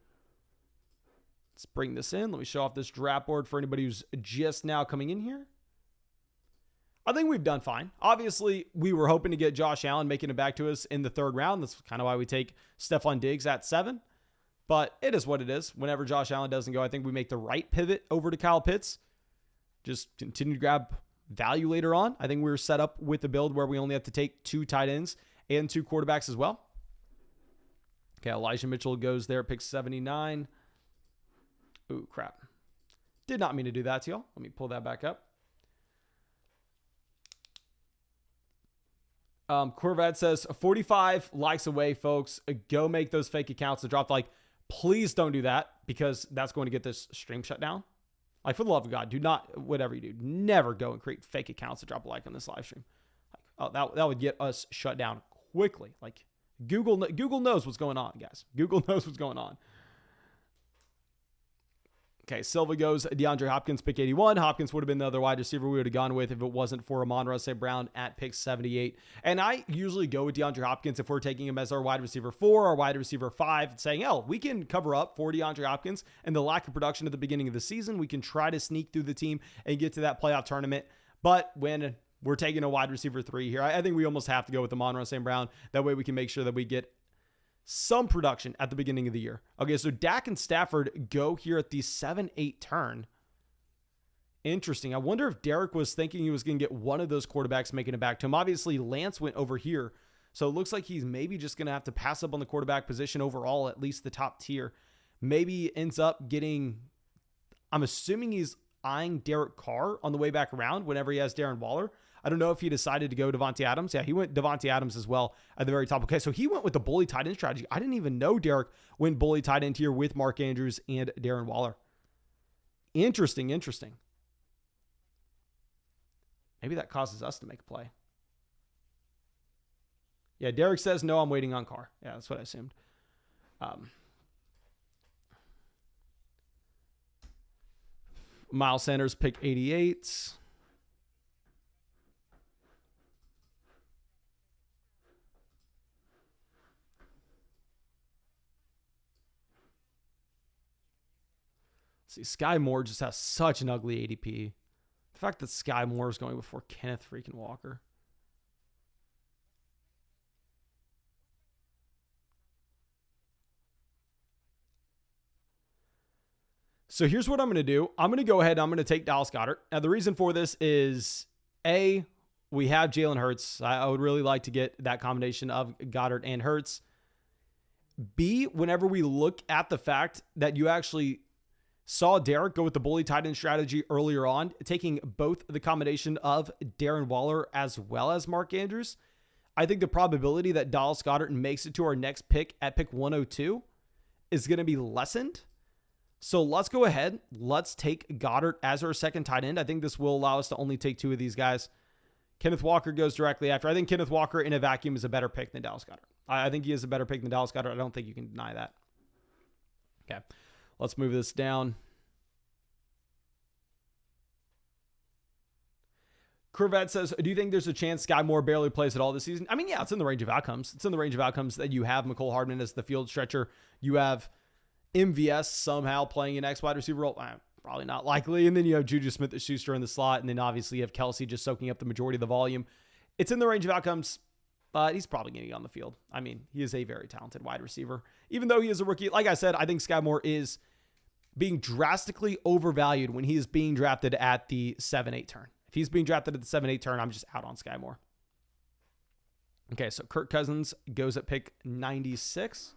Let's bring this in. Let me show off this draft board for anybody who's just now coming in here. I think we've done fine. Obviously, we were hoping to get Josh Allen making it back to us in the 3rd round. That's kind of why we take Stephon Diggs at 7. But it is what it is. Whenever Josh Allen doesn't go, I think we make the right pivot over to Kyle Pitts. Just continue to grab value later on. I think we were set up with the build where we only have to take 2 tight ends and 2 quarterbacks as well. Okay, Elijah Mitchell goes there, pick 79. Ooh, crap. Did not mean to do that to y'all. Let me pull that back up. Corvette says 45 likes away, folks. Go make those fake accounts to drop the like. Please don't do that because that's going to get this stream shut down. Like, for the love of God, do not, whatever you do, never go and create fake accounts to drop a like on this live stream. Like, oh, that would get us shut down quickly. Like, Google knows what's going on, guys. Google knows what's going on. Okay, Silva goes DeAndre Hopkins, pick 81. Hopkins would have been the other wide receiver we would have gone with if it wasn't for Amon-Ra St. Brown at pick 78. And I usually go with DeAndre Hopkins if we're taking him as our wide receiver 4 or wide receiver 5, saying, oh, we can cover up for DeAndre Hopkins and the lack of production at the beginning of the season. We can try to sneak through the team and get to that playoff tournament. But when we're taking a wide receiver 3 here, I think we almost have to go with Amon-Ra St. Brown. That way we can make sure that we get some production at the beginning of the year. Okay, so Dak and Stafford go here at the 7-8 turn. Interesting. I wonder if Derek was thinking he was going to get one of those quarterbacks making it back to him. Obviously, Lance went over here, so it looks like he's maybe just going to have to pass up on the quarterback position overall, at least the top tier. Maybe ends up getting, I'm assuming he's eyeing Derek Carr on the way back around whenever he has Darren Waller. I don't know if he decided to go Devontae Adams. Yeah, he went Devontae Adams as well at the very top. Okay, so he went with the bully tight end strategy. I didn't even know Derek went bully tight end here with Mark Andrews and Darren Waller. Interesting. Maybe that causes us to make a play. Yeah, Derek says, no, I'm waiting on Carr. Yeah, that's what I assumed. Miles Sanders, pick 88. See, Sky Moore just has such an ugly ADP. The fact that Sky Moore is going before Kenneth freaking Walker. So here's what I'm going to do. I'm going to go ahead and I'm going to take Dallas Goedert. Now, the reason for this is, A, we have Jalen Hurts. I would really like to get that combination of Goddard and Hurts. B, whenever we look at the fact that you actually saw Derek go with the bully tight end strategy earlier on, taking both the combination of Darren Waller as well as Mark Andrews, I think the probability that Dallas Goedert makes it to our next pick at pick 102 is going to be lessened. So let's go ahead. Let's take Goddard as our second tight end. I think this will allow us to only take 2 of these guys. Kenneth Walker goes directly after. I think Kenneth Walker in a vacuum is a better pick than Dallas Goedert. I think he is a better pick than Dallas Goedert. I don't think you can deny that. Okay. Let's move this down. Corvette says, do you think there's a chance Sky Moore barely plays at all this season? I mean, yeah, it's in the range of outcomes. It's in the range of outcomes that you have Mecole Hardman as the field stretcher. You have MVS somehow playing an X wide receiver role. Probably not likely. And then you have Juju Smith-Schuster in the slot. And then obviously you have Kelsey just soaking up the majority of the volume. It's in the range of outcomes, but he's probably going to get on the field. I mean, he is a very talented wide receiver. Even though he is a rookie, like I said, I think Sky Moore is being drastically overvalued when he is being drafted at the 7-8 turn. If he's being drafted at the 7-8 turn, I'm just out on Sky Moore. Okay, so Kirk Cousins goes at pick 96.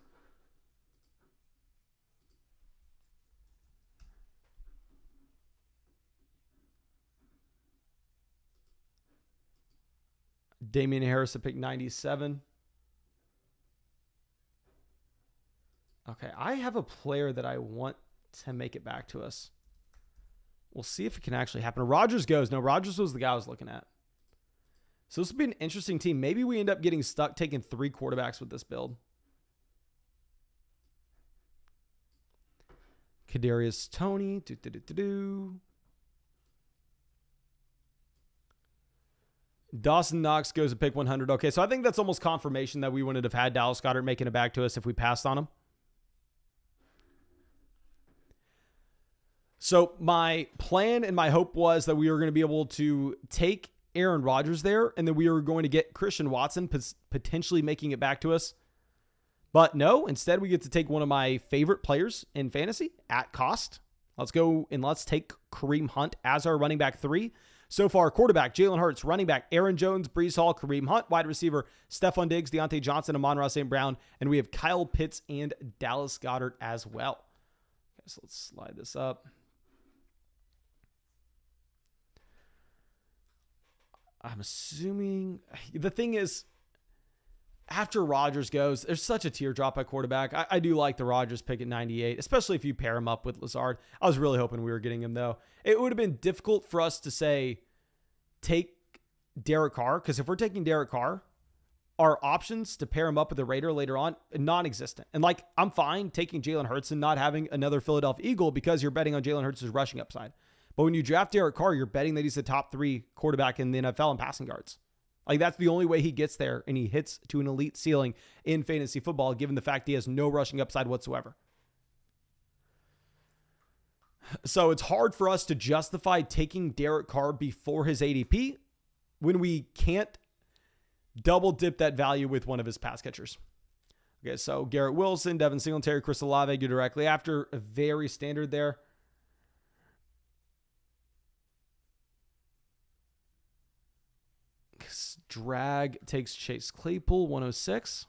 Damian Harris at pick 97. Okay, I have a player that I want to make it back to us. We'll see if it can actually happen. Rodgers goes. No, Rodgers was the guy I was looking at. So this would be an interesting team. Maybe we end up getting stuck taking 3 quarterbacks with this build. Kadarius Toney. Dawson Knox goes to pick 100. Okay, so I think that's almost confirmation that we wouldn't have had Dallas Goedert making it back to us if we passed on him. So my plan and my hope was that we were going to be able to take Aaron Rodgers there, and then we were going to get Christian Watson potentially making it back to us. But no, instead we get to take one of my favorite players in fantasy at cost. Let's go and let's take Kareem Hunt as our running back 3. So far, quarterback, Jalen Hurts, running back, Aaron Jones, Breece Hall, Kareem Hunt, wide receiver, Stephon Diggs, Deontay Johnson, Amon-Ra St. Brown, and we have Kyle Pitts and Dallas Goedert as well. Okay, so let's slide this up. I'm assuming the thing is, after Rodgers goes, there's such a teardrop at quarterback. I do like the Rodgers pick at 98, especially if you pair him up with Lazard. I was really hoping we were getting him, though. It would have been difficult for us to say, take Derek Carr, because if we're taking Derek Carr, our options to pair him up with a Raider later on, non-existent. And like, I'm fine taking Jalen Hurts and not having another Philadelphia Eagle because you're betting on Jalen Hurts' rushing upside. But when you draft Derek Carr, you're betting that he's the top 3 quarterback in the NFL in passing yards. Like, that's the only way he gets there, and he hits to an elite ceiling in fantasy football, given the fact he has no rushing upside whatsoever. So it's hard for us to justify taking Derek Carr before his ADP when we can't double dip that value with one of his pass catchers. Okay, so Garrett Wilson, Devin Singletary, Chris Olave go directly after. A very standard there. Drag takes Chase Claypool, 106.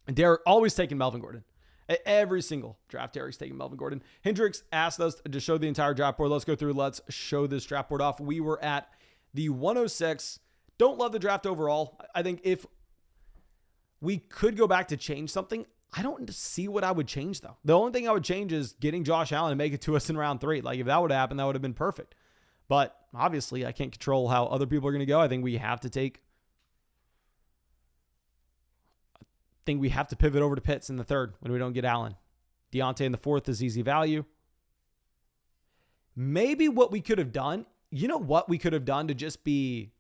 And Derek always taking Melvin Gordon. At every single draft, Derek's taking Melvin Gordon. Hendricks asked us to show the entire draft board. Let's go through. Let's show this draft board off. We were at the 106. Don't love the draft overall. I think if we could go back to change something, I don't see what I would change, though. The only thing I would change is getting Josh Allen and make it to us in round 3. Like, if that would have happened, that would have been perfect. But obviously, I can't control how other people are going to go. I think we have to pivot over to Pitts in the 3rd when we don't get Allen. Deontay in the 4th is easy value. Maybe what we could have done, you know what we could have done to just be,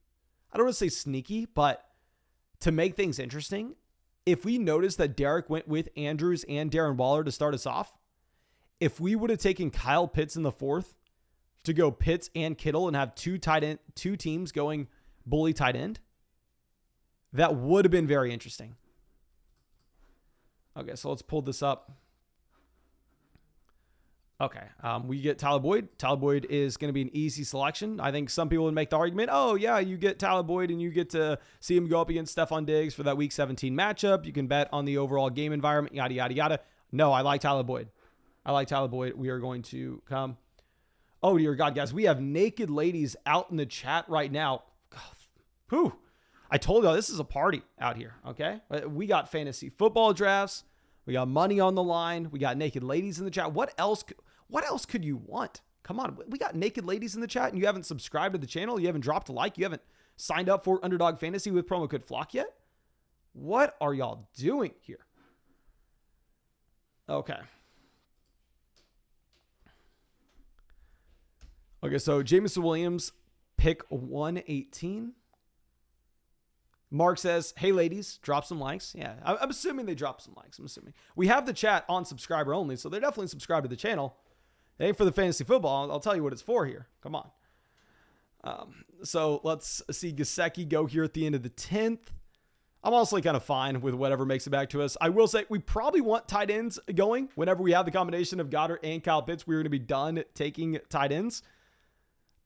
I don't want to say sneaky, but to make things interesting, if we noticed that Derek went with Andrews and Darren Waller to start us off, if we would have taken Kyle Pitts in the 4th, to go Pitts and Kittle and have two teams going bully tight end, that would have been very interesting. Okay, so let's pull this up. Okay, we get Tyler Boyd. Tyler Boyd is going to be an easy selection. I think some people would make the argument, oh, yeah, you get Tyler Boyd and you get to see him go up against Stephon Diggs for that Week 17 matchup. You can bet on the overall game environment, yada, yada, yada. No, I like Tyler Boyd. We are going to come. Oh, dear God, guys, we have naked ladies out in the chat right now. Whew. I told you this is a party out here, okay? We got fantasy football drafts. We got money on the line. We got naked ladies in the chat. What else could you want? Come on. We got naked ladies in the chat, and you haven't subscribed to the channel. You haven't dropped a like. You haven't signed up for Underdog Fantasy with promo code FLOCK yet? What are y'all doing here? Okay. Okay, so Jameson Williams, pick 118. Mark says, hey, ladies, drop some likes. Yeah, I'm assuming they drop some likes. I'm assuming. We have the chat on subscriber only, so they're definitely subscribed to the channel. It ain't for the fantasy football. I'll tell you what it's for here. Come on. So let's see Gesicki go here at the end of the 10th. I'm also kind of fine with whatever makes it back to us. I will say we probably want tight ends going whenever we have the combination of Goddard and Kyle Pitts. We're going to be done taking tight ends.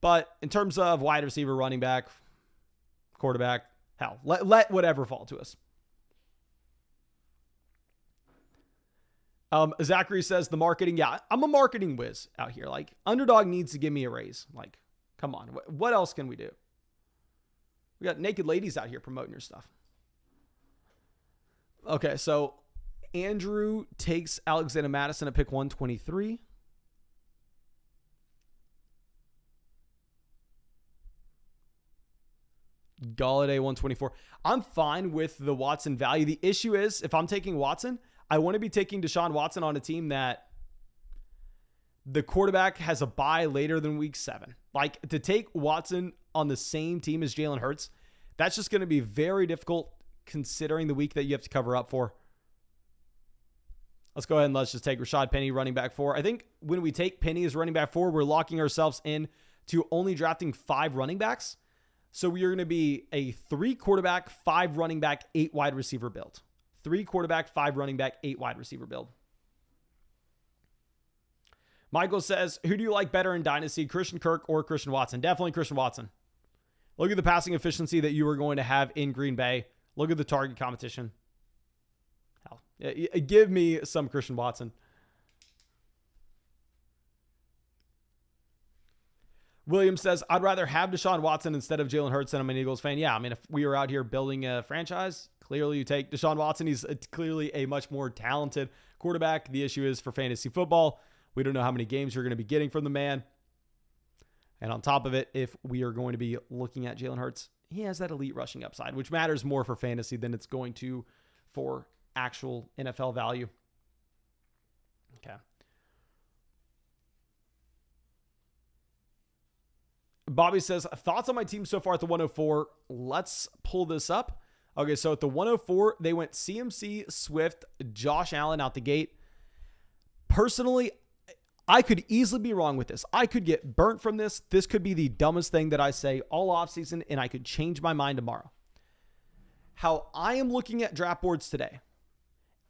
But in terms of wide receiver, running back, quarterback, hell, let whatever fall to us. Zachary says the marketing. Yeah, I'm a marketing whiz out here. Like, Underdog needs to give me a raise. Like, come on. What else can we do? We got naked ladies out here promoting your stuff. Okay, so Andrew takes Alexander Madison at pick 123. Galladay 124. I'm fine with the Watson value. The issue is, if I'm taking Watson, I want to be taking Deshaun Watson on a team that the quarterback has a bye later than week 7. Like, to take Watson on the same team as Jalen Hurts, that's just going to be very difficult considering the week that you have to cover up for. Let's go ahead and let's just take Rashad Penny, running back 4. I think when we take Penny as running back 4, we're locking ourselves in to only drafting 5 running backs. So we are going to be a 3 quarterback, 5 running back, 8 wide receiver build. 3 quarterback, 5 running back, 8 wide receiver build. Michael says, who do you like better in Dynasty, Christian Kirk or Christian Watson? Definitely Christian Watson. Look at the passing efficiency that you are going to have in Green Bay. Look at the target competition. Hell, give me some Christian Watson. William says, I'd rather have Deshaun Watson instead of Jalen Hurts, and I'm an Eagles fan. Yeah, I mean, if we were out here building a franchise, clearly you take Deshaun Watson. He's clearly a much more talented quarterback. The issue is for fantasy football, we don't know how many games you're going to be getting from the man. And on top of it, if we are going to be looking at Jalen Hurts, he has that elite rushing upside, which matters more for fantasy than it's going to for actual NFL value. Okay. Bobby says, thoughts on my team so far at the 104. Let's pull this up. Okay, so at the 104, they went CMC, Swift, Josh Allen out the gate. Personally, I could easily be wrong with this. I could get burnt from this. This could be the dumbest thing that I say all offseason, and I could change my mind tomorrow. How I am looking at draft boards today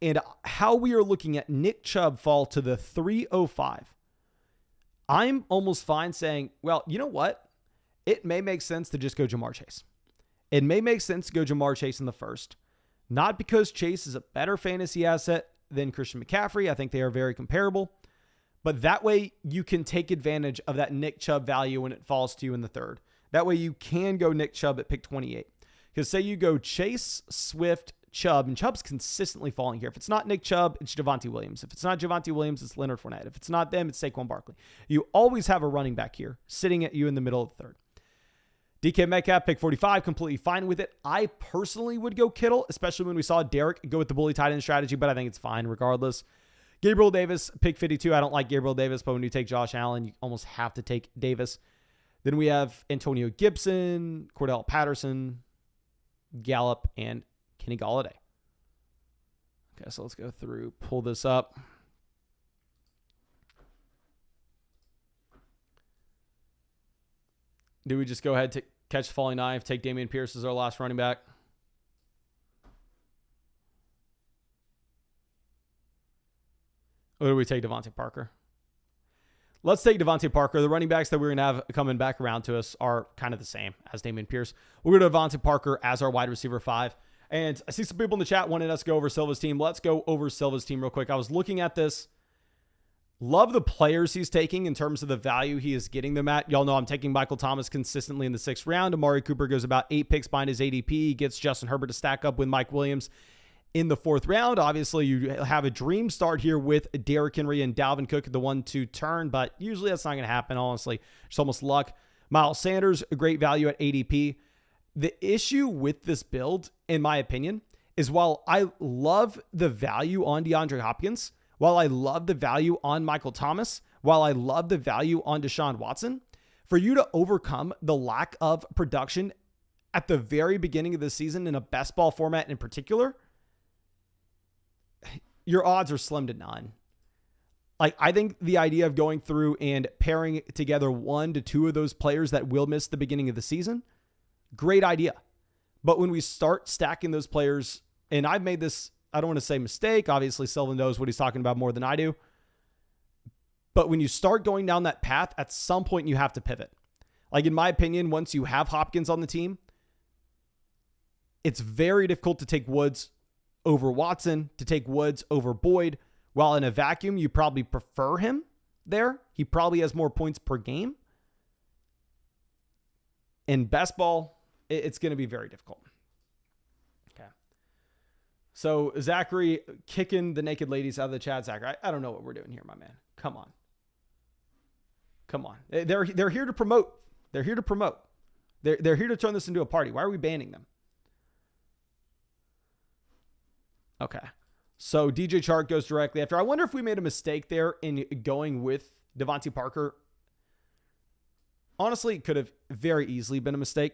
and how we are looking at Nick Chubb fall to the 305, I'm almost fine saying, well, you know what? It may make sense to just go Jamar Chase. It may make sense to go Jamar Chase in the first. Not because Chase is a better fantasy asset than Christian McCaffrey. I think they are very comparable. But that way you can take advantage of that Nick Chubb value when it falls to you in the third. That way you can go Nick Chubb at pick 28. Because say you go Chase, Swift, Chubb, and Chubb's consistently falling here. If it's not Nick Chubb, it's Javonte Williams. If it's not Javonte Williams, it's Leonard Fournette. If it's not them, it's Saquon Barkley. You always have a running back here sitting at you in the middle of the third. DK Metcalf, pick 45, completely fine with it. I personally would go Kittle, especially when we saw Derek go with the bully tight end strategy, but I think it's fine regardless. Gabriel Davis, pick 52. I don't like Gabriel Davis, but when you take Josh Allen, you almost have to take Davis. Then we have Antonio Gibson, Cordell Patterson, Gallup, and Kenny Golladay. Okay, so let's go through, pull this up. Do we just go ahead, catch the falling knife, take Dameon Pierce as our last running back? Or do we take Devontae Parker? Let's take Devontae Parker. The running backs that we're going to have coming back around to us are kind of the same as Dameon Pierce. We're going to Devontae Parker as our wide receiver 5. And I see some people in the chat wanting us to go over Silva's team. Let's go over Silva's team real quick. I was looking at this. Love the players he's taking in terms of the value he is getting them at. Y'all know I'm taking Michael Thomas consistently in the 6th round. Amari Cooper goes about 8 picks behind his ADP. He gets Justin Herbert to stack up with Mike Williams in the 4th round. Obviously, you have a dream start here with Derrick Henry and Dalvin Cook at the 1-2 turn, but usually that's not going to happen, honestly. It's almost luck. Miles Sanders, a great value at ADP. The issue with this build, in my opinion, is while I love the value on DeAndre Hopkins, while I love the value on Michael Thomas, while I love the value on Deshaun Watson, for you to overcome the lack of production at the very beginning of the season in a best ball format in particular, your odds are slim to none. Like, I think the idea of going through and pairing together 1 to 2 of those players that will miss the beginning of the season, great idea. But when we start stacking those players, and I've made this, I don't want to say mistake. Obviously, Silva knows what he's talking about more than I do. But when you start going down that path, at some point you have to pivot. Like, in my opinion, once you have Hopkins on the team, it's very difficult to take Woods over Watson, to take Woods over Boyd. While in a vacuum, you probably prefer him there. He probably has more points per game. In best ball, it's going to be very difficult. Okay. So Zachary kicking the naked ladies out of the chat. Zachary, I don't know what we're doing here, my man. Come on. Come on. They're here to promote. They're here to promote. They're here to turn this into a party. Why are we banning them? Okay. So DJ Chark goes directly after. I wonder if we made a mistake there in going with Devontae Parker. Honestly, it could have very easily been a mistake.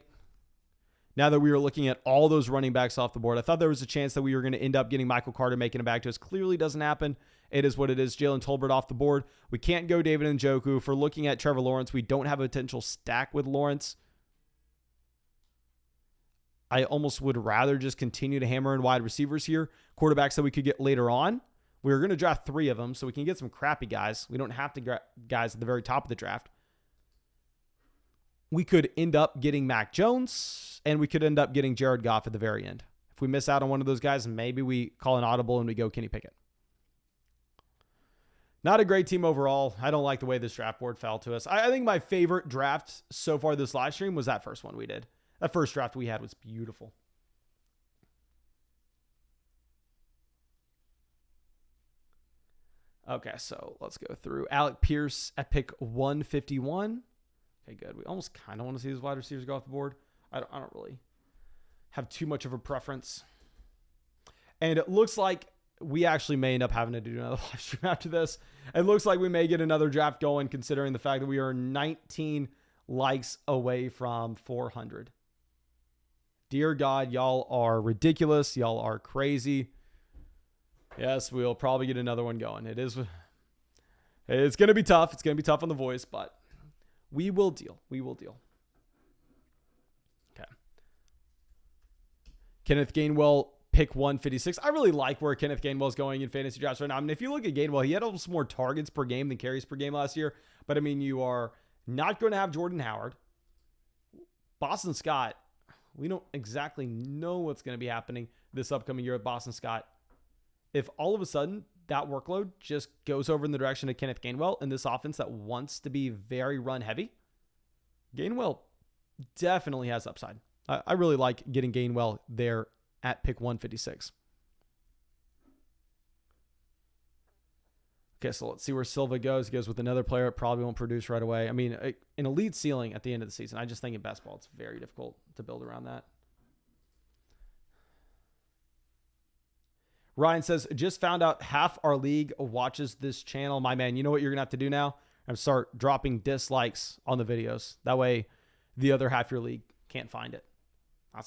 Now that we were looking at all those running backs off the board, I thought there was a chance that we were going to end up getting Michael Carter making it back to us. Clearly doesn't happen. It is what it is. Jalen Tolbert off the board. We can't go David Njoku. If we're looking at Trevor Lawrence, we don't have a potential stack with Lawrence. I almost would rather just continue to hammer in wide receivers here. Quarterbacks that we could get later on. We're going to draft 3 of them so we can get some crappy guys. We don't have to get guys at the very top of the draft. We could end up getting Mac Jones, and we could end up getting Jared Goff at the very end. If we miss out on one of those guys, maybe we call an audible and we go Kenny Pickett. Not a great team overall. I don't like the way this draft board fell to us. I think my favorite draft so far this live stream was that first one we did. That first draft we had was beautiful. Okay, so let's go through. Alec Pierce at pick 151. Okay, good. We almost kind of want to see these wide receivers go off the board. I don't really have too much of a preference. And it looks like we actually may end up having to do another live stream after this. It looks like we may get another draft going considering the fact that we are 19 likes away from 400. Dear God, y'all are ridiculous. Y'all are crazy. Yes, we'll probably get another one going. It's going to be tough. It's going to be tough on the voice, but we will deal. We will deal. Okay. Kenneth Gainwell, pick 156. I really like where Kenneth Gainwell is going in fantasy drafts right now. I mean, if you look at Gainwell, he had almost more targets per game than carries per game last year. But, I mean, you are not going to have Jordan Howard. Boston Scott, we don't exactly know what's going to be happening this upcoming year with Boston Scott. If all of a sudden that workload just goes over in the direction of Kenneth Gainwell in this offense that wants to be very run heavy, Gainwell definitely has upside. I really like getting Gainwell there at pick 156. Okay, so let's see where Silva goes. He goes with another player. It probably won't produce right away. I mean, an elite ceiling at the end of the season. I just think in best ball, it's very difficult to build around that. Ryan says, just found out half our league watches this channel. My man, you know what you're going to have to do now? And start dropping dislikes on the videos. That way, the other half of your league can't find it. I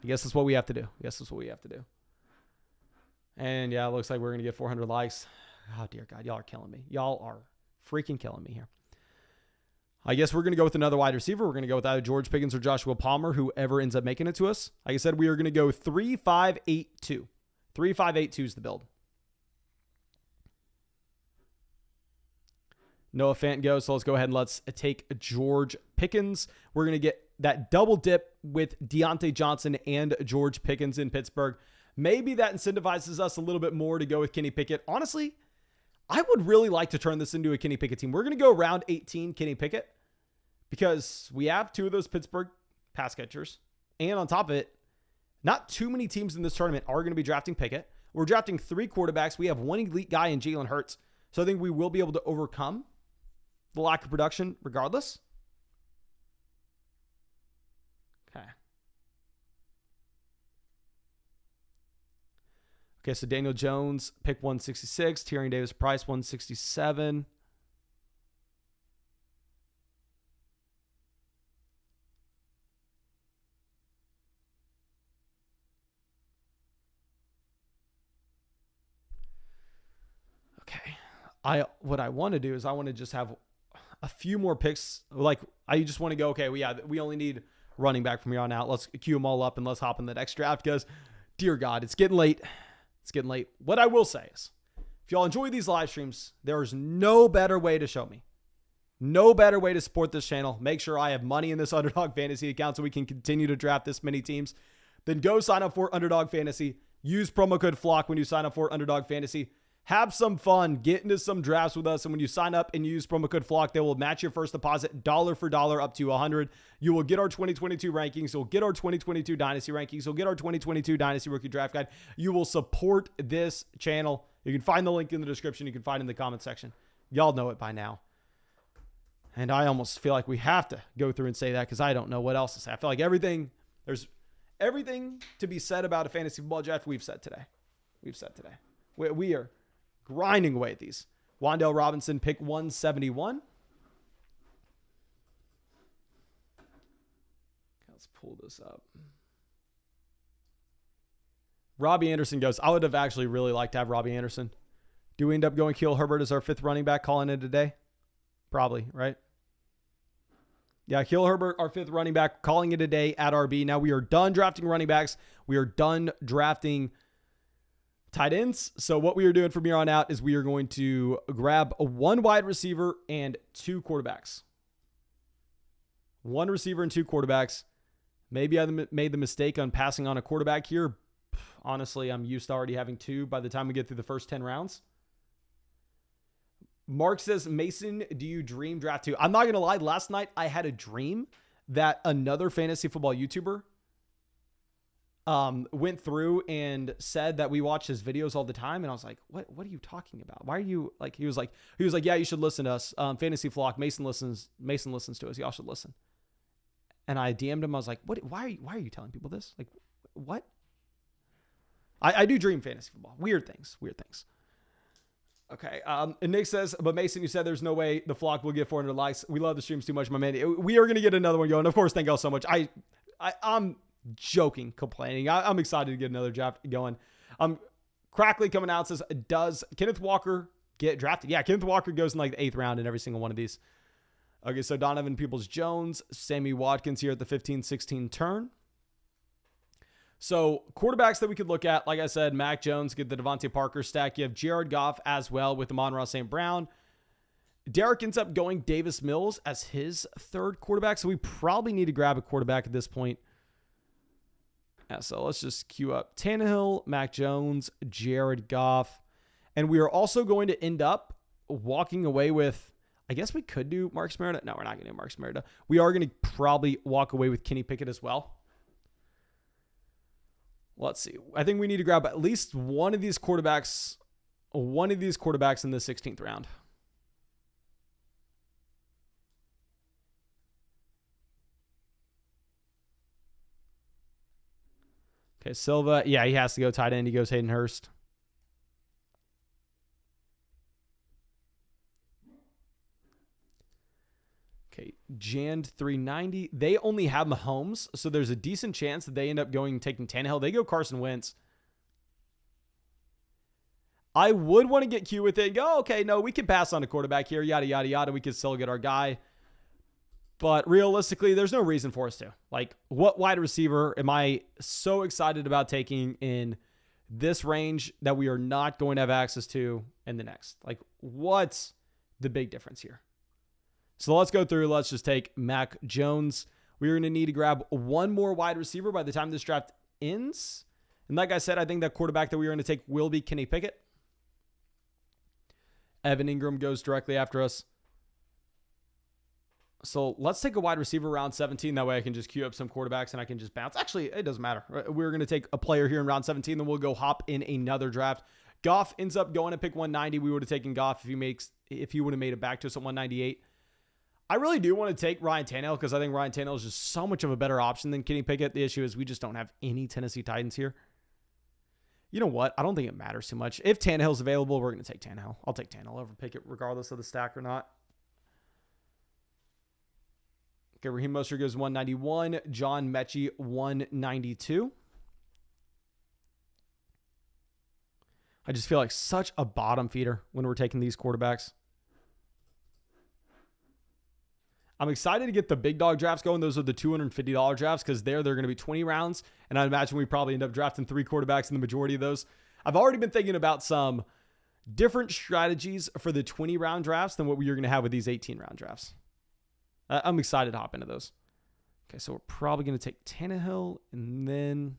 guess that's what we have to do. And yeah, it looks like we're going to get 400 likes. Oh, dear God. Y'all are killing me. Y'all are freaking killing me here. I guess we're going to go with another wide receiver. We're going to go with either George Pickens or Joshua Palmer, whoever ends up making it to us. Like I said, we are going to go 3-5-8-2. 3-5-8-2 is the build. Noah Fant goes, so let's go ahead and let's take George Pickens. We're going to get that double dip with Deontay Johnson and George Pickens in Pittsburgh. Maybe that incentivizes us a little bit more to go with Kenny Pickett. Honestly, I would really like to turn this into a Kenny Pickett team. We're going to go round 18 Kenny Pickett because we have 2 of those Pittsburgh pass catchers. And on top of it, not too many teams in this tournament are going to be drafting Pickett. We're drafting 3 quarterbacks. We have 1 elite guy in Jalen Hurts. So I think we will be able to overcome the lack of production regardless. Okay, so Daniel Jones, pick 166. Tyrion Davis-Price, 167. Okay. What I want to do is I want to just have a few more picks. Like, I just want to go, okay, we only need running back from here on out. Let's queue them all up and let's hop in the next draft because, dear God, it's getting late. What I will say is, if y'all enjoy these live streams, there's no better way to show me. No better way to support this channel. Make sure I have money in this Underdog Fantasy account so we can continue to draft this many teams. Then go sign up for Underdog Fantasy. Use promo code FLOCK when you sign up for Underdog Fantasy. Have some fun. Get into some drafts with us. And when you sign up and you use promo code FLOCK, they will match your first deposit dollar for dollar up to 100. You will get our 2022 rankings. You'll get our 2022 Dynasty rankings. You'll get our 2022 Dynasty Rookie Draft Guide. You will support this channel. You can find the link in the description. You can find it in the comment section. Y'all know it by now. And I almost feel like we have to go through and say that because I don't know what else to say. I feel like there's everything to be said about a fantasy football draft we've said today. We are grinding away at these. Wan'Dale Robinson, pick 171. Let's pull this up. Robbie Anderson goes. I would have actually really liked to have Robbie Anderson. Do we end up going Khalil Herbert as our 5th running back, calling it a day? Probably, right? Yeah, Khalil Herbert, our 5th running back, calling it a day at RB. Now we are done drafting running backs. We are done drafting tight ends. So what we are doing from here on out is we are going to grab a 1 wide receiver and 2 quarterbacks. 1 receiver and 2 quarterbacks. Maybe I made the mistake on passing on a quarterback here. Honestly, I'm used to already having 2 by the time we get through the first 10 rounds. Mark says, Mason, do you dream draft 2? I'm not going to lie. Last night, I had a dream that another fantasy football YouTuber went through and said that we watch his videos all the time. And I was like, what are you talking about? Why are you like, he was like, yeah, you should listen to us. Fantasy Flock, Mason listens to us. Y'all should listen. And I DM'd him. I was like, why are you telling people this? Like, what? I do dream fantasy football. Weird things. Okay. And Nick says, but Mason, you said there's no way the Flock will get 400 likes. We love the streams too much, my man. We are going to get another one going. Of course, thank y'all so much. I'm joking, complaining. I'm excited to get another draft going. Crackly coming out says, does Kenneth Walker get drafted? Yeah, Kenneth Walker goes in like the 8th round in every single one of these. Okay, so Donovan Peoples-Jones, Sammy Watkins here at the 15-16 turn. So quarterbacks that we could look at, like I said, Mac Jones, get the Devontae Parker stack. You have Jared Goff as well with Amon-Ra St. Brown. Derek ends up going Davis Mills as his 3rd quarterback. So we probably need to grab a quarterback at this point. Yeah, so let's just queue up Tannehill, Mac Jones, Jared Goff. And we are also going to end up walking away with, I guess we could do Marcus Mariota. No, we're not going to do Marcus Mariota. We are going to probably walk away with Kenny Pickett as well. Let's see. I think we need to grab at least one of these quarterbacks in the 16th round. Okay, Silva. Yeah, he has to go tight end. He goes Hayden Hurst. Okay, Jand 390. They only have Mahomes, so there's a decent chance that they end up taking Tannehill. They go Carson Wentz. I would want to get Q with it and go, okay, no, we can pass on a quarterback here, yada, yada, yada. We could still get our guy. But realistically, there's no reason for us to. Like, what wide receiver am I so excited about taking in this range that we are not going to have access to in the next? Like, what's the big difference here? So let's go through. Let's just take Mac Jones. We're going to need to grab 1 more wide receiver by the time this draft ends. And like I said, I think that quarterback that we're going to take will be Kenny Pickett. Evan Ingram goes directly after us. So let's take a wide receiver round 17. That way I can just queue up some quarterbacks and I can just bounce. Actually, it doesn't matter. We're going to take a player here in round 17. Then we'll go hop in another draft. Goff ends up going to pick 190. We would have taken Goff if he would have made it back to us at 198. I really do want to take Ryan Tannehill because I think Ryan Tannehill is just so much of a better option than Kenny Pickett. The issue is we just don't have any Tennessee Titans here. You know what? I don't think it matters too much. If Tannehill's available, we're going to take Tannehill. I'll take Tannehill over Pickett regardless of the stack or not. Okay, Raheem Mostert goes 191. John Mechie 192. I just feel like such a bottom feeder when we're taking these quarterbacks. I'm excited to get the big dog drafts going. Those are the $250 drafts because they're going to be 20 rounds. And I imagine we probably end up drafting 3 quarterbacks in the majority of those. I've already been thinking about some different strategies for the 20-round drafts than what we're going to have with these 18-round drafts. I'm excited to hop into those. Okay, so we're probably going to take Tannehill and then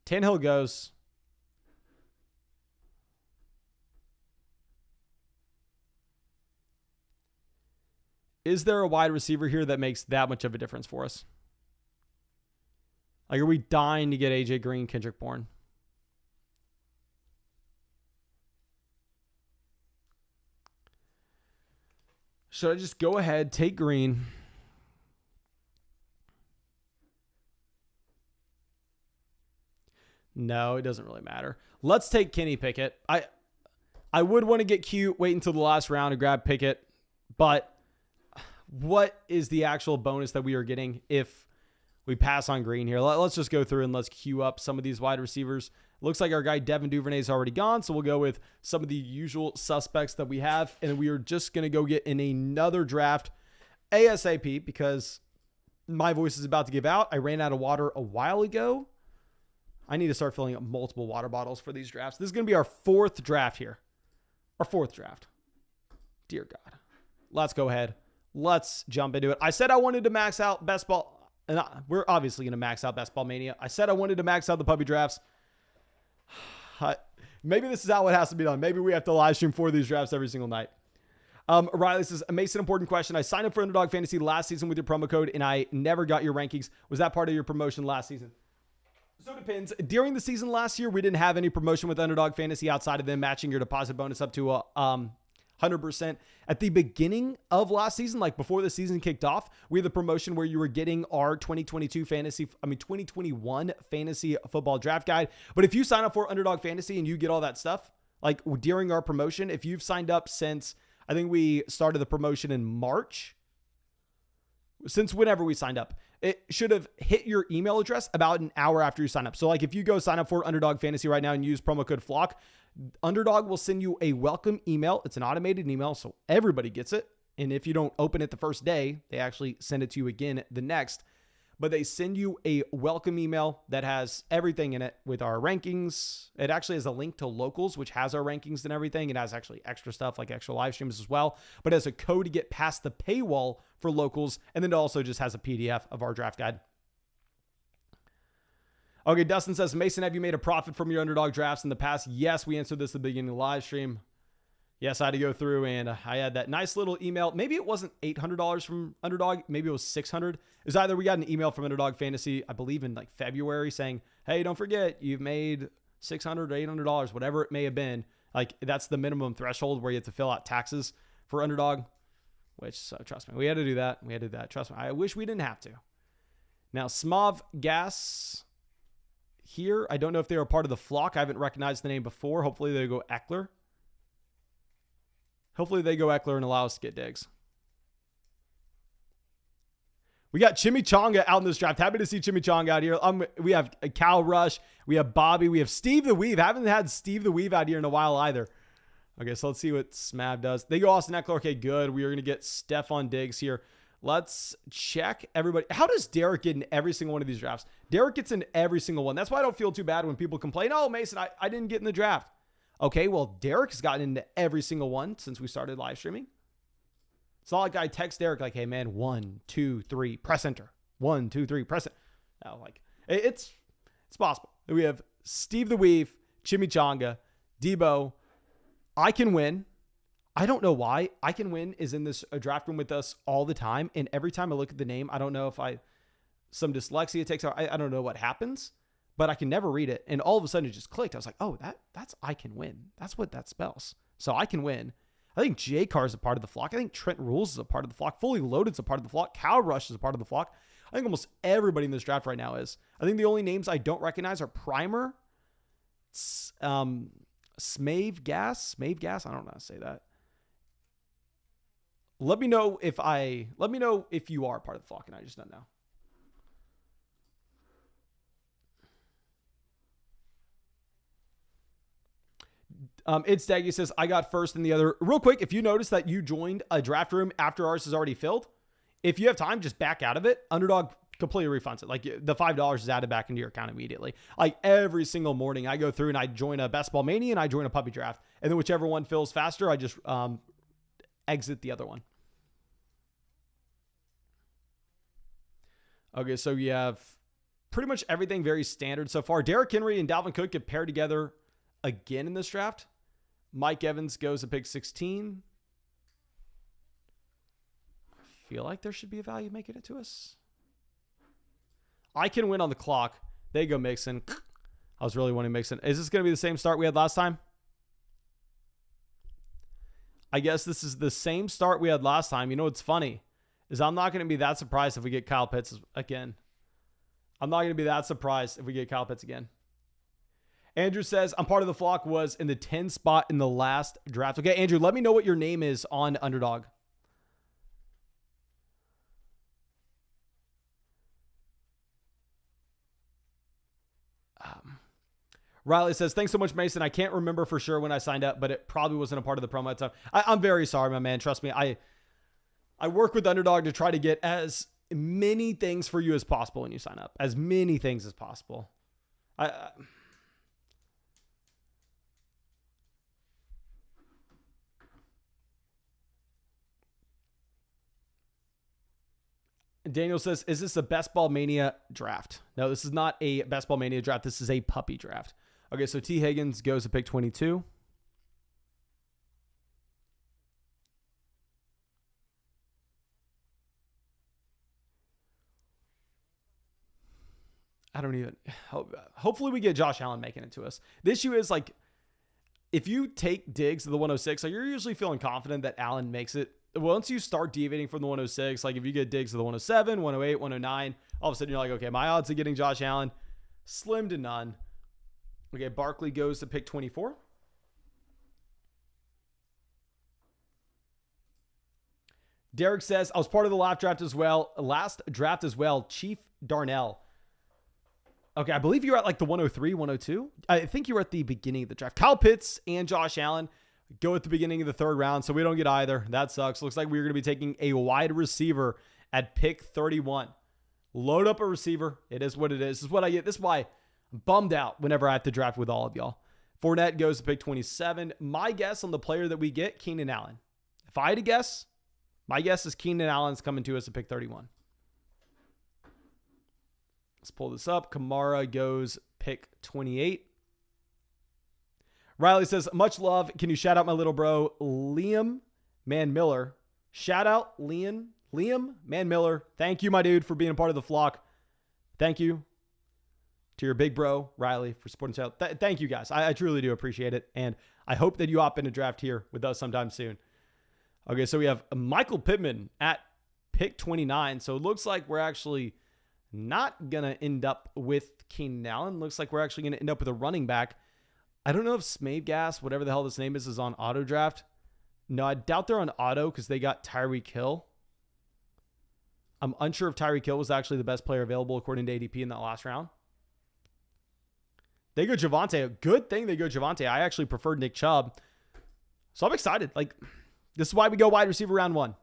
Tannehill goes. Is there a wide receiver here that makes that much of a difference for us? Like, are we dying to get AJ Green, Kendrick Bourne? Should I just go ahead, take Green? No, it doesn't really matter. Let's take Kenny Pickett. I would want to get cute, wait until the last round to grab Pickett, but what is the actual bonus that we are getting if we pass on Green here? Let's just go through and let's queue up some of these wide receivers. Looks like our guy Devin Duvernay is already gone, so we'll go with some of the usual suspects that we have, and we are just going to go get in another draft ASAP because my voice is about to give out. I ran out of water a while ago. I need to start filling up multiple water bottles for these drafts. This is going to be our 4th draft here. Our 4th draft. Dear God. Let's go ahead. Let's jump into it. I said I wanted to max out best ball, and we're obviously going to max out best ball mania. I said I wanted to max out the puppy drafts. Maybe this is how it has to be done. Maybe we have to live stream 4 of these drafts every single night. Riley says, Mason, important question. I signed up for Underdog Fantasy last season with your promo code, and I never got your rankings. Was that part of your promotion last season? So it depends. During the season last year, we didn't have any promotion with Underdog Fantasy outside of them matching your deposit bonus up to 100%. At the beginning of last season, like before the season kicked off, we had the promotion where you were getting our 2021 fantasy football draft guide. But if you sign up for Underdog Fantasy and you get all that stuff, like during our promotion, if you've signed up since, I think we started the promotion in March, since whenever we signed up, it should have hit your email address about an hour after you sign up. So like if you go sign up for Underdog Fantasy right now and use promo code FLOCK, Underdog will send you a welcome email. It's an automated email, so everybody gets it. And if you don't open it the first day, they actually send it to you again the next. But they send you a welcome email that has everything in it with our rankings. It actually has a link to Locals, which has our rankings and everything. It has actually extra stuff like extra live streams as well. But it has a code to get past the paywall for Locals. And then it also just has a PDF of our draft guide. Okay, Dustin says, Mason, have you made a profit from your Underdog drafts in the past? Yes, we answered this at the beginning of the live stream. Yes, I had to go through and I had that nice little email. Maybe it wasn't $800 from Underdog. Maybe it was $600. It was either we got an email from Underdog Fantasy, I believe in like February, saying, hey, don't forget, you've made $600 or $800, whatever it may have been. Like that's the minimum threshold where you have to fill out taxes for Underdog, which, so trust me, we had to do that. We had to do that. Trust me. I wish we didn't have to. Now, Smov Gas here. I don't know if they were part of the flock. I haven't recognized the name before. Hopefully they go Eckler. Hopefully they go Eckler and allow us to get digs. We got Chimichanga out in this draft. Happy to see Chimichanga out here. We have Cal Rush. We have Bobby. We have Steve the Weave. Haven't had Steve the Weave out here in a while either. Okay, so let's see what Smav does. They go Austin Eckler. Okay, good. We are going to get Stephon Diggs here. Let's check everybody. How does Derek get in every single one of these drafts? Derek gets in every single one. That's why I don't feel too bad when people complain, oh, Mason, I didn't get in the draft. Okay, well, Derek has gotten into every single one since we started live streaming. It's not like I text Derek like, hey, man, 1, 2, 3, press enter. 1, 2, 3, press it. No, like, it's possible. We have Steve the Weave, Chimichanga, Debo. I Can Win. I don't know why. I Can Win is in this draft room with us all the time. And every time I look at the name, I don't know if some dyslexia takes out. I don't know what happens, but I can never read it. And all of a sudden it just clicked. I was like, oh, that's I Can Win. That's what that spells. So I Can Win. I think J Carr is a part of the flock. I think Trent Rules is a part of the flock. Fully Loaded is a part of the flock. Cal Rush is a part of the flock. I think almost everybody in this draft right now is. I think the only names I don't recognize are Primer, Smave Gas. I don't know how to say that. Let me know if you are part of the flock and I just don't know. It's Daggy says, I got first in the other. Real quick, if you notice that you joined a draft room after ours is already filled, if you have time, just back out of it. Underdog completely refunds it. Like the $5 is added back into your account immediately. Like every single morning I go through and I join a Best Ball Mania and I join a puppy draft. And then whichever one fills faster, I just exit the other one. Okay, so you have pretty much everything very standard so far. Derrick Henry and Dalvin Cook get paired together again in this draft. Mike Evans goes to pick 16. I feel like there should be a value making it to us. I Can Win on the clock. They go Mixon. I was really wanting Mixon. Is this going to be the same start we had last time? I guess this is the same start we had last time. You know what's funny is I'm not going to be that surprised if we get Kyle Pitts again. I'm not going to be that surprised if we get Kyle Pitts again. Andrew says, I'm part of the flock, was in the 10 spot in the last draft. Okay, Andrew, let me know what your name is on Underdog. Riley says, thanks so much, Mason. I can't remember for sure when I signed up, but it probably wasn't a part of the promo at the time. I'm very sorry, my man. Trust me. I work with Underdog to try to get as many things for you as possible when you sign up. As many things as possible. Daniel says, is this a Best Ball Mania draft? No, this is not a Best Ball Mania draft. This is a puppy draft. Okay, so T. Higgins goes to pick 22. I don't even... Hopefully we get Josh Allen making it to us. The issue is, like, if you take Diggs to the 106, like, you're usually feeling confident that Allen makes it. Once you start deviating from the 106, like if you get Diggs to the 107, 108, 109, all of a sudden you're like, okay, my odds of getting Josh Allen, slim to none. Okay, Barkley goes to pick 24. Derek says, I was part of the last draft as well. Chief Darnell. Okay, I believe you were at like the 103, 102. I think you were at the beginning of the draft. Kyle Pitts and Josh Allen go at the beginning of the third round, so we don't get either. That sucks. Looks like we're going to be taking a wide receiver at pick 31. Load up a receiver. It is what it is. This is what I get. This is why I'm bummed out whenever I have to draft with all of y'all. Fournette goes to pick 27. My guess on the player that we get, Keenan Allen. If I had to guess, my guess is Keenan Allen's coming to us at pick 31. Let's pull this up. Kamara goes pick 28. Riley says, much love. Can you shout out my little bro, Liam Man Miller? Shout out Liam Man Miller. Thank you, my dude, for being a part of the flock. Thank you to your big bro, Riley, for supporting the channel. Thank you, guys. I truly do appreciate it. And I hope that you hop in a draft here with us sometime soon. Okay, so we have Michael Pittman at pick 29. So it looks like we're actually not going to end up with Keenan Allen. Looks like we're actually going to end up with a running back. I don't know if Smavegas, whatever the hell this name is on auto draft. No, I doubt they're on auto because they got Tyreek Hill. I'm unsure if Tyreek Hill was actually the best player available according to ADP in that last round. They go Javonte. A good thing they go Javonte. I actually preferred Nick Chubb. So I'm excited. Like, this is why we go wide receiver round 1.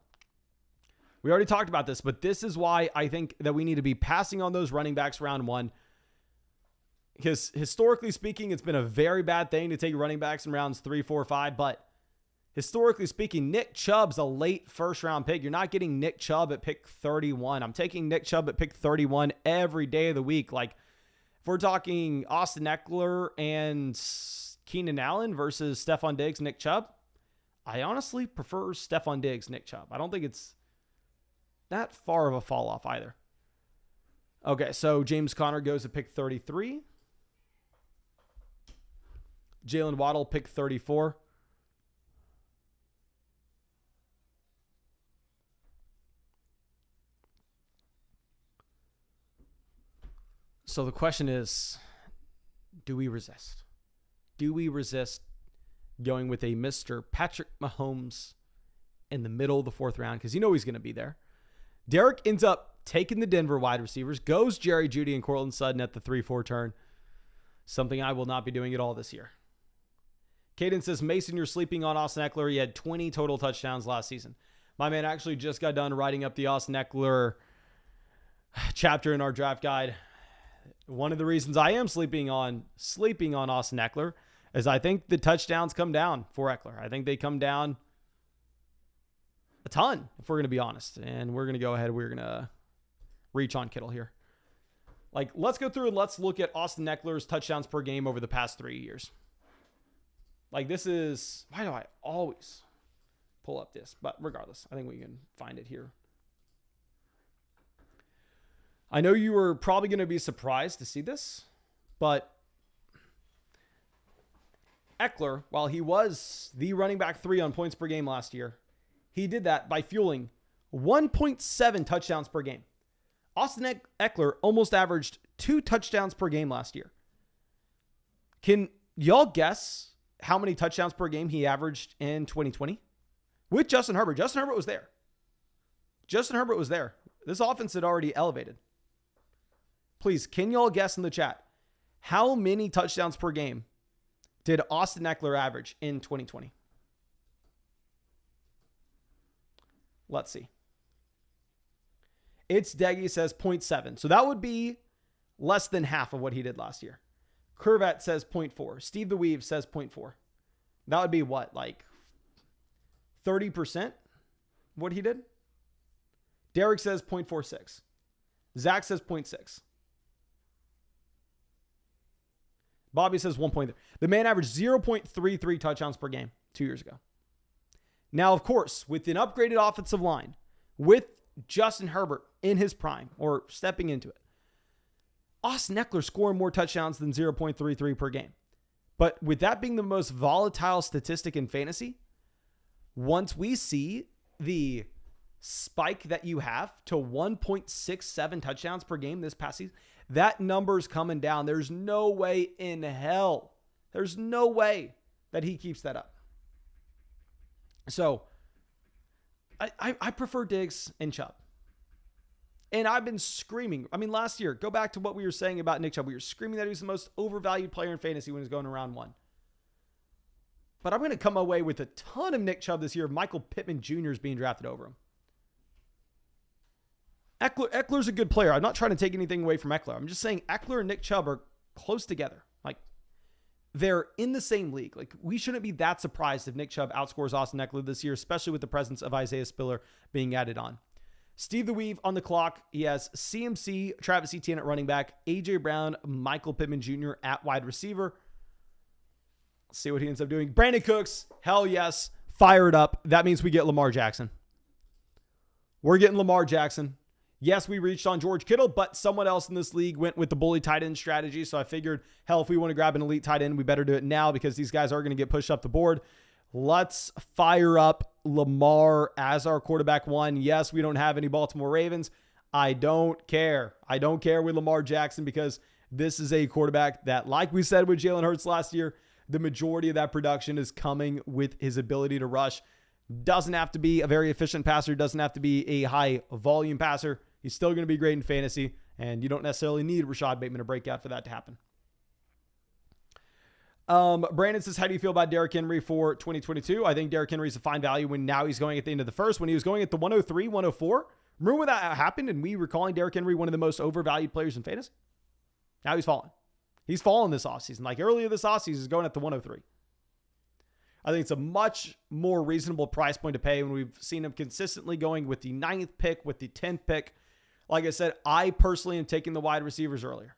We already talked about this, but this is why I think that we need to be passing on those running backs round 1. Because historically speaking, it's been a very bad thing to take running backs in rounds 3, 4, 5. But historically speaking, Nick Chubb's a late first round pick. You're not getting Nick Chubb at pick 31. I'm taking Nick Chubb at pick 31 every day of the week. Like, if we're talking Austin Eckler and Keenan Allen versus Stephon Diggs, Nick Chubb, I honestly prefer Stephon Diggs, Nick Chubb. I don't think it's that far of a fall off either. Okay, so James Conner goes to pick 33. Jalen Waddle, pick 34. So the question is, do we resist? Do we resist going with a Mr. Patrick Mahomes in the middle of the 4th round? Because you know he's going to be there. Derek ends up taking the Denver wide receivers, goes Jerry Jeudy and Courtland Sutton at the 3-4 turn. Something I will not be doing at all this year. Caden says, Mason, you're sleeping on Austin Eckler. He had 20 total touchdowns last season. My man actually just got done writing up the Austin Eckler chapter in our draft guide. One of the reasons I am sleeping on Austin Eckler is I think the touchdowns come down for Eckler. I think they come down a ton, if we're going to be honest. And we're going to go ahead. We're going to reach on Kittle here. Like, let's go through and let's look at Austin Eckler's touchdowns per game over the past 3 years. Like, this is, why do I always pull up this? But regardless, I think we can find it here. I know you were probably going to be surprised to see this, but Eckler, while he was the running back 3 on points per game last year, he did that by fueling 1.7 touchdowns per game. Austin Eckler almost averaged 2 touchdowns per game last year. Can y'all guess how many touchdowns per game he averaged in 2020? With Justin Herbert. Justin Herbert was there. This offense had already elevated. Please, can y'all guess in the chat How many touchdowns per game did Austin Eckler average in 2020? Let's see. It's Deggy says 0.7. So that would be less than half of what he did last year. Curvat says 0.4. Steve the Weave says 0.4. That would be what, like 30% what he did? Derek says 0.46. Zach says 0.6. Bobby says 1.3. The man averaged 0.33 touchdowns per game 2 years ago. Now, of course, with an upgraded offensive line, with Justin Herbert in his prime or stepping into it, Austin Eckler scoring more touchdowns than 0.33 per game. But with that being the most volatile statistic in fantasy, once we see the spike that you have to 1.67 touchdowns per game this past season, that number's coming down. There's no way in hell. There's no way that he keeps that up. So I prefer Diggs and Chubb. And I've been screaming. I mean, last year, go back to what we were saying about Nick Chubb. We were screaming that he was the most overvalued player in fantasy when he was going to round 1. But I'm going to come away with a ton of Nick Chubb this year. Michael Pittman Jr. is being drafted over him. Eckler's a good player. I'm not trying to take anything away from Eckler. I'm just saying Eckler and Nick Chubb are close together. Like, they're in the same league. Like, we shouldn't be that surprised if Nick Chubb outscores Austin Eckler this year, especially with the presence of Isaiah Spiller being added on. Steve the Weave on the clock. He has CMC, Travis Etienne at running back, A.J. Brown, Michael Pittman Jr. at wide receiver. Let's see what he ends up doing. Brandon Cooks, hell yes, fired up. That means we get Lamar Jackson. We're getting Lamar Jackson. Yes, we reached on George Kittle, but someone else in this league went with the bully tight end strategy. So I figured, hell, if we want to grab an elite tight end, we better do it now because these guys are going to get pushed up the board. Let's fire up Lamar as our quarterback 1. Yes, we don't have any Baltimore Ravens. I don't care. I don't care with Lamar Jackson because this is a quarterback that, like we said with Jalen Hurts last year, the majority of that production is coming with his ability to rush. Doesn't have to be a very efficient passer. Doesn't have to be a high volume passer. He's still going to be great in fantasy, and you don't necessarily need Rashad Bateman to break out for that to happen. Brandon says, how do you feel about Derrick Henry for 2022? I think Derrick Henry is a fine value when now he's going at the end of the first. When he was going at the 103, 104, remember when that happened and we were calling Derrick Henry one of the most overvalued players in fantasy? Now he's fallen. He's fallen this offseason. Like earlier this offseason, he's going at the 103. I think it's a much more reasonable price point to pay when we've seen him consistently going with the 9th pick, with the 10th pick. Like I said, I personally am taking the wide receivers earlier.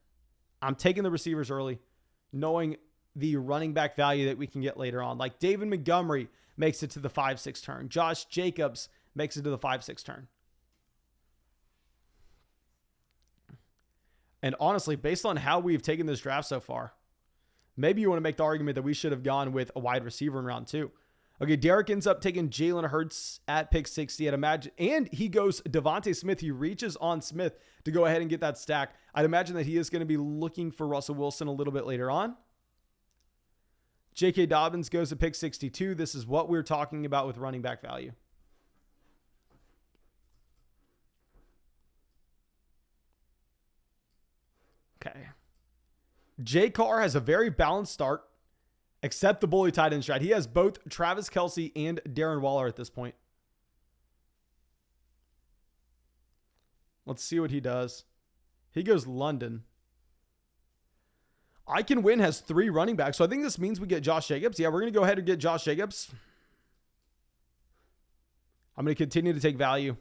I'm taking the receivers early, knowing the running back value that we can get later on. Like David Montgomery makes it to the 5-6 turn. Josh Jacobs makes it to the 5-6 turn. And honestly, based on how we've taken this draft so far, maybe you want to make the argument that we should have gone with a wide receiver in round 2. Okay, Derek ends up taking Jalen Hurts at pick 60. I'd imagine, and he goes Devontae Smith. He reaches on Smith to go ahead and get that stack. I'd imagine that he is going to be looking for Russell Wilson a little bit later on. J.K. Dobbins goes to pick 62. This is what we're talking about with running back value. Okay. Jay Carr has a very balanced start, except the bully tight end strat. He has both Travis Kelce and Darren Waller at this point. Let's see what he does. He goes London. I Can Win has 3 running backs, so I think this means we get Josh Jacobs. Yeah, we're going to go ahead and get Josh Jacobs. I'm going to continue to take value.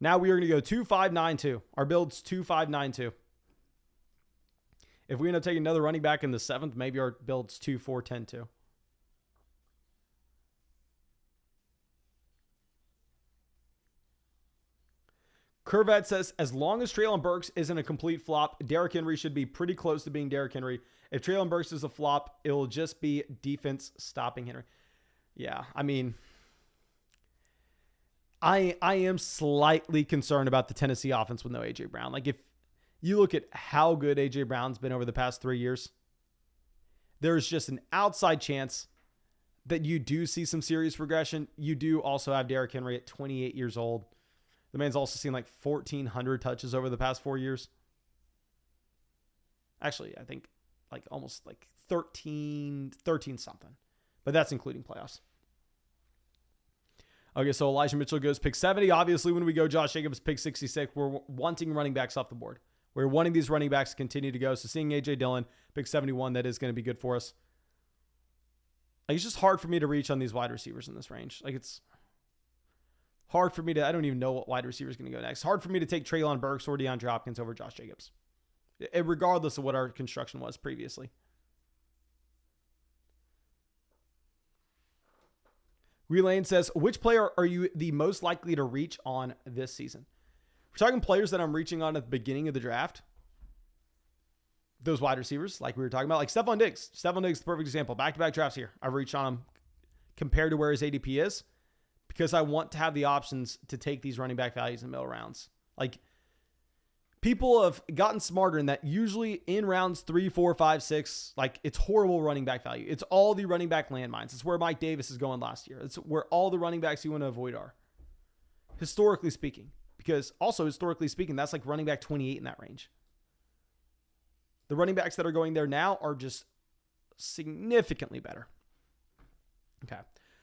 Now we are going to go 2-5-9-2. Our build's 2-5-9-2. If we end up taking another running back in the 7th, maybe our build's 2-4-10-2. Curvat says, as long as Treylon Burks isn't a complete flop, Derrick Henry should be pretty close to being Derrick Henry. If Treylon Burks is a flop, it will just be defense stopping Henry. Yeah, I mean, I am slightly concerned about the Tennessee offense with no A.J. Brown. Like, if you look at how good A.J. Brown's been over the past 3 years, there's just an outside chance that you do see some serious regression. You do also have Derrick Henry at 28 years old. The man's also seen like 1,400 touches over the past 4 years. Actually, I think like almost like 13 something. But that's including playoffs. Okay, so Elijah Mitchell goes pick 70. Obviously, when we go Josh Jacobs pick 66, we're wanting running backs off the board. We're wanting these running backs to continue to go. So seeing A.J. Dillon pick 71, that is going to be good for us. Like, it's just hard for me to reach on these wide receivers in this range. Like, it's hard for me to, I don't even know what wide receiver is going to go next. Hard for me to take Treylon Burks or DeAndre Hopkins over Josh Jacobs, regardless of what our construction was previously. Relane says, which player are you the most likely to reach on this season? We're talking players that I'm reaching on at the beginning of the draft. Those wide receivers, like we were talking about, like Stephon Diggs. Stephon Diggs is the perfect example. Back-to-back drafts here. I've reached on him compared to where his ADP is because I want to have the options to take these running back values in middle rounds. Like, people have gotten smarter in that usually in rounds 3, 4, 5, 6, like it's horrible running back value. It's all the running back landmines. It's where Mike Davis is going last year. It's where all the running backs you want to avoid are, historically speaking. Because also historically speaking, that's like running back 28 in that range. The running backs that are going there now are just significantly better. Okay.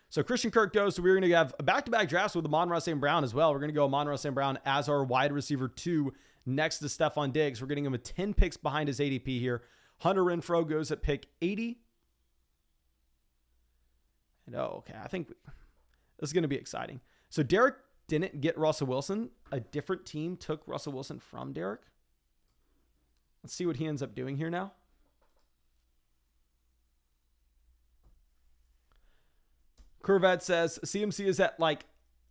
So Christian Kirk goes. So we're going to have a back-to-back drafts with Amon-Ra St. Brown as well. We're going to go Amon-Ra St. Brown as our wide receiver 2 next to Stephon Diggs. We're getting him with 10 picks behind his ADP here. Hunter Renfrow goes at pick 80. And okay. I think this is going to be exciting. So Derek didn't get Russell Wilson. A different team took Russell Wilson from Derek. Let's see what he ends up doing here now. Corvette says CMC is at like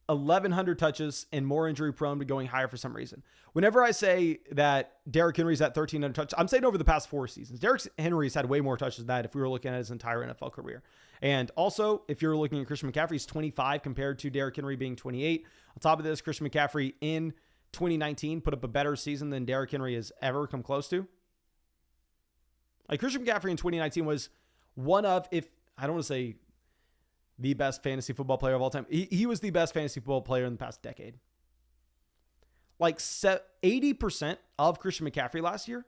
1,100 touches and more injury prone, but going higher for some reason. Whenever I say that Derrick Henry's at 1,300 touches, I'm saying over the past 4 seasons. Derrick Henry's had way more touches than that if we were looking at his entire NFL career. And also, if you're looking at Christian McCaffrey, he's 25 compared to Derrick Henry being 28. On top of this, Christian McCaffrey in 2019 put up a better season than Derrick Henry has ever come close to. Like, Christian McCaffrey in 2019 was one of, if I don't want to say the best fantasy football player of all time. He was the best fantasy football player in the past decade. Like 80% of Christian McCaffrey last year.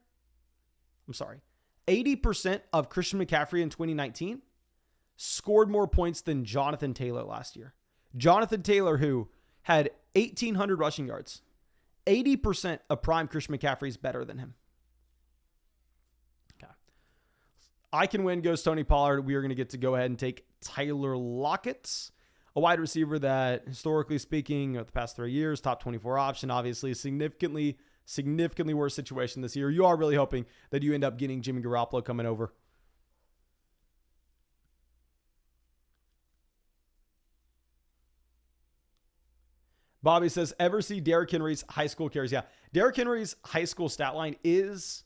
I'm sorry. 80% of Christian McCaffrey in 2019 scored more points than Jonathan Taylor last year. Jonathan Taylor, who had 1,800 rushing yards. 80% of prime Christian McCaffrey is better than him. Okay. I can win goes Tony Pollard. We are going to get to go ahead and take Tyler Lockett, a wide receiver that, historically speaking, of the past 3 years, top 24 option, obviously significantly worse situation this year. You are really hoping that you end up getting Jimmy Garoppolo coming over. Bobby says, ever see Derrick Henry's high school carries? Yeah, Derrick Henry's high school stat line is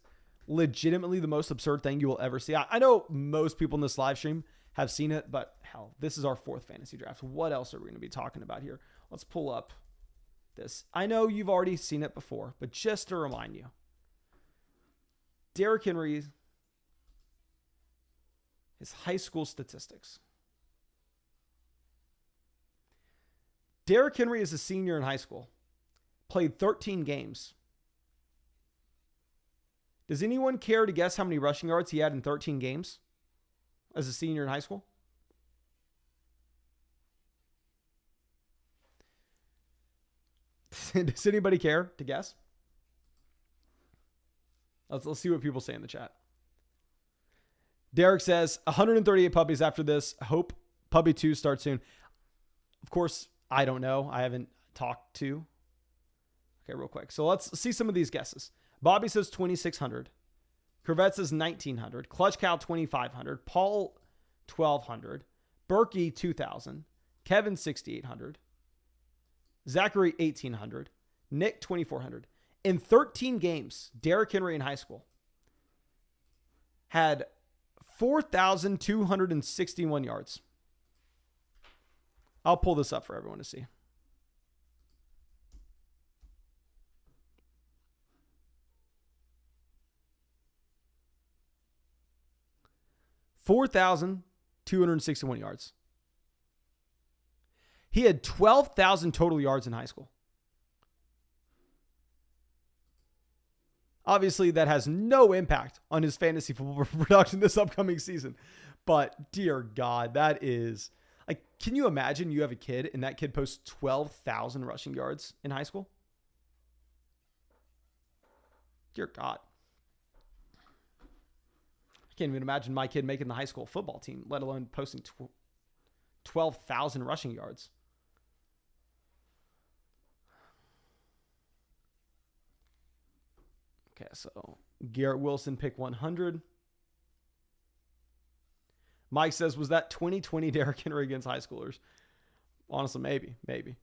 legitimately the most absurd thing you will ever see. I know most people in this live stream have seen it, but hell, this is our 4th fantasy draft. What else are we going to be talking about here? Let's pull up this. I know you've already seen it before, but just to remind you, Derrick Henry, his high school statistics. Derrick Henry is a senior in high school, played 13 games. Does anyone care to guess how many rushing yards he had in 13 games as a senior in high school? Does anybody care to guess? Let's see what people say in the chat. Derek says 138 puppies after this. Hope puppy 2 starts soon. Of course, I don't know. I haven't talked to. Okay, real quick. So let's see some of these guesses. Bobby says 2,600. Corvette says 1,900. Clutch Cow 2,500. Paul 1,200. Berkey 2,000. Kevin 6,800. Zachary 1,800. Nick 2,400. In 13 games, Derrick Henry in high school had 4,261 yards. I'll pull this up for everyone to see. $4,261 yards. He had 12,000 total yards in high school. Obviously, that has no impact on his fantasy football production this upcoming season. But dear God, that is like, can you imagine you have a kid and that kid posts 12,000 rushing yards in high school? Dear God. I can't even imagine my kid making the high school football team, let alone posting 12,000 rushing yards. Okay, so Garrett Wilson, pick 100. Mike says, was that 2020 Derrick Henry against high schoolers? Honestly, maybe.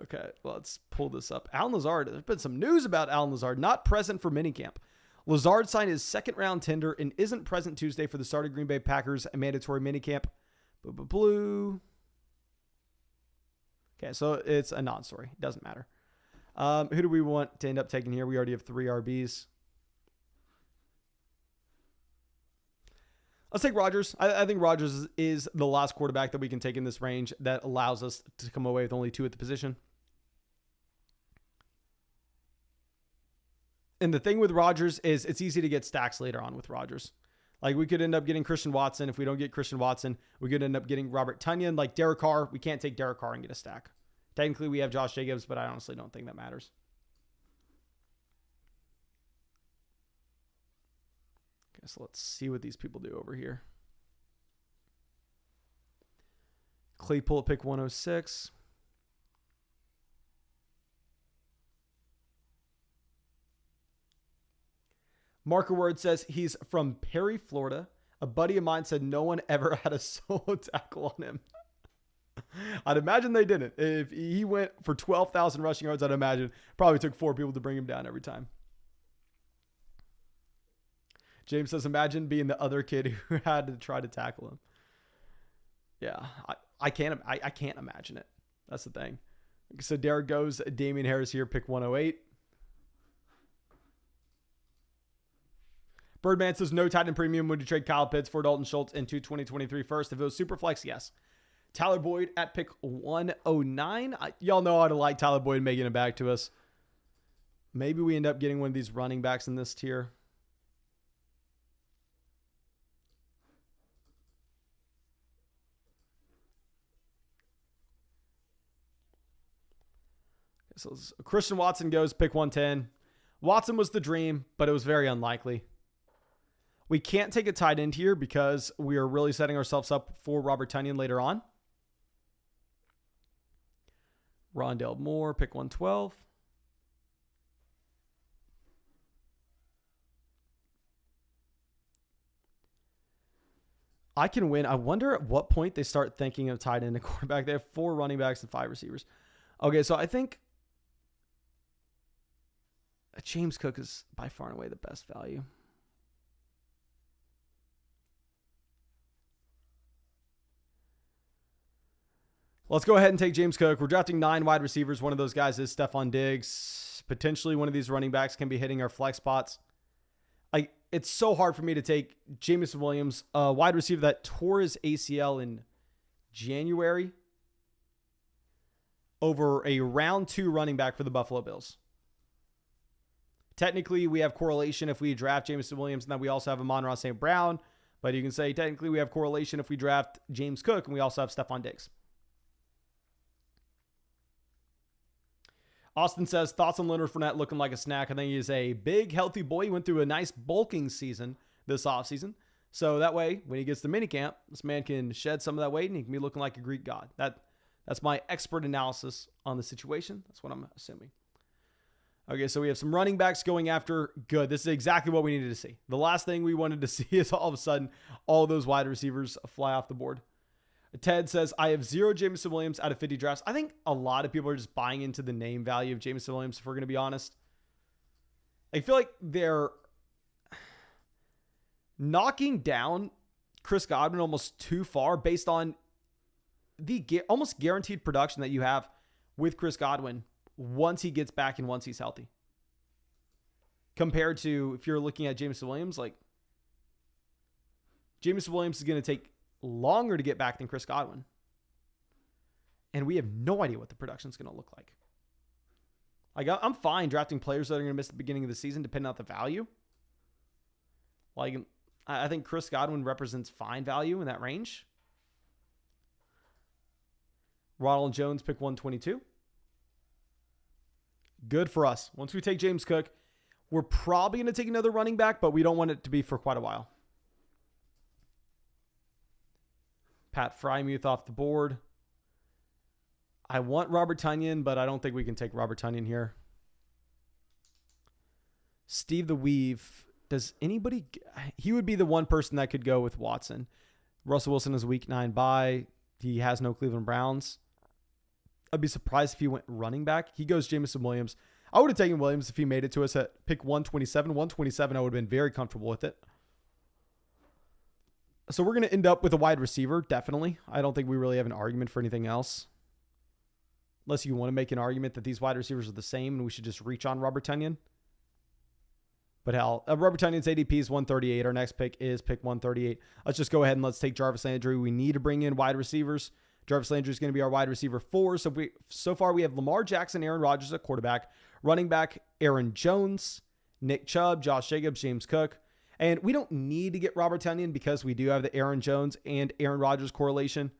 Okay, let's pull this up. Allen Lazard, there's been some news about Allen Lazard, not present for minicamp. Lazard signed his second-round tender and isn't present Tuesday for the start of Green Bay Packers mandatory minicamp. Blue. Okay, so it's a non-story. Doesn't matter. Who do we want to end up taking here? We already have 3 RBs. Let's take Rodgers. I think Rodgers is the last quarterback that we can take in this range that allows us to come away with only 2 at the position. And the thing with Rodgers is it's easy to get stacks later on with Rodgers. Like, we could end up getting Christian Watson. If we don't get Christian Watson, we could end up getting Robert Tonyan. Like Derek Carr, we can't take Derek Carr and get a stack. Technically, we have Josh Jacobs, but I honestly don't think that matters. Okay, so let's see what these people do over here. Claypool at pick 106. Marker Word says he's from Perry, Florida. A buddy of mine said no one ever had a solo tackle on him. I'd imagine they didn't. If he went for 12,000 rushing yards, I'd imagine probably took 4 people to bring him down every time. James says, imagine being the other kid who had to try to tackle him. Yeah, I can't imagine it. That's the thing. So Derek goes, Damian Harris here, pick 108. Birdman says, no tight end premium. Would you trade Kyle Pitts for Dalton Schultz into 2023 first? If it was super flex, yes. Tyler Boyd at pick 109. Y'all know how to like Tyler Boyd making it back to us. Maybe we end up getting one of these running backs in this tier. So Christian Watson goes, pick 110. Watson was the dream, but it was very unlikely. We can't take a tight end here because we are really setting ourselves up for Robert Tonyan later on. Rondale Moore, pick 112. I can win. I wonder at what point they start thinking of tight end and quarterback. They have 4 running backs and 5 receivers. Okay, so I think James Cook is by far and away the best value. Let's go ahead and take James Cook. We're drafting 9 wide receivers. One of those guys is Stephon Diggs. Potentially one of these running backs can be hitting our flex spots. It's so hard for me to take Jameson Williams, a wide receiver that tore his ACL in January, over a round 2 running back for the Buffalo Bills. Technically, we have correlation if we draft Jameson Williams, and then we also have Amon-Ra St. Brown. But you can say technically we have correlation if we draft James Cook, and we also have Stephon Diggs. Austin says, thoughts on Leonard Fournette looking like a snack. I think he is a big, healthy boy. He went through a nice bulking season this offseason. So that way, when he gets to minicamp, this man can shed some of that weight and he can be looking like a Greek god. That's my expert analysis on the situation. That's what I'm assuming. Okay, so we have some running backs going after. Good. This is exactly what we needed to see. The last thing we wanted to see is all of a sudden all those wide receivers fly off the board. Ted says, I have 0 Jameson Williams out of 50 drafts. I think a lot of people are just buying into the name value of Jameson Williams, if we're going to be honest. I feel like they're knocking down Chris Godwin almost too far based on the almost guaranteed production that you have with Chris Godwin once he gets back and once he's healthy. Compared to if you're looking at Jameson Williams, like Jameson Williams is going to take longer to get back than Chris Godwin. And we have no idea what the production is going to look like. Like, I'm fine drafting players that are going to miss the beginning of the season depending on the value. Like, I think Chris Godwin represents fine value in that range. Ronald Jones, pick 122. Good for us. Once we take James Cook, we're probably going to take another running back, but we don't want it to be for quite a while. Pat Frymuth off the board. I want Robert Tonyan, but I don't think we can take Robert Tonyan here. Steve the Weave. Does anybody... He would be the one person that could go with Watson. Russell Wilson is a week 9 bye. He has no Cleveland Browns. I'd be surprised if he went running back. He goes Jameson Williams. I would have taken Williams if he made it to us at pick 127. 127, I would have been very comfortable with it. So we're going to end up with a wide receiver, definitely. I don't think we really have an argument for anything else. Unless you want to make an argument that these wide receivers are the same and we should just reach on Robert Tonyan. But hell, Robert Tonyan's ADP is 138. Our next pick is pick 138. Let's just go ahead and let's take Jarvis Landry. We need to bring in wide receivers. Jarvis Landry is going to be our wide receiver 4. So far, we have Lamar Jackson, Aaron Rodgers at quarterback. Running back, Aaron Jones, Nick Chubb, Josh Jacobs, James Cook. And we don't need to get Robert Tonyan because we do have the Aaron Jones and Aaron Rodgers correlation.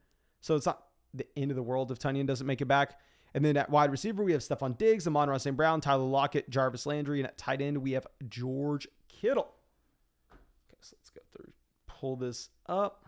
So it's not the end of the world if Tonyan doesn't make it back. And then at wide receiver, we have Stephon Diggs, Amon-Ra St. Brown, Tyler Lockett, Jarvis Landry. And at tight end, we have George Kittle. Okay, so let's go through, pull this up.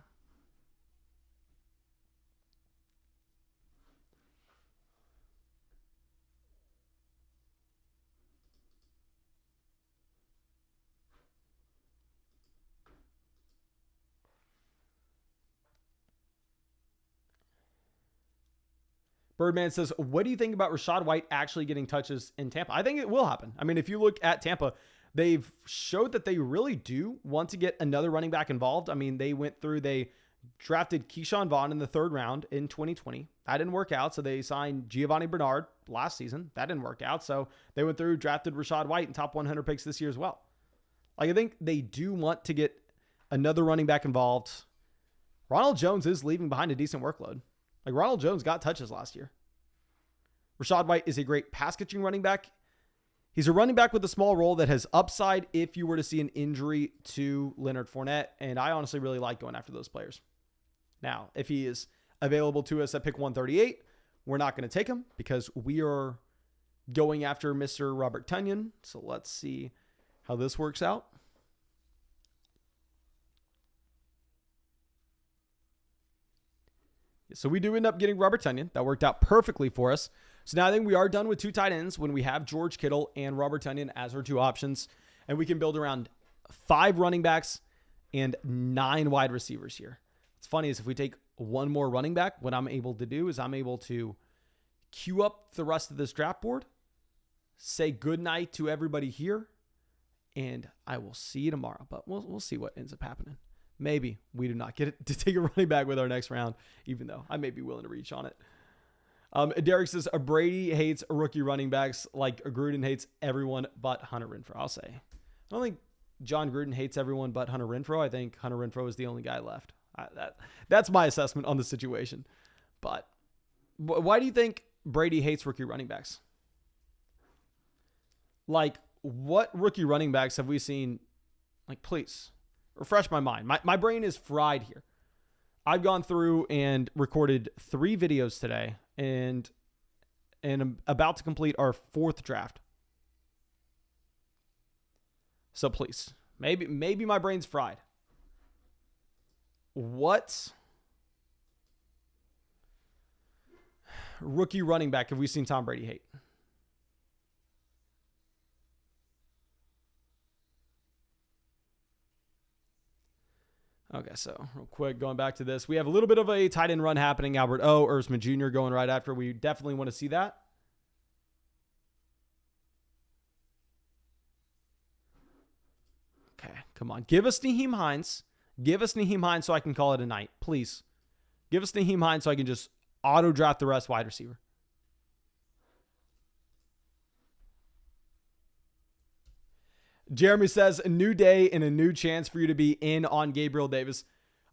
Birdman says, what do you think about Rachaad White actually getting touches in Tampa? I think it will happen. I mean, if you look at Tampa, they've showed that they really do want to get another running back involved. I mean, they drafted Keyshawn Vaughn in the 3rd round in 2020. That didn't work out. So they signed Giovanni Bernard last season. That didn't work out. So they went through, drafted Rachaad White in top 100 picks this year as well. Like, I think they do want to get another running back involved. Ronald Jones is leaving behind a decent workload. Like, Ronald Jones got touches last year. Rachaad White is a great pass-catching running back. He's a running back with a small role that has upside if you were to see an injury to Leonard Fournette, and I honestly really like going after those players. Now, if he is available to us at pick 138, we're not going to take him because we are going after Mr. Robert Tonyan. So let's see how this works out. So we do end up getting Robert Tonyan. That worked out perfectly for us. So now I think we are done with 2 tight ends when we have George Kittle and Robert Tonyan as our 2 options. And we can build around 5 running backs and 9 wide receivers here. What's funny is if we take one more running back, what I'm able to do is I'm able to queue up the rest of this draft board, say good night to everybody here, and I will see you tomorrow. But we'll see what ends up happening. Maybe we do not get it to take a running back with our next round, even though I may be willing to reach on it. Derek says, Brady hates rookie running backs like Gruden hates everyone but Hunter Renfrow. I'll say. I don't think John Gruden hates everyone but Hunter Renfrow. I think Hunter Renfrow is the only guy left. That's my assessment on the situation. But why do you think Brady hates rookie running backs? Like, what rookie running backs have we seen? Like, please. Refresh my mind. My brain is fried here. I've gone through and recorded 3 videos today and I'm about to complete our 4th draft. So please, maybe my brain's fried. What rookie running back have we seen Tom Brady hate? Okay, so real quick, going back to this. We have a little bit of a tight end run happening. Albert O, Ersman Jr. going right after. We definitely want to see that. Okay, come on. Give us Nyheim Hines. Give us Nyheim Hines so I can call it a night. Please. Give us Nyheim Hines so I can just auto-draft the rest wide receiver. Jeremy says, a new day and a new chance for you to be in on Gabriel Davis.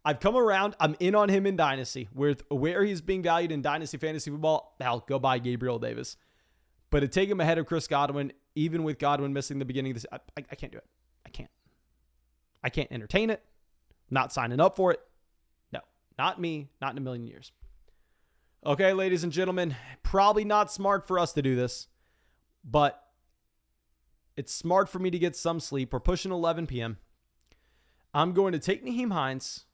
I've come around. I'm in on him in Dynasty. With where he's being valued in Dynasty Fantasy Football, I'll go buy Gabriel Davis. But to take him ahead of Chris Godwin, even with Godwin missing the beginning of this, I can't do it. I can't entertain it. Not signing up for it. No, not me. Not in a million years. Okay, ladies and gentlemen, probably not smart for us to do this, but it's smart for me to get some sleep. We're pushing 11 p.m. I'm going to take Nyheim Hines,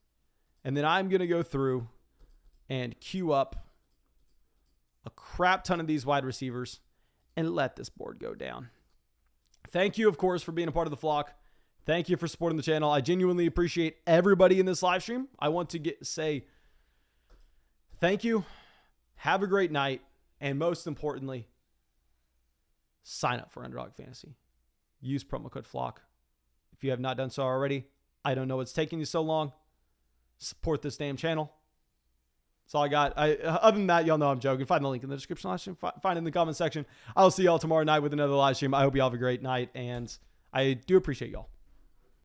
and then I'm going to go through and queue up a crap ton of these wide receivers and let this board go down. Thank you, of course, for being a part of the flock. Thank you for supporting the channel. I genuinely appreciate everybody in this live stream. I want to say thank you. Have a great night. And most importantly, sign up for Underdog Fantasy. Use promo code FLOCK. If you have not done so already, I don't know what's taking you so long. Support this damn channel. That's all I got. Other than that, y'all know I'm joking. Find the link in the description. Find it in the comment section. I'll see y'all tomorrow night with another live stream. I hope y'all have a great night, and I do appreciate y'all.